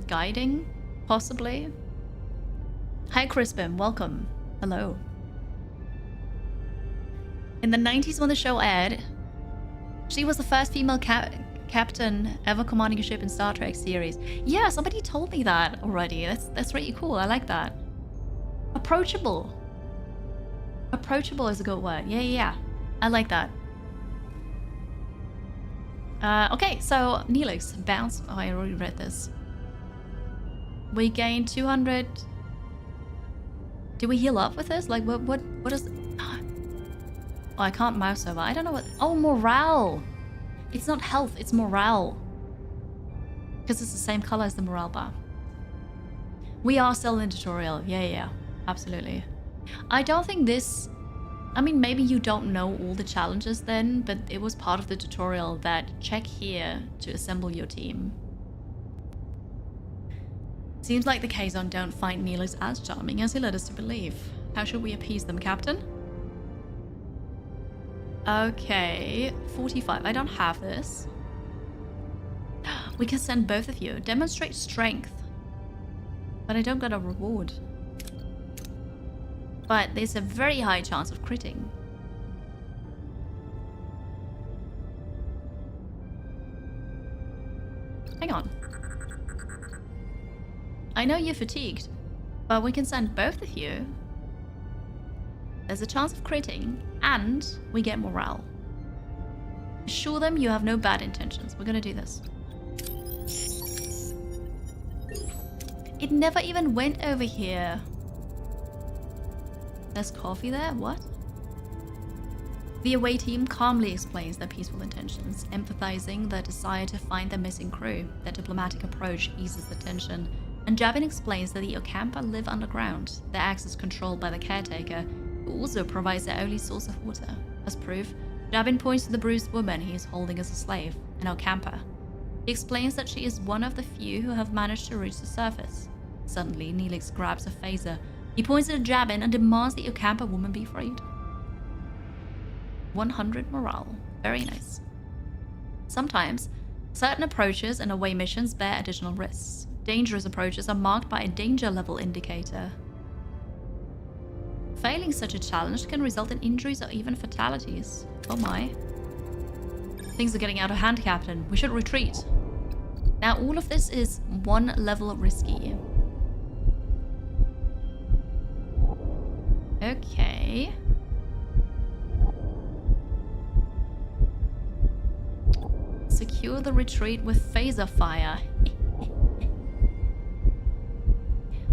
Guiding, possibly. Hi, Crispin. Welcome. Hello. In the 90s when the show aired, she was the first female captain ever commanding a ship in Star Trek series. Yeah, somebody told me that already. That's really cool. I like that. Approachable. Approachable is a good word. Yeah. I like that. Okay, so Neelix, bounce. Oh, I already read this. We gain 200. Do we heal up with this? Like, what is... Oh, I can't mouse over. I don't know what... Oh, morale. It's not health, it's morale. Because it's the same color as the morale bar. We are still in the tutorial. Yeah. Absolutely. I don't think this... I mean, maybe you don't know all the challenges then, but it was part of the tutorial that check here to assemble your team. Seems like the Kazon don't find Neelix as charming as he led us to believe. How should we appease them, Captain? Okay, 45. I don't have this. We can send both of you. Demonstrate strength. But I don't get a reward. But there's a very high chance of critting. Hang on. I know you're fatigued, but we can send both of you. There's a chance of critting, and we get morale. Assure them you have no bad intentions. We're gonna do this. It never even went over here. There's coffee there? What? The away team calmly explains their peaceful intentions, empathizing their desire to find their missing crew. Their diplomatic approach eases the tension, and Jabin explains that the Ocampa live underground. Their access controlled by the caretaker, who also provides their only source of water. As proof, Jabin points to the bruised woman he is holding as a slave, an Ocampa. He explains that she is one of the few who have managed to reach the surface. Suddenly, Neelix grabs a phaser. He points at Jabin and demands the Ocampa woman be freed. 100 morale. Very nice. Sometimes, certain approaches and away missions bear additional risks. Dangerous approaches are marked by a danger level indicator. Failing such a challenge can result in injuries or even fatalities. Oh my. Things are getting out of hand, Captain. We should retreat. Now, all of this is one level risky. Okay. Secure the retreat with phaser fire.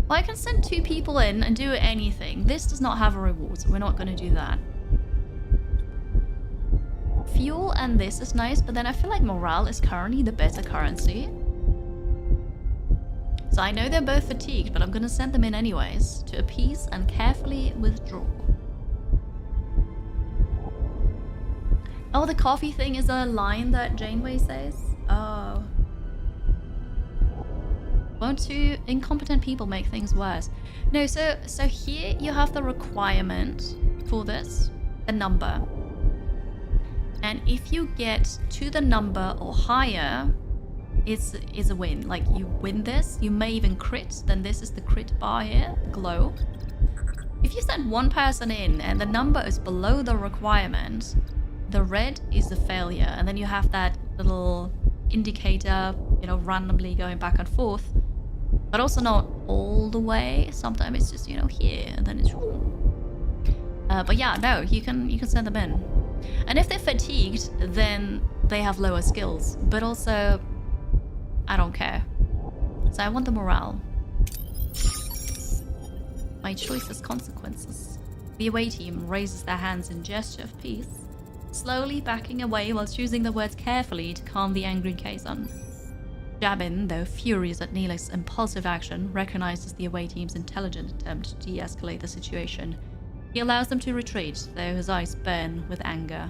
Well, I can send 2 people in and do anything. This does not have a reward, so we're not going to do that. Fuel and this is nice, but then I feel like morale is currently the better currency. So I know they're both fatigued, but I'm going to send them in anyways to appease and carefully withdraw. Oh, the coffee thing is a line that Janeway says? Oh. Won't 2 incompetent people make things worse? No, so here you have the requirement for this, the number. And if you get to the number or higher, it's a win. Like, you win this, you may even crit, then this is the crit bar here, the glow. If you send 1 person in and the number is below the requirement, the red is the failure, and then you have that little indicator, you know, randomly going back and forth, but also not all the way. Sometimes it's just, you know, here, and then it's but yeah, no, you can send them in. And if they're fatigued, then they have lower skills, but also I don't care. So I want the morale. My choice has consequences. The away team raises their hands in gesture of peace, slowly backing away while choosing the words carefully to calm the angry Kazon. Jabin, though furious at Neelix's impulsive action, recognizes the away team's intelligent attempt to de-escalate the situation. He allows them to retreat, though his eyes burn with anger.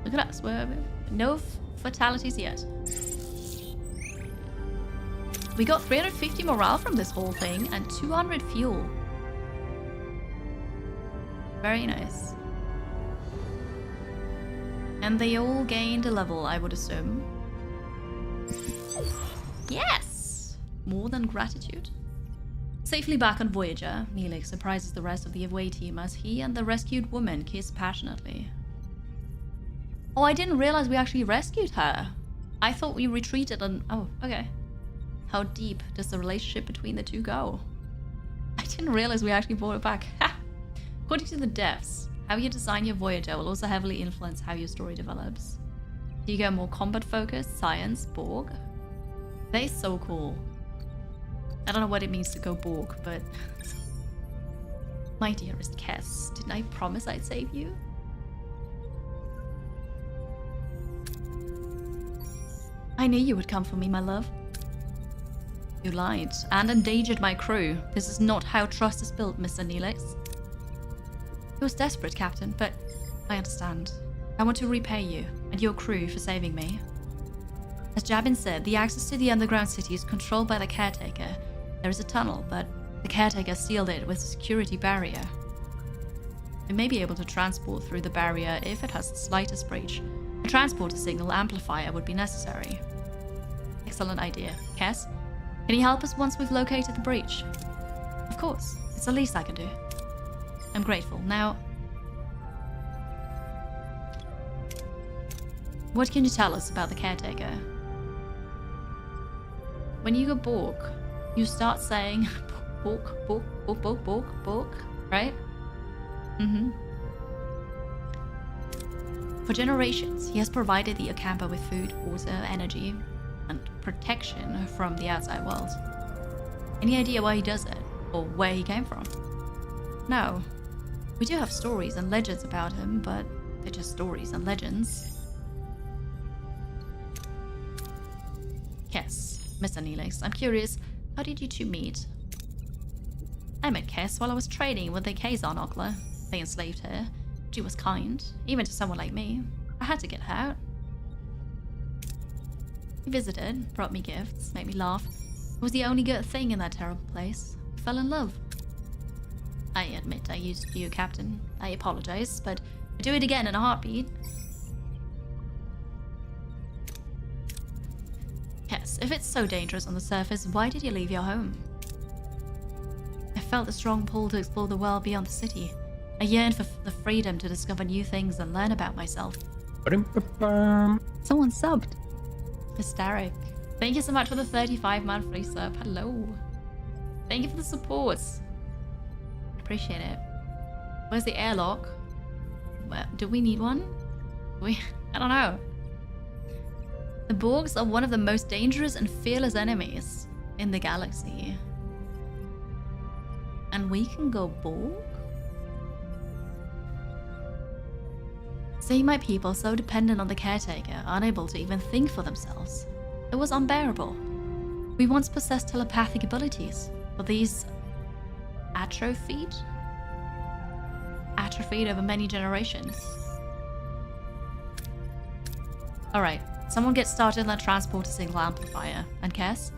Look at us, we're no fatalities yet. We got 350 morale from this whole thing and 200 fuel. Very nice. And they all gained a level, I would assume. Yes! More than gratitude. Safely back on Voyager, Neelix surprises the rest of the away team as he and the rescued woman kiss passionately. Oh, I didn't realize we actually rescued her. I thought we retreated and... Oh, okay. How deep does the relationship between the two go? I didn't realize we actually brought it back. According to the devs, how you design your Voyager will also heavily influence how your story develops. Do you go more combat-focused, science, Borg? They're so cool. I don't know what it means to go Borg, but... My dearest Kess, didn't I promise I'd save you? I knew you would come for me, my love. You lied and endangered my crew. This is not how trust is built, Mr. Neelix. It was desperate, Captain, but I understand. I want to repay you and your crew for saving me. As Jabin said, the access to the underground city is controlled by the caretaker. There is a tunnel, but the caretaker sealed it with a security barrier. We may be able to transport through the barrier if it has the slightest breach. A transporter signal amplifier would be necessary. Excellent idea. Cass, can you help us once we've located the breach? Of course. It's the least I can do. I'm grateful. Now, what can you tell us about the caretaker? When you go Borg, you start saying Borg, Borg, Borg, Borg, Borg, Borg, right? Mm-hmm. For generations, he has provided the Ocampa with food, water, energy, and protection from the outside world. Any idea why he does it? Or where he came from? No. We do have stories and legends about him, but they're just stories and legends. Kess, Mr. Neelix, I'm curious, how did you two meet? I met Kess while I was trading with the Kazar Ogla. They enslaved her. She was kind, even to someone like me. I had to get her out. He visited, brought me gifts, made me laugh. It was the only good thing in that terrible place. I fell in love. I admit I used you, Captain. I apologize, but I'd do it again in a heartbeat. Yes, if it's so dangerous on the surface, why did you leave your home? I felt a strong pull to explore the world beyond the city. I yearned for the freedom to discover new things and learn about myself. Someone subbed. Hysteric. Thank you so much for the 35-month free sub. Hello. Thank you for the support. Appreciate it. Where's the airlock? Well, do we need one? I don't know. The Borgs are one of the most dangerous and fearless enemies in the galaxy. And we can go Borg? Seeing my people so dependent on the caretaker, unable to even think for themselves, it was unbearable. We once possessed telepathic abilities, but these atrophied over many generations. Alright, someone get started on that transporter signal amplifier, and Cass,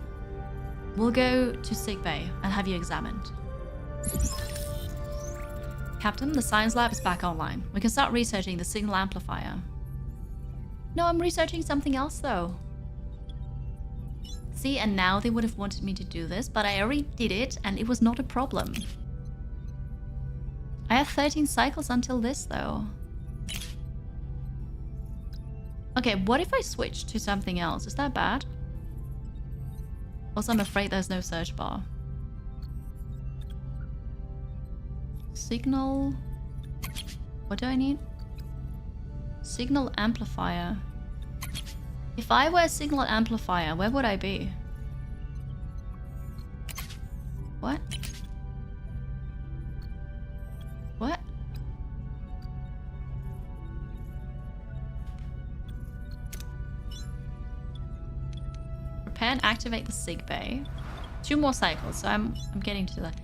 we'll go to sickbay and have you examined. Captain, the science lab is back online. We can start researching the signal amplifier. No, I'm researching something else though. See, and now they would have wanted me to do this, but I already did it and it was not a problem. I have 13 cycles until this though. Okay, what if I switch to something else? Is that bad? Also, I'm afraid there's no search bar. Signal... What do I need? Signal amplifier. If I were a signal amplifier, where would I be? What? What? Prepare and activate the sig bay. 2 more cycles, so I'm getting to that.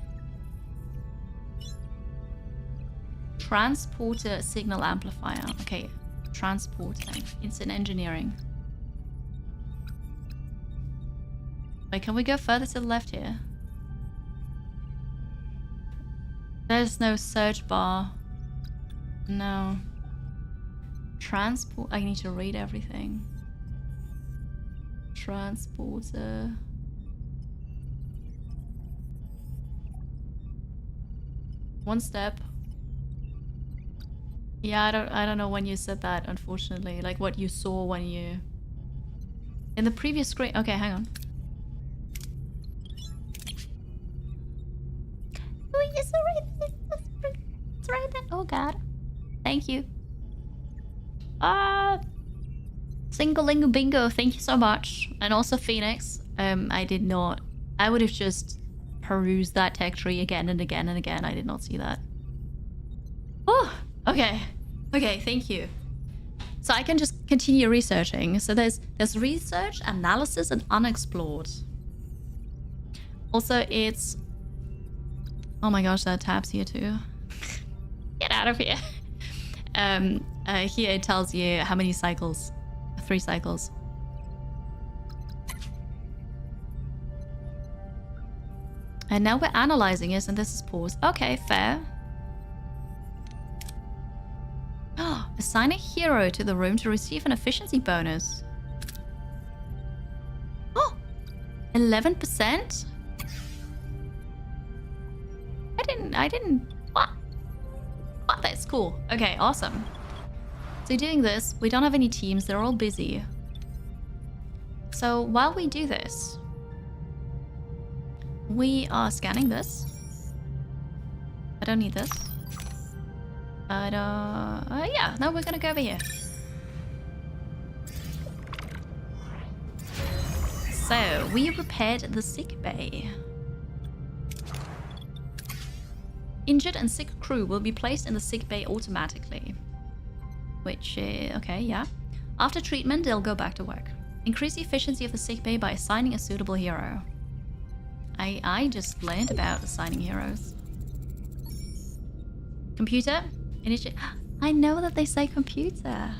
Transporter signal amplifier. Okay, transporter. It's in engineering. Wait, can we go further to the left here? There's no search bar. No. Transport. I need to read everything. Transporter. One step. Yeah, I don't know when you said that, unfortunately. Like what you saw when you... In the previous screen... Okay, hang on. Oh, yes, it's right there. Oh, God. Thank you. Single Lingo Bingo, thank you so much. And also Phoenix. I did not I would have just perused that tech tree again and again and again. I did not see that. Oh, okay. Okay, thank you. So I can just continue researching. So there's research, analysis, and unexplored. Also, it's... Oh my gosh, there are tabs here too. Get out of here. Here it tells you how many cycles. 3 cycles. And now we're analyzing it, and this is paused. Okay, fair. Assign a hero to the room to receive an efficiency bonus. Oh, 11%? I didn't, what? What, that's cool. Okay, awesome. So doing this, we don't have any teams, they're all busy. So while we do this, we are scanning this. I don't need this. Yeah, no, we're gonna go over here. So, we repaired the sick bay. Injured and sick crew will be placed in the sick bay automatically. Which, okay, yeah. After treatment, they'll go back to work. Increase the efficiency of the sick bay by assigning a suitable hero. I just learned about assigning heroes. Computer, initiate... I know that they say computer.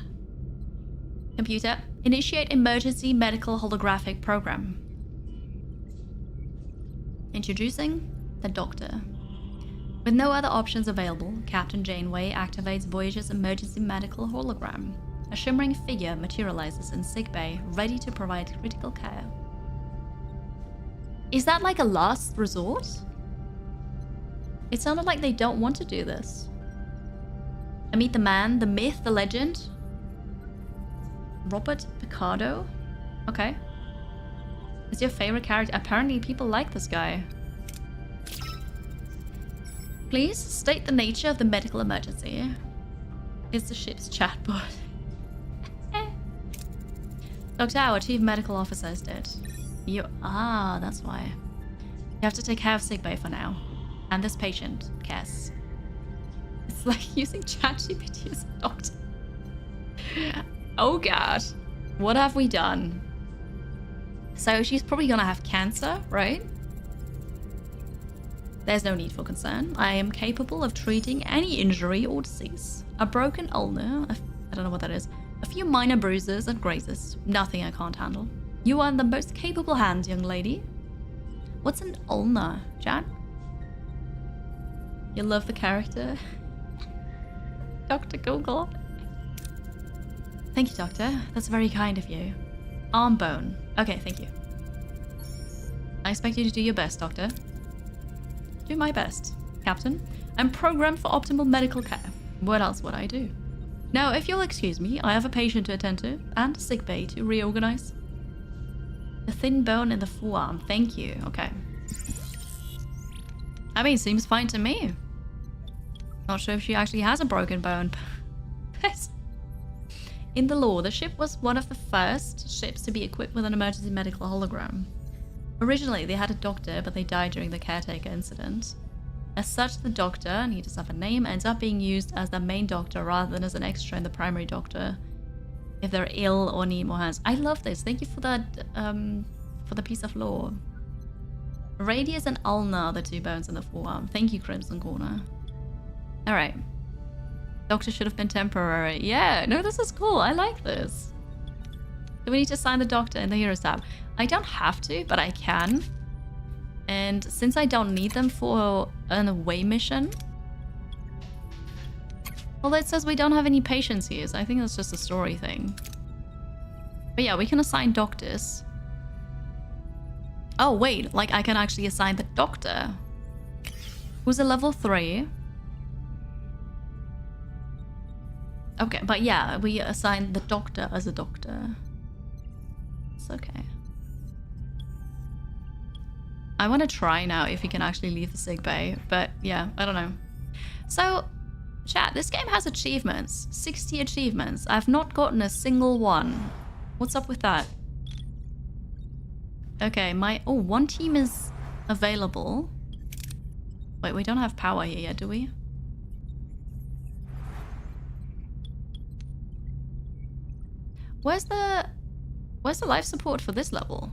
Computer, initiate emergency medical holographic program. Introducing the doctor. With no other options available, Captain Janeway activates Voyager's emergency medical hologram. A shimmering figure materializes in sickbay, ready to provide critical care. Is that like a last resort? It sounded like they don't want to do this. I meet the man, the myth, the legend. Robert Picardo? Okay. Is your favorite character? Apparently people like this guy. Please state the nature of the medical emergency. It's the ship's chatbot. Dr. Our chief medical officer is dead. That's why. You have to take care of sickbay for now. And this patient, Cass. It's like using ChatGPT as a doctor. Oh god. What have we done? So she's probably gonna have cancer, right? There's no need for concern. I am capable of treating any injury or disease. A broken ulnar, I don't know what that is. A few minor bruises and grazes. Nothing I can't handle. You are in the most capable hands, young lady. What's an ulnar, Jan? You love the character? Dr. Google. Thank you, Doctor. That's very kind of you. Arm bone. Okay, thank you. I expect you to do your best, Doctor. Do my best, Captain. I'm programmed for optimal medical care. What else would I do? Now, if you'll excuse me, I have a patient to attend to and a sick bay to reorganize. A thin bone in the forearm. Thank you. Okay. I mean, seems fine to me. Not sure if she actually has a broken bone. In the lore, the ship was one of the first ships to be equipped with an emergency medical hologram. Originally, they had a doctor, but they died during the caretaker incident. As such, the doctor, and he does have a name, ends up being used as the main doctor rather than as an extra in the primary doctor if they're ill or need more hands. I love this. Thank you for that, for the piece of lore. Radius and ulnar are the 2 bones in the forearm. Thank you, Crimson Corner. Alright. Doctor should have been temporary. Yeah, no, this is cool. I like this. Do we need to assign the doctor in the Heroes tab? I don't have to, but I can. And since I don't need them for an away mission... Although it says we don't have any patients here, so I think that's just a story thing. But yeah, we can assign doctors. Oh, wait, like I can actually assign the doctor. Who's a level 3. Okay, but yeah, we assign the doctor as a doctor. It's okay. I want to try now if we can actually leave the sick bay, but yeah, I don't know. So, chat, this game has achievements. 60 achievements. I've not gotten a single one. What's up with that? Okay, one team is available. Wait, we don't have power here yet, do we? Where's the life support for this level?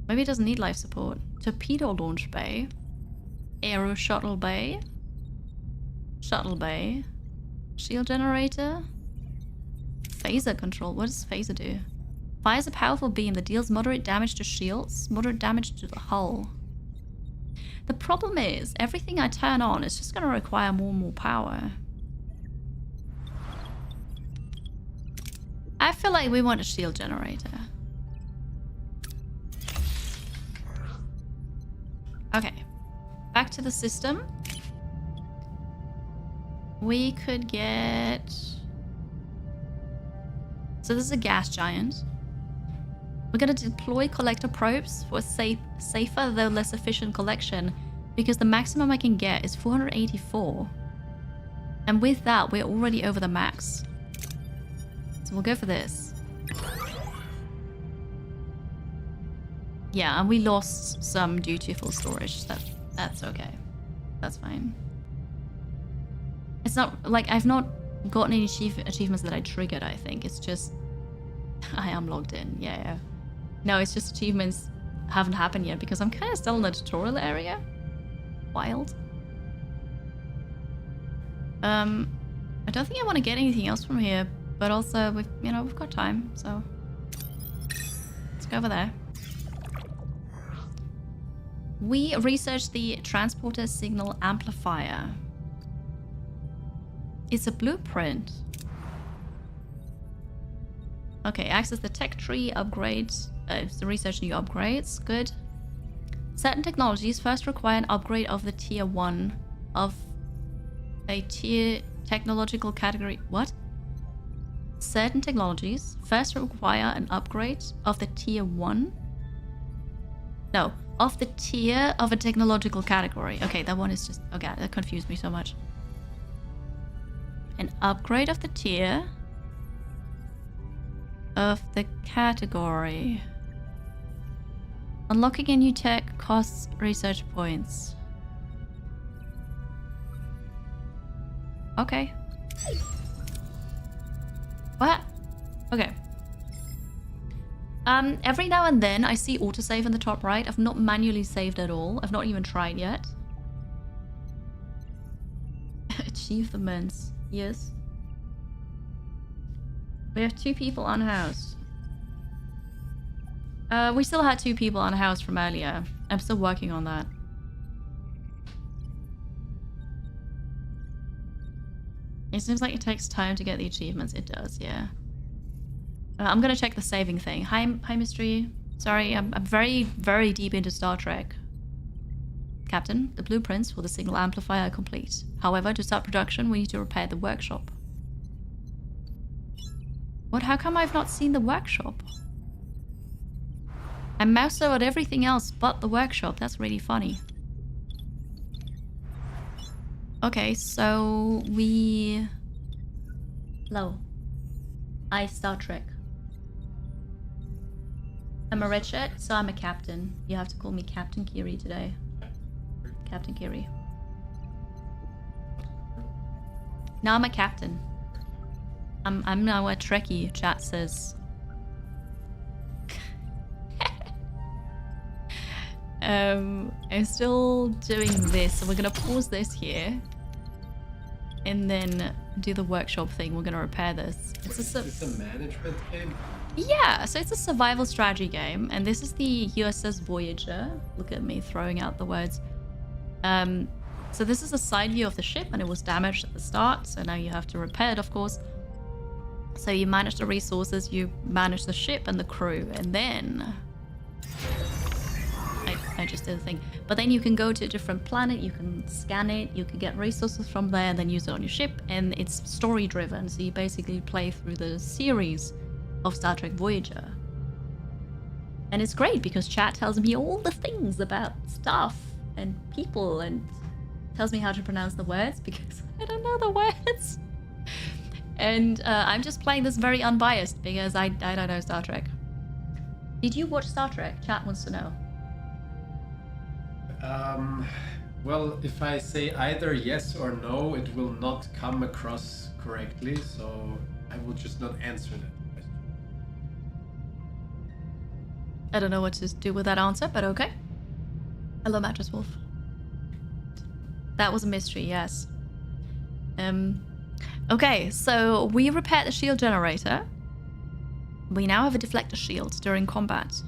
Maybe it doesn't need life support. Torpedo launch bay. Aero shuttle bay. Shuttle bay. Shield generator. Phaser control. What does phaser do? Fires a powerful beam that deals moderate damage to shields, moderate damage to the hull. The problem is, everything I turn on is just going to require more and more power. I feel like we want a shield generator. Okay. Back to the system. We could get... So this is a gas giant. We're going to deploy collector probes for a safer though less efficient collection, because the maximum I can get is 484. And with that, we're already over the max. So we'll go for this. Yeah, and we lost some due to full storage. That's okay. That's fine. It's not like I've not gotten any achievements that I triggered, I think. It's just I am logged in. Yeah. No, it's just achievements haven't happened yet because I'm kind of still in the tutorial area. Wild. I don't think I want to get anything else from here, but also we've got time, so let's go over there. We researched the transporter signal amplifier. It's a blueprint. Okay, access the tech tree, upgrades. So research new upgrades. Good. Certain technologies first require an upgrade of the tier 1 of a tier technological category. What? Certain technologies first require an upgrade of the tier 1. No, of the tier of a technological category. Okay, that one is just... Okay, that confused me so much. An upgrade of the tier of the category. Unlocking a new tech costs research points. Okay. What? Okay. Every now and then I see autosave in the top right. I've not manually saved at all. I've not even tried yet. Achievements. Yes. We have 2 people unhoused. We still had 2 people unhoused from earlier. I'm still working on that. It seems like it takes time to get the achievements. It does, yeah. I'm gonna check the saving thing. Hi, Mystery. Sorry, I'm very, very deep into Star Trek. Captain, the blueprints for the signal amplifier are complete. However, to start production, we need to repair the workshop. What? How come I've not seen the workshop? I mouse over everything else but the workshop. That's really funny. Okay, so we... Hello. Star Trek. I'm a red shirt, so I'm a captain. You have to call me Captain Kiri today. Captain Kiri. Now I'm a captain. I'm now a Trekkie, chat says. I'm still doing this, so we're gonna pause this here. And then do the workshop thing. We're gonna repair this. It's a management game? Yeah, so it's a survival strategy game, and this is the USS Voyager. Look at me throwing out the words. So this is a side view of the ship, and it was damaged at the start, so now you have to repair it, of course. So you manage the resources, you manage the ship and the crew, and then... I just did the thing. But then you can go to a different planet, you can scan it, you can get resources from there and then use it on your ship, and it's story driven, so you basically play through the series of Star Trek Voyager. And it's great because chat tells me all the things about stuff and people and tells me how to pronounce the words because I don't know the words. And I'm just playing this very unbiased because I don't know Star Trek. Did you watch Star Trek? Chat wants to know. Well, if I say either yes or no, it will not come across correctly, so I will just not answer that question. I don't know what to do with that answer, but okay. Hello, Mattress Wolf. That was a mystery, yes. Okay, so we repaired the shield generator. We now have a deflector shield during combat.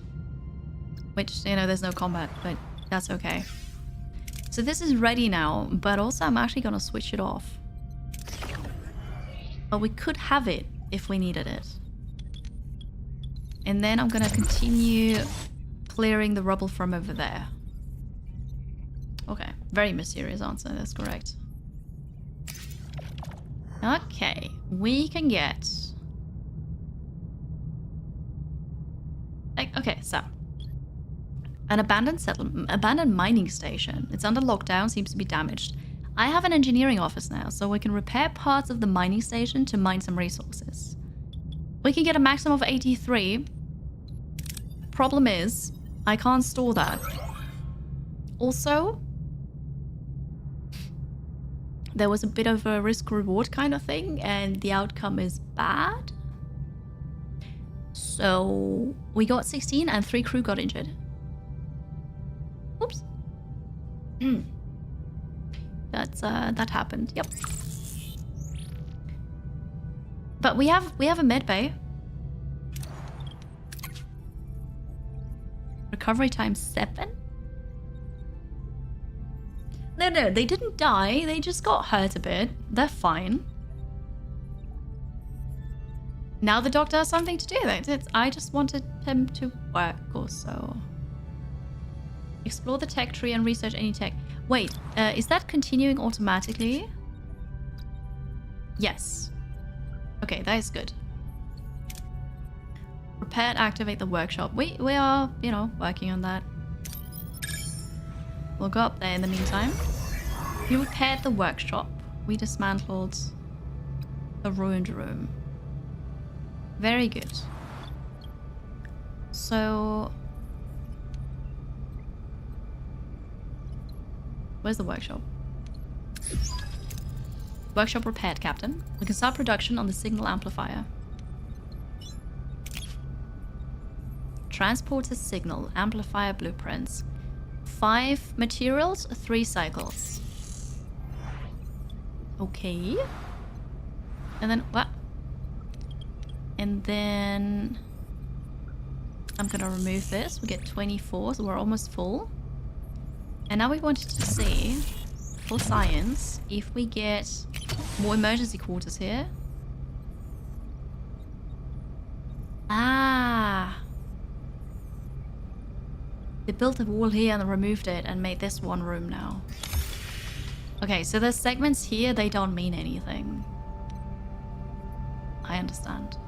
Which, you know, there's no combat, but that's okay. So this is ready now, but also I'm actually gonna switch it off. But we could have it if we needed it. And then I'm gonna continue clearing the rubble from over there. Okay, very mysterious answer, that's correct. Okay, we can get... Okay, so... An abandoned mining station. It's under lockdown, seems to be damaged. I have an engineering office now, so we can repair parts of the mining station to mine some resources. We can get a maximum of 83. Problem is, I can't store that. Also, there was a bit of a risk-reward kind of thing, and the outcome is bad. So, we got 16 and 3 crew got injured. Oops. That happened. Yep. But we have a med bay. Recovery time 7. No, they didn't die. They just got hurt a bit. They're fine. Now the doctor has something to do. I just wanted him to work also. Explore the tech tree and research any tech. Wait, is that continuing automatically? Yes. Okay, that is good. Repair and activate the workshop. We are, you know, working on that. We'll go up there in the meantime. We repaired the workshop. We dismantled the ruined room. Very good. So... Where's the workshop? Workshop repaired, Captain. We can start production on the signal amplifier. Transporter signal, amplifier blueprints. 5 materials, 3 cycles. Okay. And then what? And then I'm gonna remove this. We get 24, so we're almost full. And now we wanted to see, for science, if we get more emergency quarters here. Ah. They built a wall here and removed it and made this one room now. Okay, so there's segments here, they don't mean anything. I understand.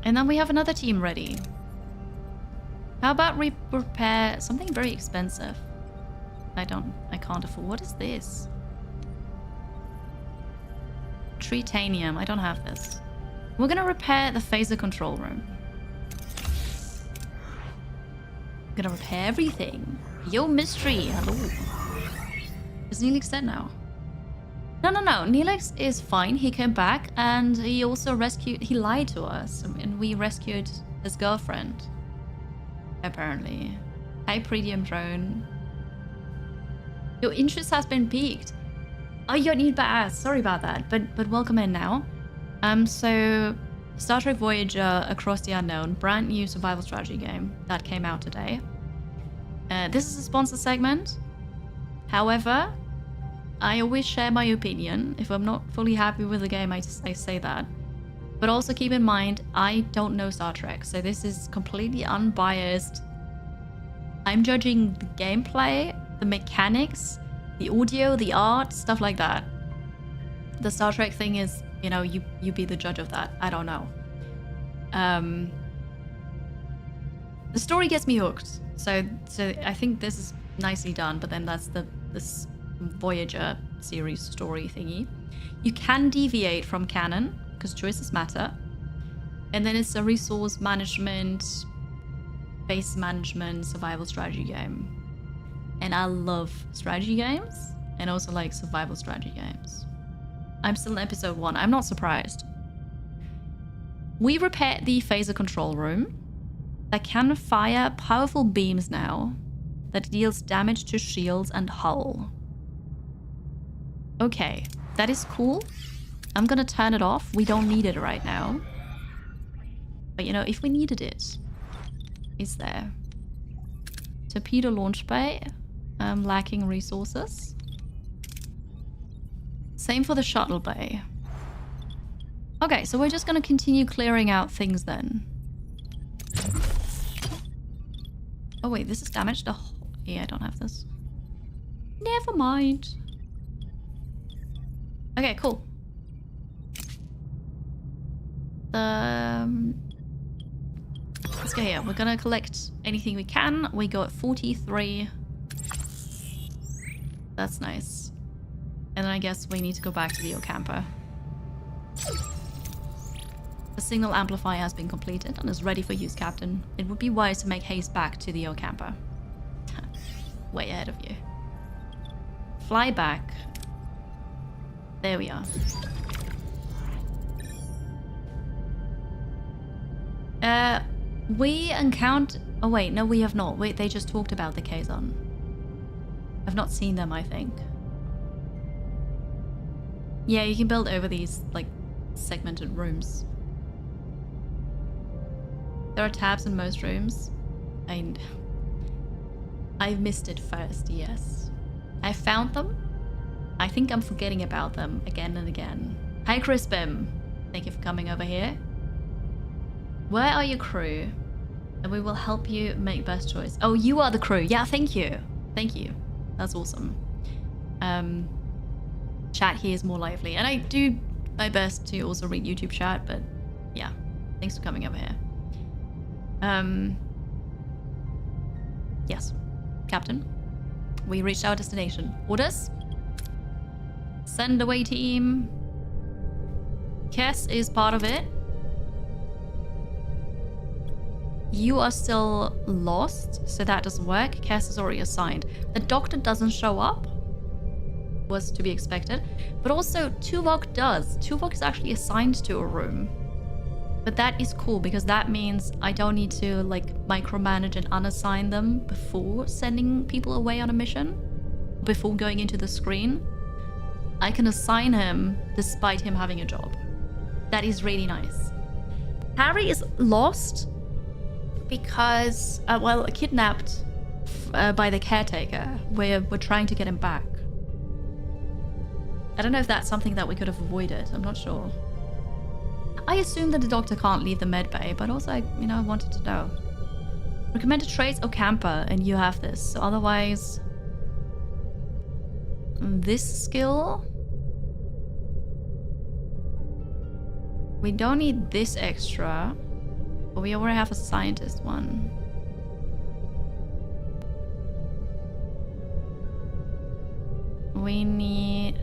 And then we have another team ready. How about we repair something very expensive? I can't afford. What is this? Tritanium. I don't have this. We're gonna repair the phaser control room. I'm gonna repair everything. Yo, mystery. Hello. Is Neelix dead now? No. Neelix is fine. He came back and he also he lied to us and we rescued his girlfriend. Apparently. Hi, Predium Drone. Your interest has been piqued. Oh, you need ass. Sorry about that, but welcome in now. So Star Trek Voyager Across the Unknown, brand new survival strategy game that came out today. This is a sponsor segment. However, I always share my opinion. If I'm not fully happy with the game, I say that. But also keep in mind, I don't know Star Trek, so this is completely unbiased. I'm judging the gameplay, the mechanics, the audio, the art, stuff like that. The Star Trek thing is, you know, you be the judge of that. I don't know. The story gets me hooked, so I think this is nicely done. But then that's this Voyager series story thingy. You can deviate from canon because choices matter. And then it's a resource management, base management, survival strategy game. And I love strategy games and also like survival strategy games. I'm still in episode 1. I'm not surprised. We repaired the phaser control room that can fire powerful beams now that deals damage to shields and hull. Okay, that is cool. I'm gonna turn it off. We don't need it right now. But you know, if we needed it, it's there. Torpedo launch bay, lacking resources. Same for the shuttle bay. Okay, so we're just gonna continue clearing out things then. Oh wait, this is damaged. Oh, yeah, I don't have this. Never mind. Okay, cool. Let's go here. We're gonna collect anything we can. We go at 43. That's nice. And then I guess we need to go back to the Ocamper. The signal amplifier has been completed and is ready for use, Captain. It would be wise to make haste back to the Ocamper. Way ahead of you. Fly back. There we are. We encountered... Oh wait, no we have not. Wait, they just talked about the Kazon. I've not seen them, I think. Yeah, you can build over these, like, segmented rooms. There are tabs in most rooms. I missed it first, yes. I found them. I think I'm forgetting about them again and again. Hi, Crispim. Thank you for coming over here. Where are your crew? And we will help you make best choice. Oh, you are the crew. Yeah, thank you. Thank you. That's awesome. Chat here is more lively. And I do my best to also read YouTube chat, but yeah. Thanks for coming over here. Yes. Captain. We reached our destination. Orders? Send away team. Kess is part of it. You are still lost, so that doesn't work. Kess is already assigned. The doctor doesn't show up. Was to be expected. But also, Tuvok does. Tuvok is actually assigned to a room. But that is cool, because that means I don't need to, like, micromanage and unassign them before sending people away on a mission. Before going into the screen. I can assign him despite him having a job. That is really nice. Harry is lost because, well, kidnapped by the caretaker. We're trying to get him back. I don't know if that's something that we could have avoided. I'm not sure. I assume that the doctor can't leave the med bay, but also, you know, I wanted to know. Recommended traits Ocamper, and you have this. So otherwise, this skill. We don't need this extra, but we already have a scientist one. We need...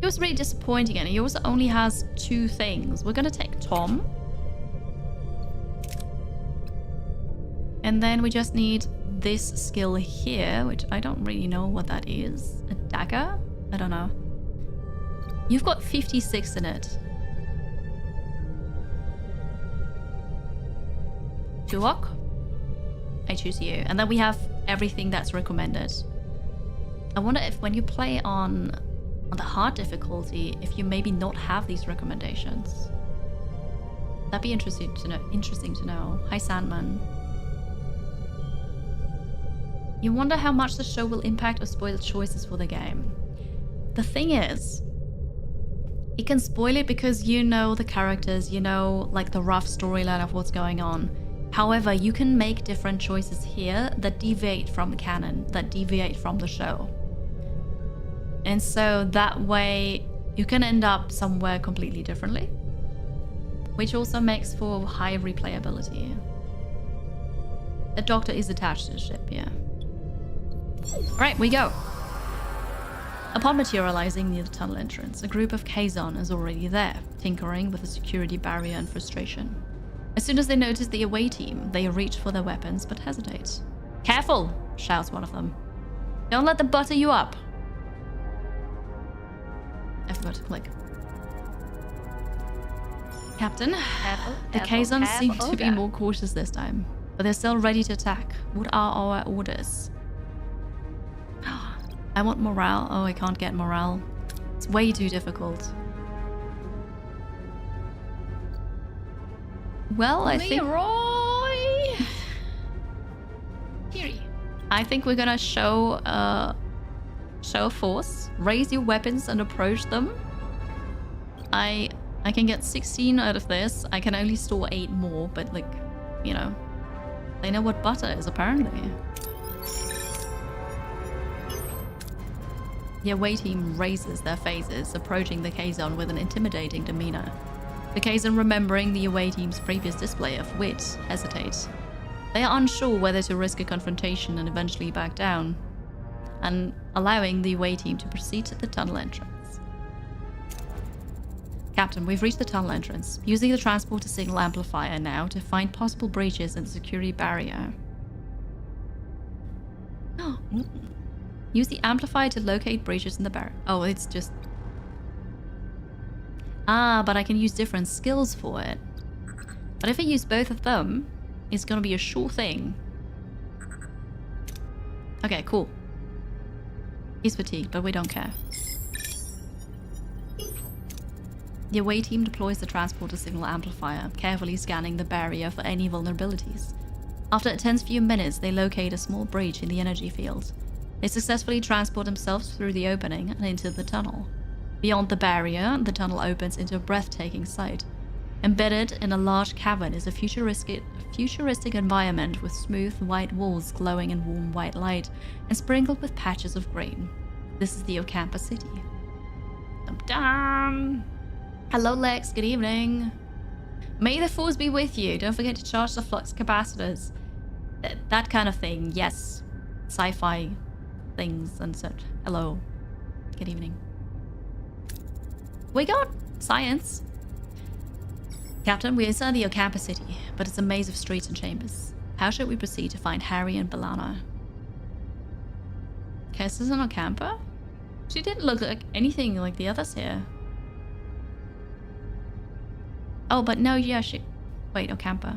It was really disappointing, and he also only has 2 things. We're gonna take Tom. And then we just need this skill here, which I don't really know what that is. A dagger? I don't know. You've got 56 in it. Tuvok? I choose you. And then we have everything that's recommended. I wonder if when you play on the hard difficulty, if you maybe not have these recommendations. That'd be interesting to know. Hi, Sandman. You wonder how much the show will impact or spoil choices for the game. The thing is, it can spoil it because you know the characters, you know, like, the rough storyline of what's going on. However, you can make different choices here that deviate from the canon, that deviate from the show. And so that way you can end up somewhere completely differently, which also makes for high replayability. The doctor is attached to the ship, yeah. All right, we go. Upon materializing near the tunnel entrance, a group of Kazon is already there, tinkering with the security barrier in frustration. As soon as they notice the away team, they reach for their weapons but hesitate. "Careful!" shouts one of them. "Don't let them butter you up." I forgot to click. Captain, the Kazon seem to be more cautious this time, but they're still ready to attack. What are our orders? I want morale. Oh, I can't get morale. It's way too difficult. Well, I think... Leroy! Kiri. I think we're gonna show force. Raise your weapons and approach them. I can get 16 out of this. I can only store 8 more, but like, you know, they know what butter is apparently. The away team raises their phases, approaching the Kazon with an intimidating demeanor. The Kazon, remembering the away team's previous display of wit, hesitate. They are unsure whether to risk a confrontation and eventually back down, and allowing the away team to proceed to the tunnel entrance. Captain, we've reached the tunnel entrance, using the transporter signal amplifier now to find possible breaches in the security barrier. Oh. Use the amplifier to locate breaches in the barrier. Oh, it's just... Ah, but I can use different skills for it. But if I use both of them, it's gonna be a sure thing. Okay, cool. He's fatigued, but we don't care. The away team deploys the transporter signal amplifier, carefully scanning the barrier for any vulnerabilities. After a tense few minutes, they locate a small breach in the energy field. They successfully transport themselves through the opening and into the tunnel. Beyond the barrier, the tunnel opens into a breathtaking sight. Embedded in a large cavern is a futuristic environment with smooth white walls glowing in warm white light and sprinkled with patches of green. This is the Ocampa City. Dum-dum! Hello Lex, good evening. May the force be with you. Don't forget to charge the flux capacitors. That kind of thing, yes. Sci-fi things and such. Hello. Good evening. We got science. Captain, we are inside the Ocampa City, but it's a maze of streets and chambers. How should we proceed to find Harry and Balana? Kess is an Ocampa? She didn't look like anything like the others here. Oh, but no, yeah, she... Wait, Ocampa.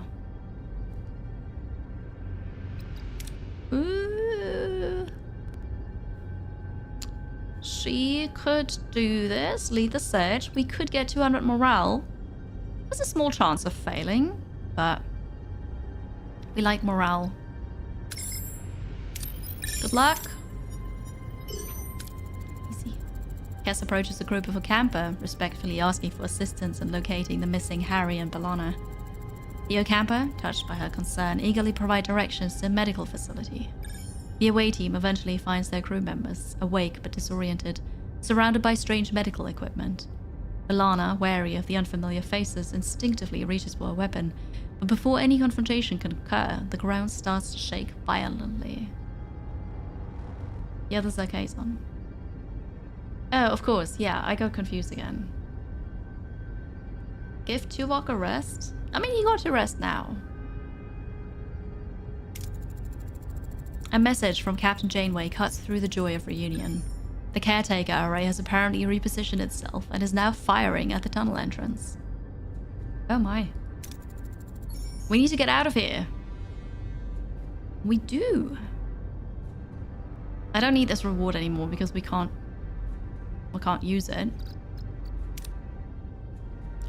Ooh. She could do this, lead the search. We could get 200 morale. There's a small chance of failing, but we like morale. Good luck. Easy. Kess approaches a group of Ocampa, respectfully asking for assistance in locating the missing Harry and Balana. The Ocampa, touched by her concern, eagerly provide directions to a medical facility. The away team eventually finds their crew members, awake but disoriented, surrounded by strange medical equipment. Balana, wary of the unfamiliar faces, instinctively reaches for a weapon, but before any confrontation can occur, the ground starts to shake violently. The others are Kazon. Oh, of course, yeah, I got confused again. Give Tuvok a rest? I mean, he got a rest now. A message from Captain Janeway cuts through the joy of reunion. The caretaker array has apparently repositioned itself and is now firing at the tunnel entrance. Oh my. We need to get out of here. We do. I don't need this reward anymore because we can't use it.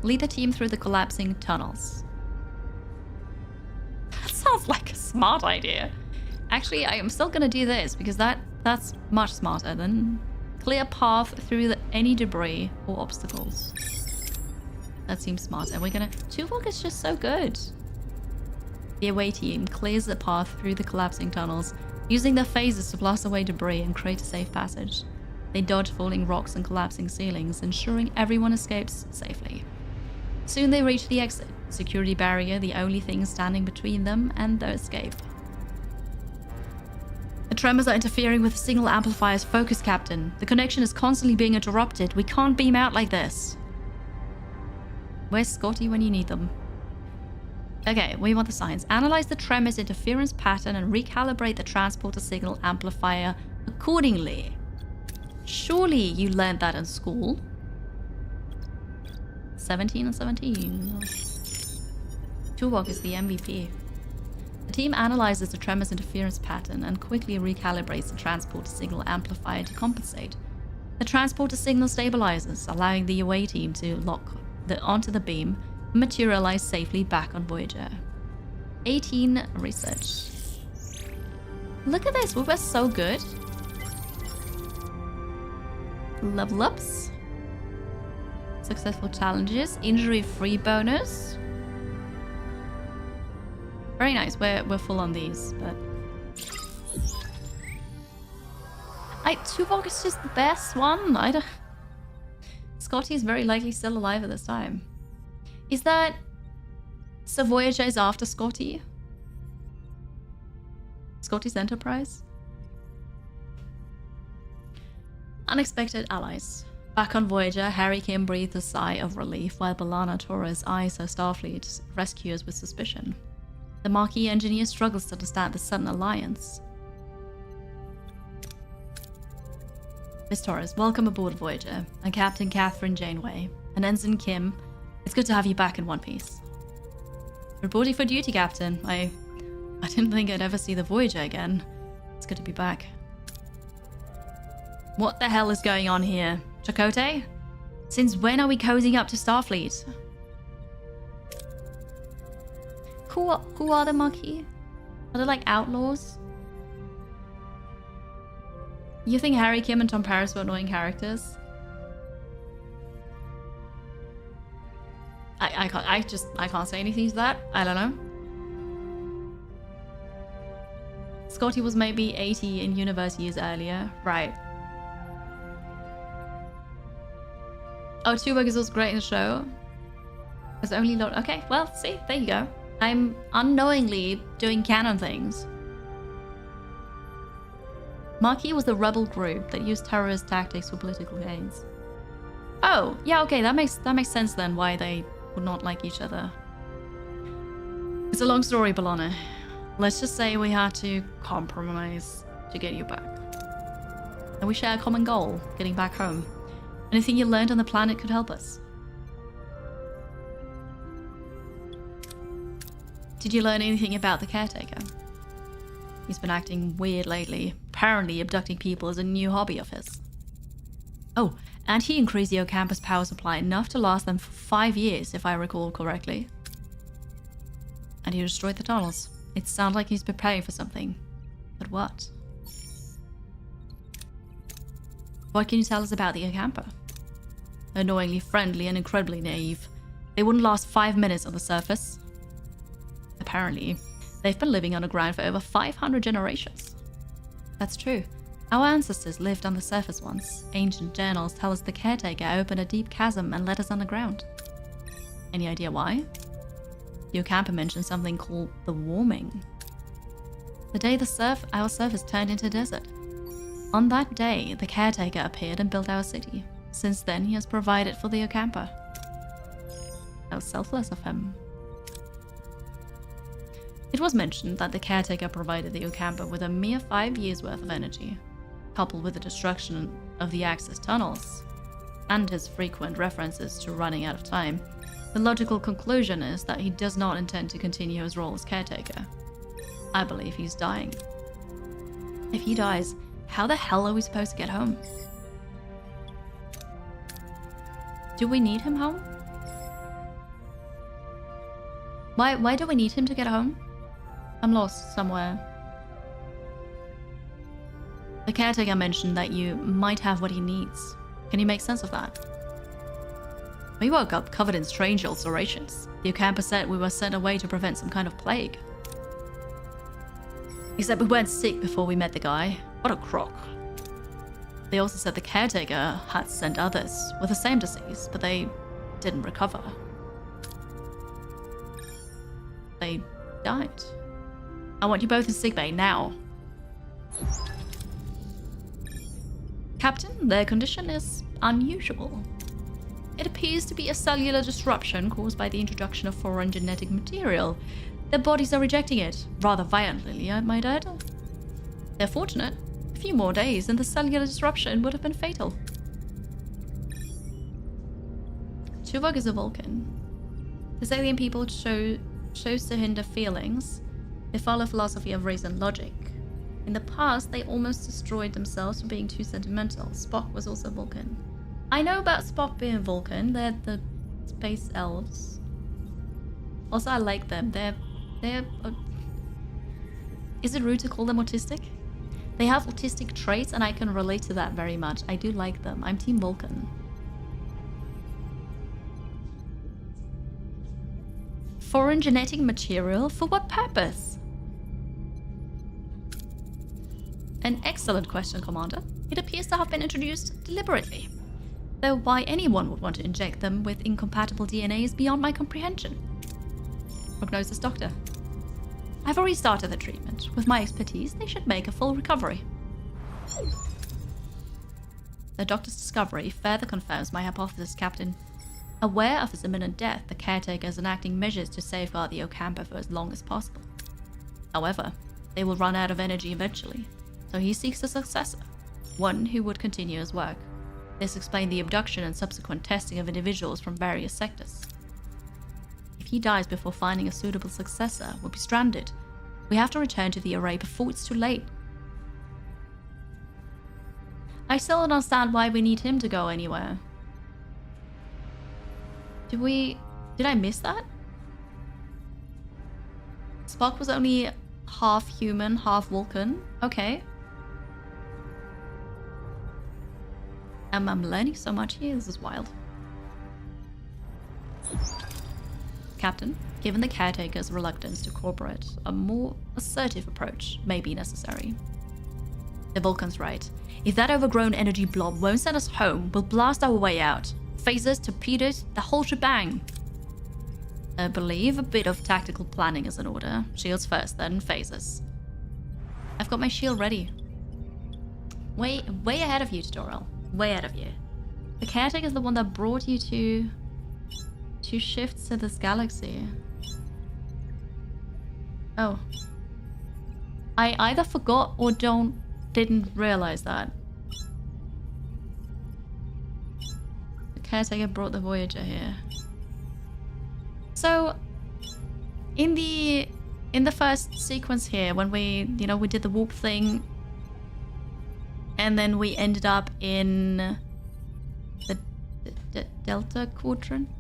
Lead the team through the collapsing tunnels. That sounds like a smart idea. Actually, I am still gonna do this because that's much smarter than clear path through any debris or obstacles. That seems smarter. We're gonna... Tuvok is just so good. The away team clears the path through the collapsing tunnels, using their phasers to blast away debris and create a safe passage. They dodge falling rocks and collapsing ceilings, ensuring everyone escapes safely. Soon they reach the exit, security barrier the only thing standing between them and their escape. The tremors are interfering with the signal amplifier's focus, Captain. The connection is constantly being interrupted. We can't beam out like this. Where's Scotty when you need them? Okay, we want the science. Analyze the tremors interference pattern and recalibrate the transporter signal amplifier accordingly. Surely you learned that in school. 17 and 17. Tuvok is the MVP. The team analyzes the tremors interference pattern and quickly recalibrates the transporter signal amplifier to compensate. The transporter signal stabilizes, allowing the UA team to lock onto the beam and materialize safely back on Voyager. 18 research. Look at this, we were so good. Level ups. Successful challenges. Injury-free bonus. Very nice. We're full on these, but Tuvok is just the best one. Scotty is very likely still alive at this time. Is that so? Voyager is after Scotty. Scotty's Enterprise. Unexpected allies. Back on Voyager, Harry Kim breathed a sigh of relief while B'Elanna Torres eyes her Starfleet rescuers with suspicion. The Marquis engineer struggles to understand the sudden alliance. Miss Torres, welcome aboard Voyager. And Captain Catherine Janeway. And Ensign Kim, it's good to have you back in one piece. Reporting for duty, Captain. I didn't think I'd ever see the Voyager again. It's good to be back. What the hell is going on here? Chakotay? Since when are we cozying up to Starfleet? Who are the Marquis? Are they like outlaws? You think Harry Kim and Tom Paris were annoying characters? I can't say anything to that. I don't know. Scotty was maybe 80 in universe years earlier. Right. Oh, Tuvok is also great in the show. It's only not okay, well, see, there you go. I'm unknowingly doing canon things. Marquis was the rebel group that used terrorist tactics for political gains. Oh, yeah, okay, that makes sense then why they would not like each other. It's a long story, B'Elanna. Let's just say we had to compromise to get you back. And we share a common goal, getting back home. Anything you learned on the planet could help us. Did you learn anything about the caretaker? He's been acting weird lately. Apparently abducting people is a new hobby of his. Oh, and he increased the Ocampus power supply enough to last them for 5 years, if I recall correctly. And he destroyed the tunnels. It sounds like he's preparing for something. But what? What can you tell us about the Ocampa? Annoyingly friendly and incredibly naive. They wouldn't last 5 minutes on the surface. Apparently, they've been living underground for over 500 generations. That's true. Our ancestors lived on the surface once. Ancient journals tell us the caretaker opened a deep chasm and led us underground. Any idea why? The Ocampa mentioned something called the warming. The day our surface turned into a desert. On that day, the caretaker appeared and built our city. Since then, he has provided for the Ocampa. How selfless of him. It was mentioned that the caretaker provided the Ocampa with a mere 5 years' worth of energy, coupled with the destruction of the access tunnels, and his frequent references to running out of time. The logical conclusion is that he does not intend to continue his role as caretaker. I believe he's dying. If he dies, how the hell are we supposed to get home? Do we need him home? Why do we need him to get home? I'm lost somewhere. The caretaker mentioned that you might have what he needs. Can you make sense of that? We woke up covered in strange ulcerations. The Ocampa said we were sent away to prevent some kind of plague. Except we weren't sick before we met the guy. What a crock. They also said the caretaker had sent others with the same disease, but they didn't recover. They died. I want you both in sickbay now. Captain, their condition is unusual. It appears to be a cellular disruption caused by the introduction of foreign genetic material. Their bodies are rejecting it, rather violently, I might add. They're fortunate. A few more days and the cellular disruption would have been fatal. Tuvok is a Vulcan. This alien people chose to hinder feelings. They follow a philosophy of reason and logic. In the past, they almost destroyed themselves for being too sentimental. Spock was also Vulcan. I know about Spock being Vulcan. They're the space elves. Also, I like them. They're is it rude to call them autistic? They have autistic traits, and I can relate to that very much. I do like them. I'm Team Vulcan. Foreign genetic material? For what purpose? An excellent question, Commander. It appears to have been introduced deliberately. Though why anyone would want to inject them with incompatible DNA is beyond my comprehension. Prognosis Doctor. I've already started the treatment. With my expertise, they should make a full recovery. The Doctor's discovery further confirms my hypothesis, Captain. Aware of his imminent death, the caretaker is enacting measures to safeguard the Ocampa for as long as possible. However, they will run out of energy eventually, so he seeks a successor, one who would continue his work. This explains the abduction and subsequent testing of individuals from various sectors. If he dies before finding a suitable successor, we'll be stranded. We have to return to the array before it's too late. I still don't understand why we need him to go anywhere. Did I miss that? Spock was only half human, half Vulcan. Okay. I'm learning so much here. This is wild. Captain, given the caretaker's reluctance to cooperate, a more assertive approach may be necessary. The Vulcan's right. If that overgrown energy blob won't send us home, we'll blast our way out. Phasers, torpedoes, the whole shebang. I believe a bit of tactical planning is in order. Shields first, then phasers. I've got my shield ready. Way ahead of you, tutorial. Way ahead of you. The caretaker is the one that brought you to shifts to this galaxy. Oh. I either forgot or didn't realize that. The caretaker brought the Voyager here. So in the first sequence here, when we did the warp thing, and then we ended up in the Delta Quadrant.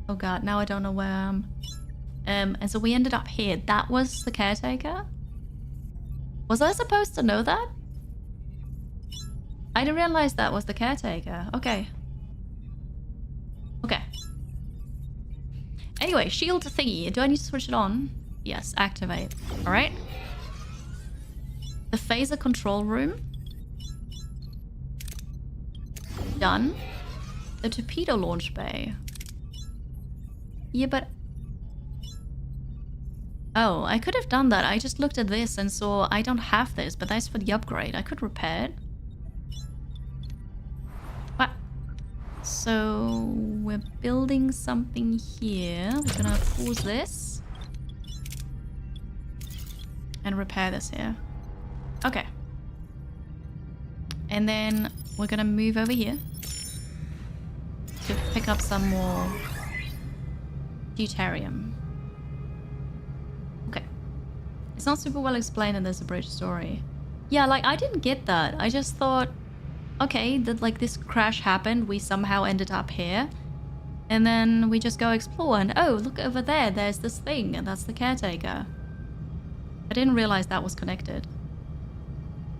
Oh god, now I don't know where I am. And so we ended up here. That was the caretaker? Was I supposed to know that? I didn't realize that was the caretaker. Okay. Okay. Anyway, shield thingy. Do I need to switch it on? Yes, activate. Alright. The phaser control room. Done. The torpedo launch bay. Yeah, but... Oh, I could have done that. I just looked at this and saw I don't have this, but that's for the upgrade. I could repair it. What? So, we're building something here. We're gonna pause this. And repair this here. Okay. And then we're gonna move over here to pick up some more deuterium. Okay. It's not super well explained in this abridged story. Yeah, like, I didn't get that. I just thought, okay, that like this crash happened, we somehow ended up here, and then we just go explore, and oh, look over there, there's this thing, and that's the caretaker. I didn't realize that was connected.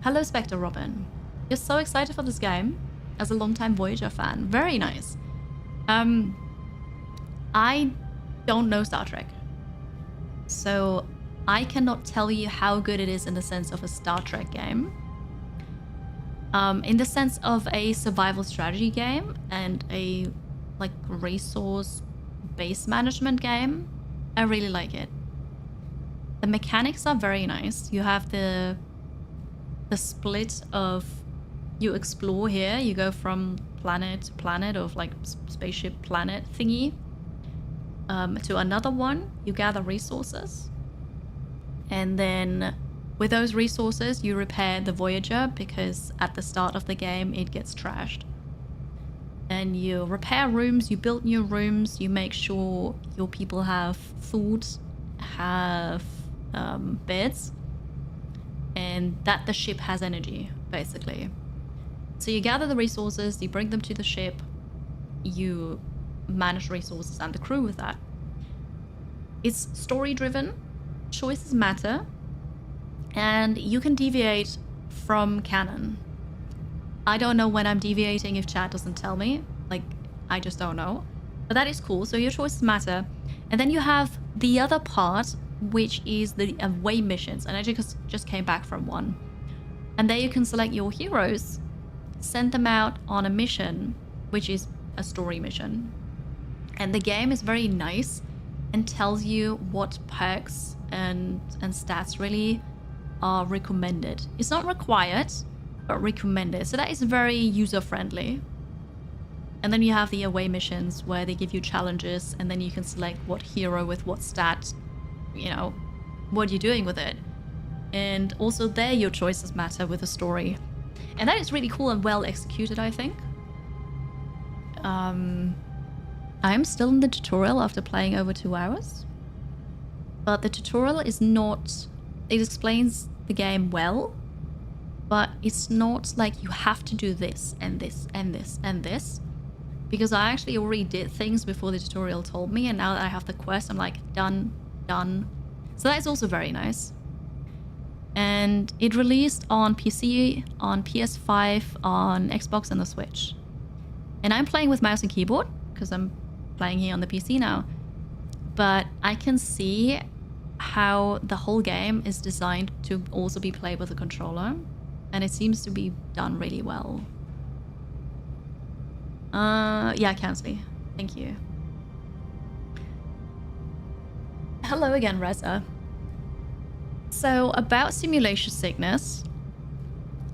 Hello, Spectre Robin. You're so excited for this game as a longtime Voyager fan. Very nice. I don't know Star Trek, so I cannot tell you how good it is in the sense of a Star Trek game. In the sense of a survival strategy game and a like resource base management game, I really like it. The mechanics are very nice. You have the the split of you explore here. You go from planet to planet of like spaceship planet thingy to another one. You gather resources, and then with those resources you repair the Voyager, because at the start of the game it gets trashed. And you repair rooms, you build new rooms, you make sure your people have food, have beds, and that the ship has energy, basically. So you gather the resources, you bring them to the ship, you manage resources and the crew with that. It's story driven, choices matter, and you can deviate from canon. I don't know when I'm deviating if chat doesn't tell me. Like, I just don't know. But that is cool. So your choices matter. And then you have the other part, which is the away missions. And I just came back from one. And there you can select your heroes, send them out on a mission, which is a story mission. And the game is very nice and tells you what perks and stats really are recommended. It's not required, but recommended. So that is very user-friendly. And then you have the away missions where they give you challenges, and then you can select what hero with what stat, you know, what you're doing with it. And also there your choices matter with the story. And that is really cool and well executed, I think. I'm still in the tutorial after playing over 2 hours. But the tutorial is not... It explains the game well, but it's not like you have to do this and this and this and this, because I actually already did things before the tutorial told me, and now that I have the quest, I'm like, done. So that is also very nice. And it released on PC, on PS5, on Xbox and the Switch. And I'm playing with mouse and keyboard because I'm playing here on the PC now. But I can see how the whole game is designed to also be played with a controller, and it seems to be done really well. Yeah, Kansley. Thank you. Hello again, Reza. So, about simulation sickness,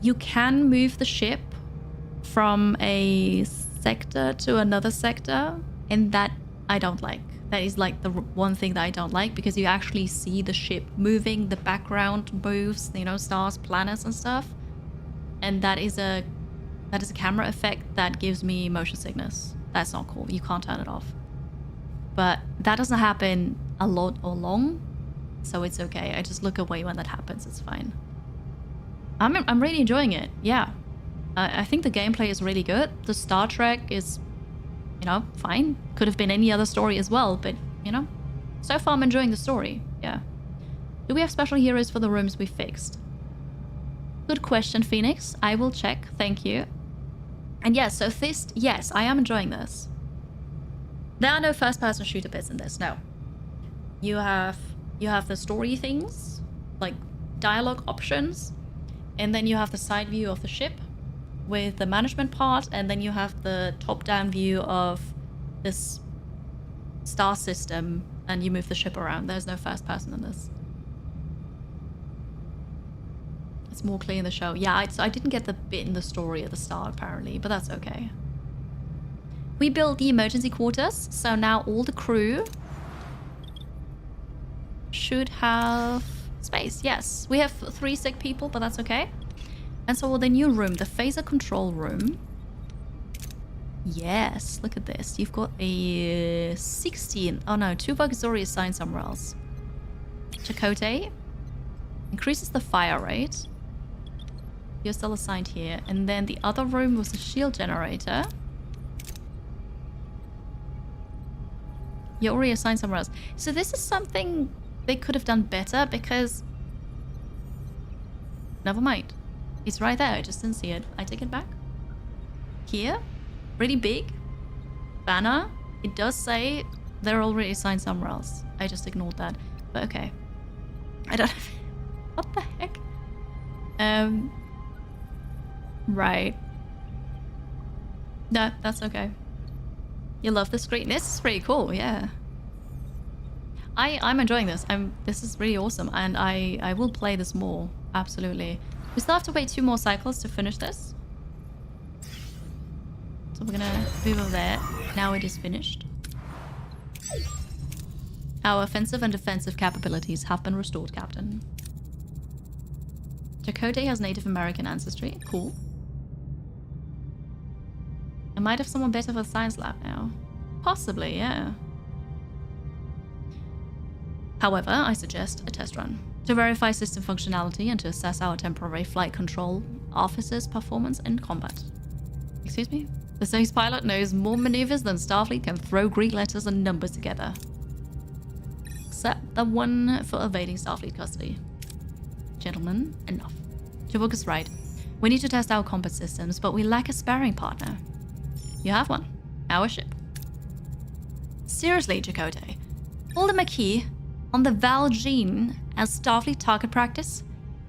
you can move the ship from a sector to another sector, and that I don't like. That is like the one thing that I don't like, because you actually see the ship moving, the background moves, you know, stars, planets and stuff. And that is a camera effect that gives me motion sickness. That's not cool. You can't turn it off. But that doesn't happen a lot or long, so it's okay. I just look away when that happens. It's fine. I'm really enjoying it. Yeah. I think the gameplay is really good. The Star Trek is, you know, fine. Could have been any other story as well, but, you know, so far I'm enjoying the story. Yeah. Do we have special heroes for the rooms we fixed? Good question, Phoenix. I will check. Thank you. And yes, so this, yes, I am enjoying this. There are no first-person shooter bits in this, no. You have the story things, like dialogue options, and then you have the side view of the ship with the management part, and then you have the top-down view of this star system, and you move the ship around. There's no first person in this. It's more clear in the show. Yeah, I didn't get the bit in the story at the start, apparently, but that's okay. We built the emergency quarters, so now all the crew should have space. Yes, we have 3 sick people, but that's okay. And so the new room, the phaser control room. Yes, look at this. You've got a 16. Oh no, 2 bugs already assigned somewhere else. Chakotay increases the fire rate. You're still assigned here. And then the other room was a shield generator. You're already assigned somewhere else. So this is something they could have done better, because... Never mind. It's right there. I just didn't see it. I take it back. Here. Really big. Banner. It does say they're already assigned somewhere else. I just ignored that. But okay. I don't... What the heck? Right. No, that's okay. You love the screen. This is pretty cool, yeah. I'm enjoying this. This is really awesome, and I will play this more. Absolutely. We still have to wait 2 more cycles to finish this. So we're gonna move over there. Now it is finished. Our offensive and defensive capabilities have been restored, Captain. Chakotay has Native American ancestry. Cool. I might have someone better for the science lab now. Possibly, yeah. However, I suggest a test run to verify system functionality and to assess our temporary flight control officer's performance in combat. Excuse me? The space pilot knows more maneuvers than Starfleet can throw Greek letters and numbers together. Except the one for evading Starfleet custody. Gentlemen, enough. Javuk is right. We need to test our combat systems, but we lack a sparring partner. You have one. Our ship. Seriously, Chakotay. Hold a key on the Valjean as Starfleet target practice?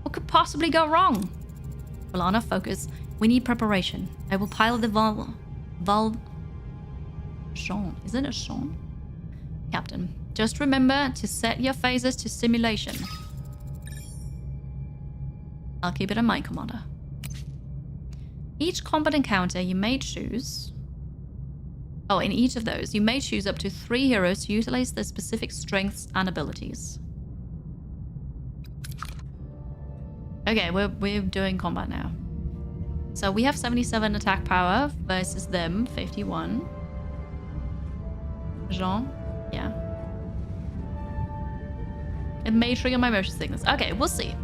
What could possibly go wrong? Valana, focus. We need preparation. I will pilot the Jean. Is it a Jean? Captain, just remember to set your phasers to simulation. I'll keep it in mind, Commander. Each combat encounter you may choose... Oh, in each of those, you may choose up to 3 heroes to utilize their specific strengths and abilities. Okay, we're doing combat now. So we have 77 attack power versus them, 51. Jean, yeah. It may trigger my motion sickness. Okay, we'll see.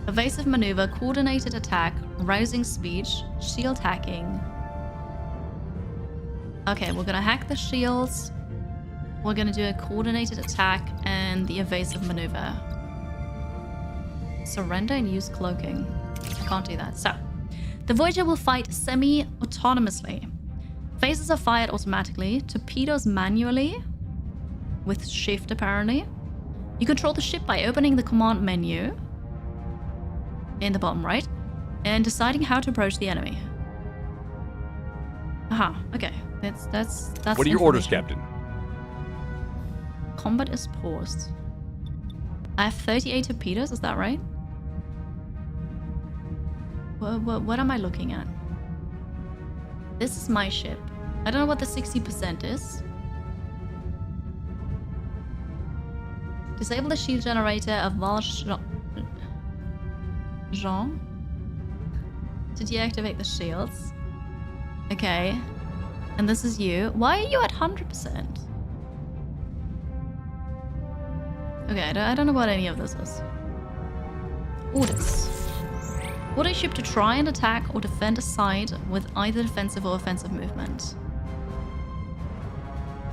Evasive maneuver, coordinated attack, rousing speech, shield hacking. Okay, we're gonna hack the shields. We're gonna do a coordinated attack and the evasive maneuver. Surrender and use cloaking. I can't do that. So, the Voyager will fight semi-autonomously. Phasers are fired automatically, torpedoes manually, with shift apparently. You control the ship by opening the command menu in the bottom right and deciding how to approach the enemy. Aha, okay. That's What are your orders, Captain? Combat is paused. I have 38 torpedoes, is that right? What am I looking at? This is my ship. I don't know what the 60% is. Disable the shield generator of Valjean to deactivate the shields. Okay. And this is you. Why are you at 100%? Okay, I don't know what any of this is. Orders. Order a ship to try and attack or defend a site with either defensive or offensive movement.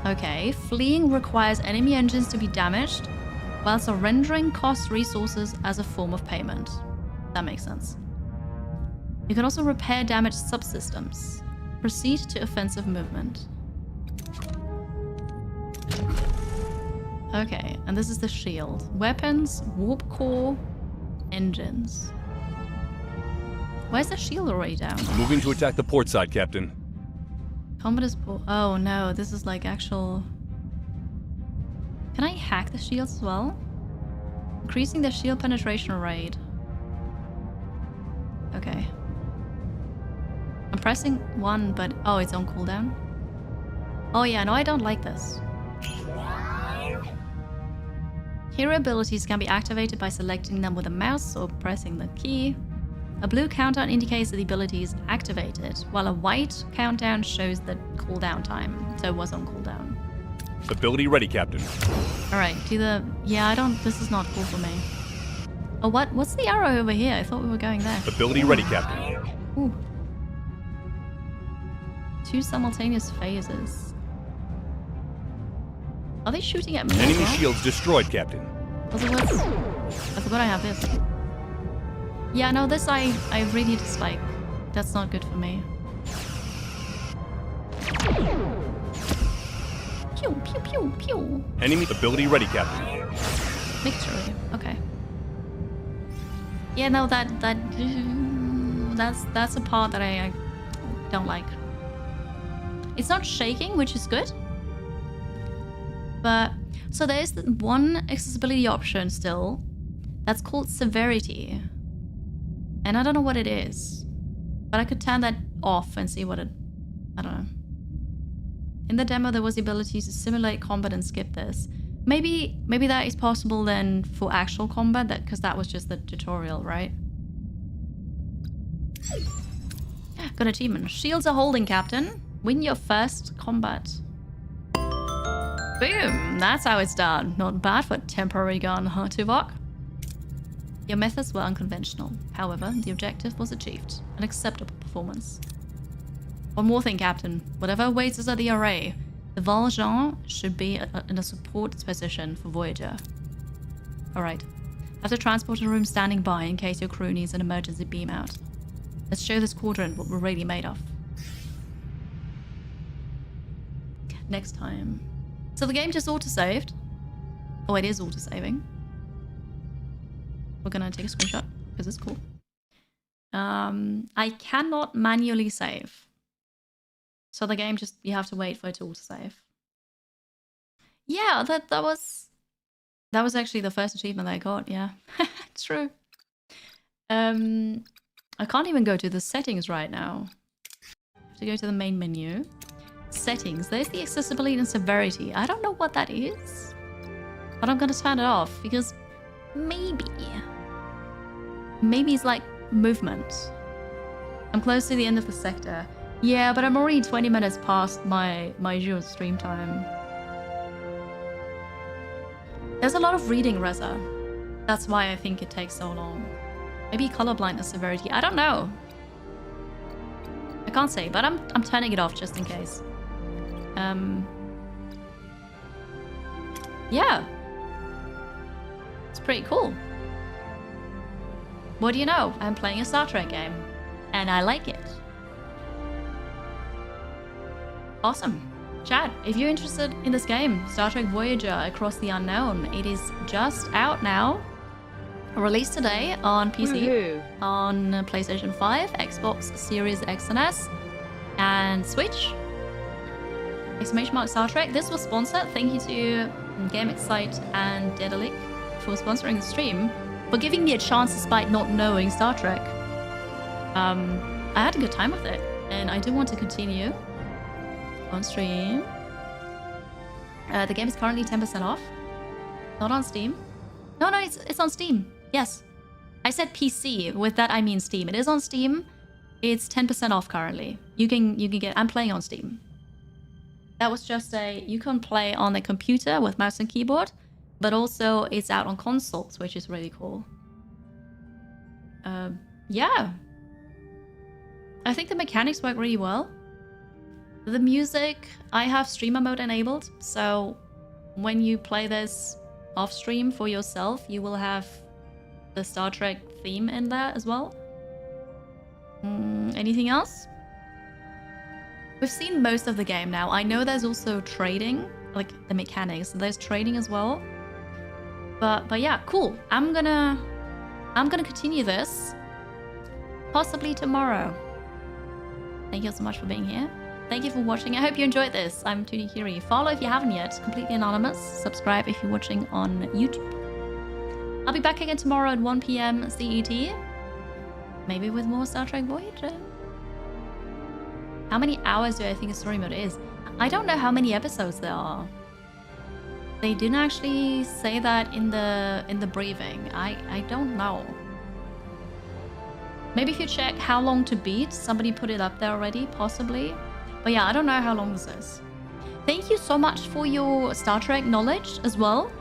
Okay, fleeing requires enemy engines to be damaged, while surrendering costs resources as a form of payment. That makes sense. You can also repair damaged subsystems. Proceed to offensive movement. Okay, and this is the shield. Weapons, warp core, engines. Why is the shield already down? Moving to attack the port side, Captain. Combat is oh no, this is like actual... Can I hack the shields as well? Increasing the shield penetration rate. Okay. I'm pressing 1, but... Oh, it's on cooldown. Oh yeah, no, I don't like this. Hero abilities can be activated by selecting them with a mouse or pressing the key. A blue countdown indicates that the ability is activated, while a white countdown shows the cooldown time. So it was on cooldown. Ability ready, Captain. Alright, do the... Yeah, I don't... This is not cool for me. Oh, what's the arrow over here? I thought we were going there. Ability ready, Captain. Ooh. 2 simultaneous phases. Are they shooting at me? Enemy shields destroyed, Captain. I forgot I have this. Yeah, no, this I really dislike. That's not good for me. Pew, pew, pew, pew. Enemy ability ready, Captain. Victory. Okay. Yeah, no, that's a part that I don't like. It's not shaking, which is good. But so there is one accessibility option still That's called severity. And I don't know what it is. But I could turn that off and see what it... I don't know. In the demo, there was the ability to simulate combat and skip this. Maybe that is possible then for actual combat, because that was just the tutorial, right? Got achievement. Shields are holding, Captain. Win your first combat. Boom! That's how it's done. Not bad for a temporary gun, huh, Tuvok? Your methods were unconventional. However, the objective was achieved. An acceptable performance. One more thing, Captain. Whatever awaits us at the array, the Voyager should be in a support position for Voyager. Alright. Have the transporter room standing by in case your crew needs an emergency beam out. Let's show this quadrant what we're really made of. Next time. So the game just auto-saved. Oh, it is auto-saving. We're gonna take a screenshot because it's cool. I cannot manually save. So the game just, you have to wait for it to auto-save. Yeah, that was actually the first achievement that I got, yeah. True. I can't even go to the settings right now. I have to go to the main menu. Settings, there's the accessibility and severity. I don't know what that is. But I'm gonna turn it off because maybe it's like movement. I'm close to the end of the sector. Yeah, but I'm already 20 minutes past my usual stream time. There's a lot of reading, Reza. That's why I think it takes so long. Maybe colorblindness severity. I don't know. I can't say, but I'm turning it off just in case. Yeah. It's pretty cool. What do you know? I'm playing a Star Trek game. And I like it. Awesome. Chat, if you're interested in this game, Star Trek Voyager Across the Unknown, it is just out now. Released today on PC, on PlayStation 5, Xbox Series X and S, and Switch. ! Star Trek. This was sponsored. Thank you to GameExcite and Dedalic for sponsoring the stream, for giving me a chance despite not knowing Star Trek. I had a good time with it, and I do want to continue on stream. The game is currently 10% off. Not on Steam. No, it's on Steam. Yes. I said PC. With that, I mean Steam. It is on Steam. It's 10% off currently. You can get... I'm playing on Steam. That was just a... You can play on a computer with mouse and keyboard, but also it's out on consoles, which is really cool. Yeah. I think the mechanics work really well. The music, I have streamer mode enabled, so when you play this off stream for yourself, you will have the Star Trek theme in there as well. Anything else? We've seen most of the game now. I know there's also trading, like the mechanics. There's trading as well. But yeah, cool. I'm gonna continue this possibly tomorrow. Thank you so much for being here. Thank you for watching. I hope you enjoyed this. I'm Tudi Kiri. Follow if you haven't yet. Completely anonymous. Subscribe if you're watching on YouTube. I'll be back again tomorrow at 1 PM CET. Maybe with more Star Trek Voyager. How many hours do I think a story mode is? I don't know how many episodes there are. They didn't actually say that in the briefing. I don't know. Maybe if you check how long to beat, somebody put it up there already, possibly. But yeah, I don't know how long this is. Thank you so much for your Star Trek knowledge as well.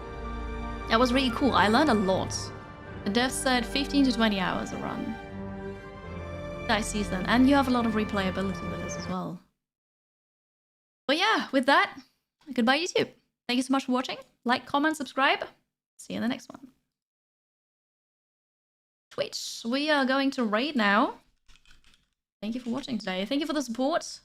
That was really cool. I learned a lot. The dev said 15 to 20 hours a run. That season. And you have a lot of replayability with this as well. But yeah, with that, goodbye YouTube. Thank you so much for watching. Like, comment, subscribe. See you in the next one. Twitch, we are going to raid now. Thank you for watching today. Thank you for the support.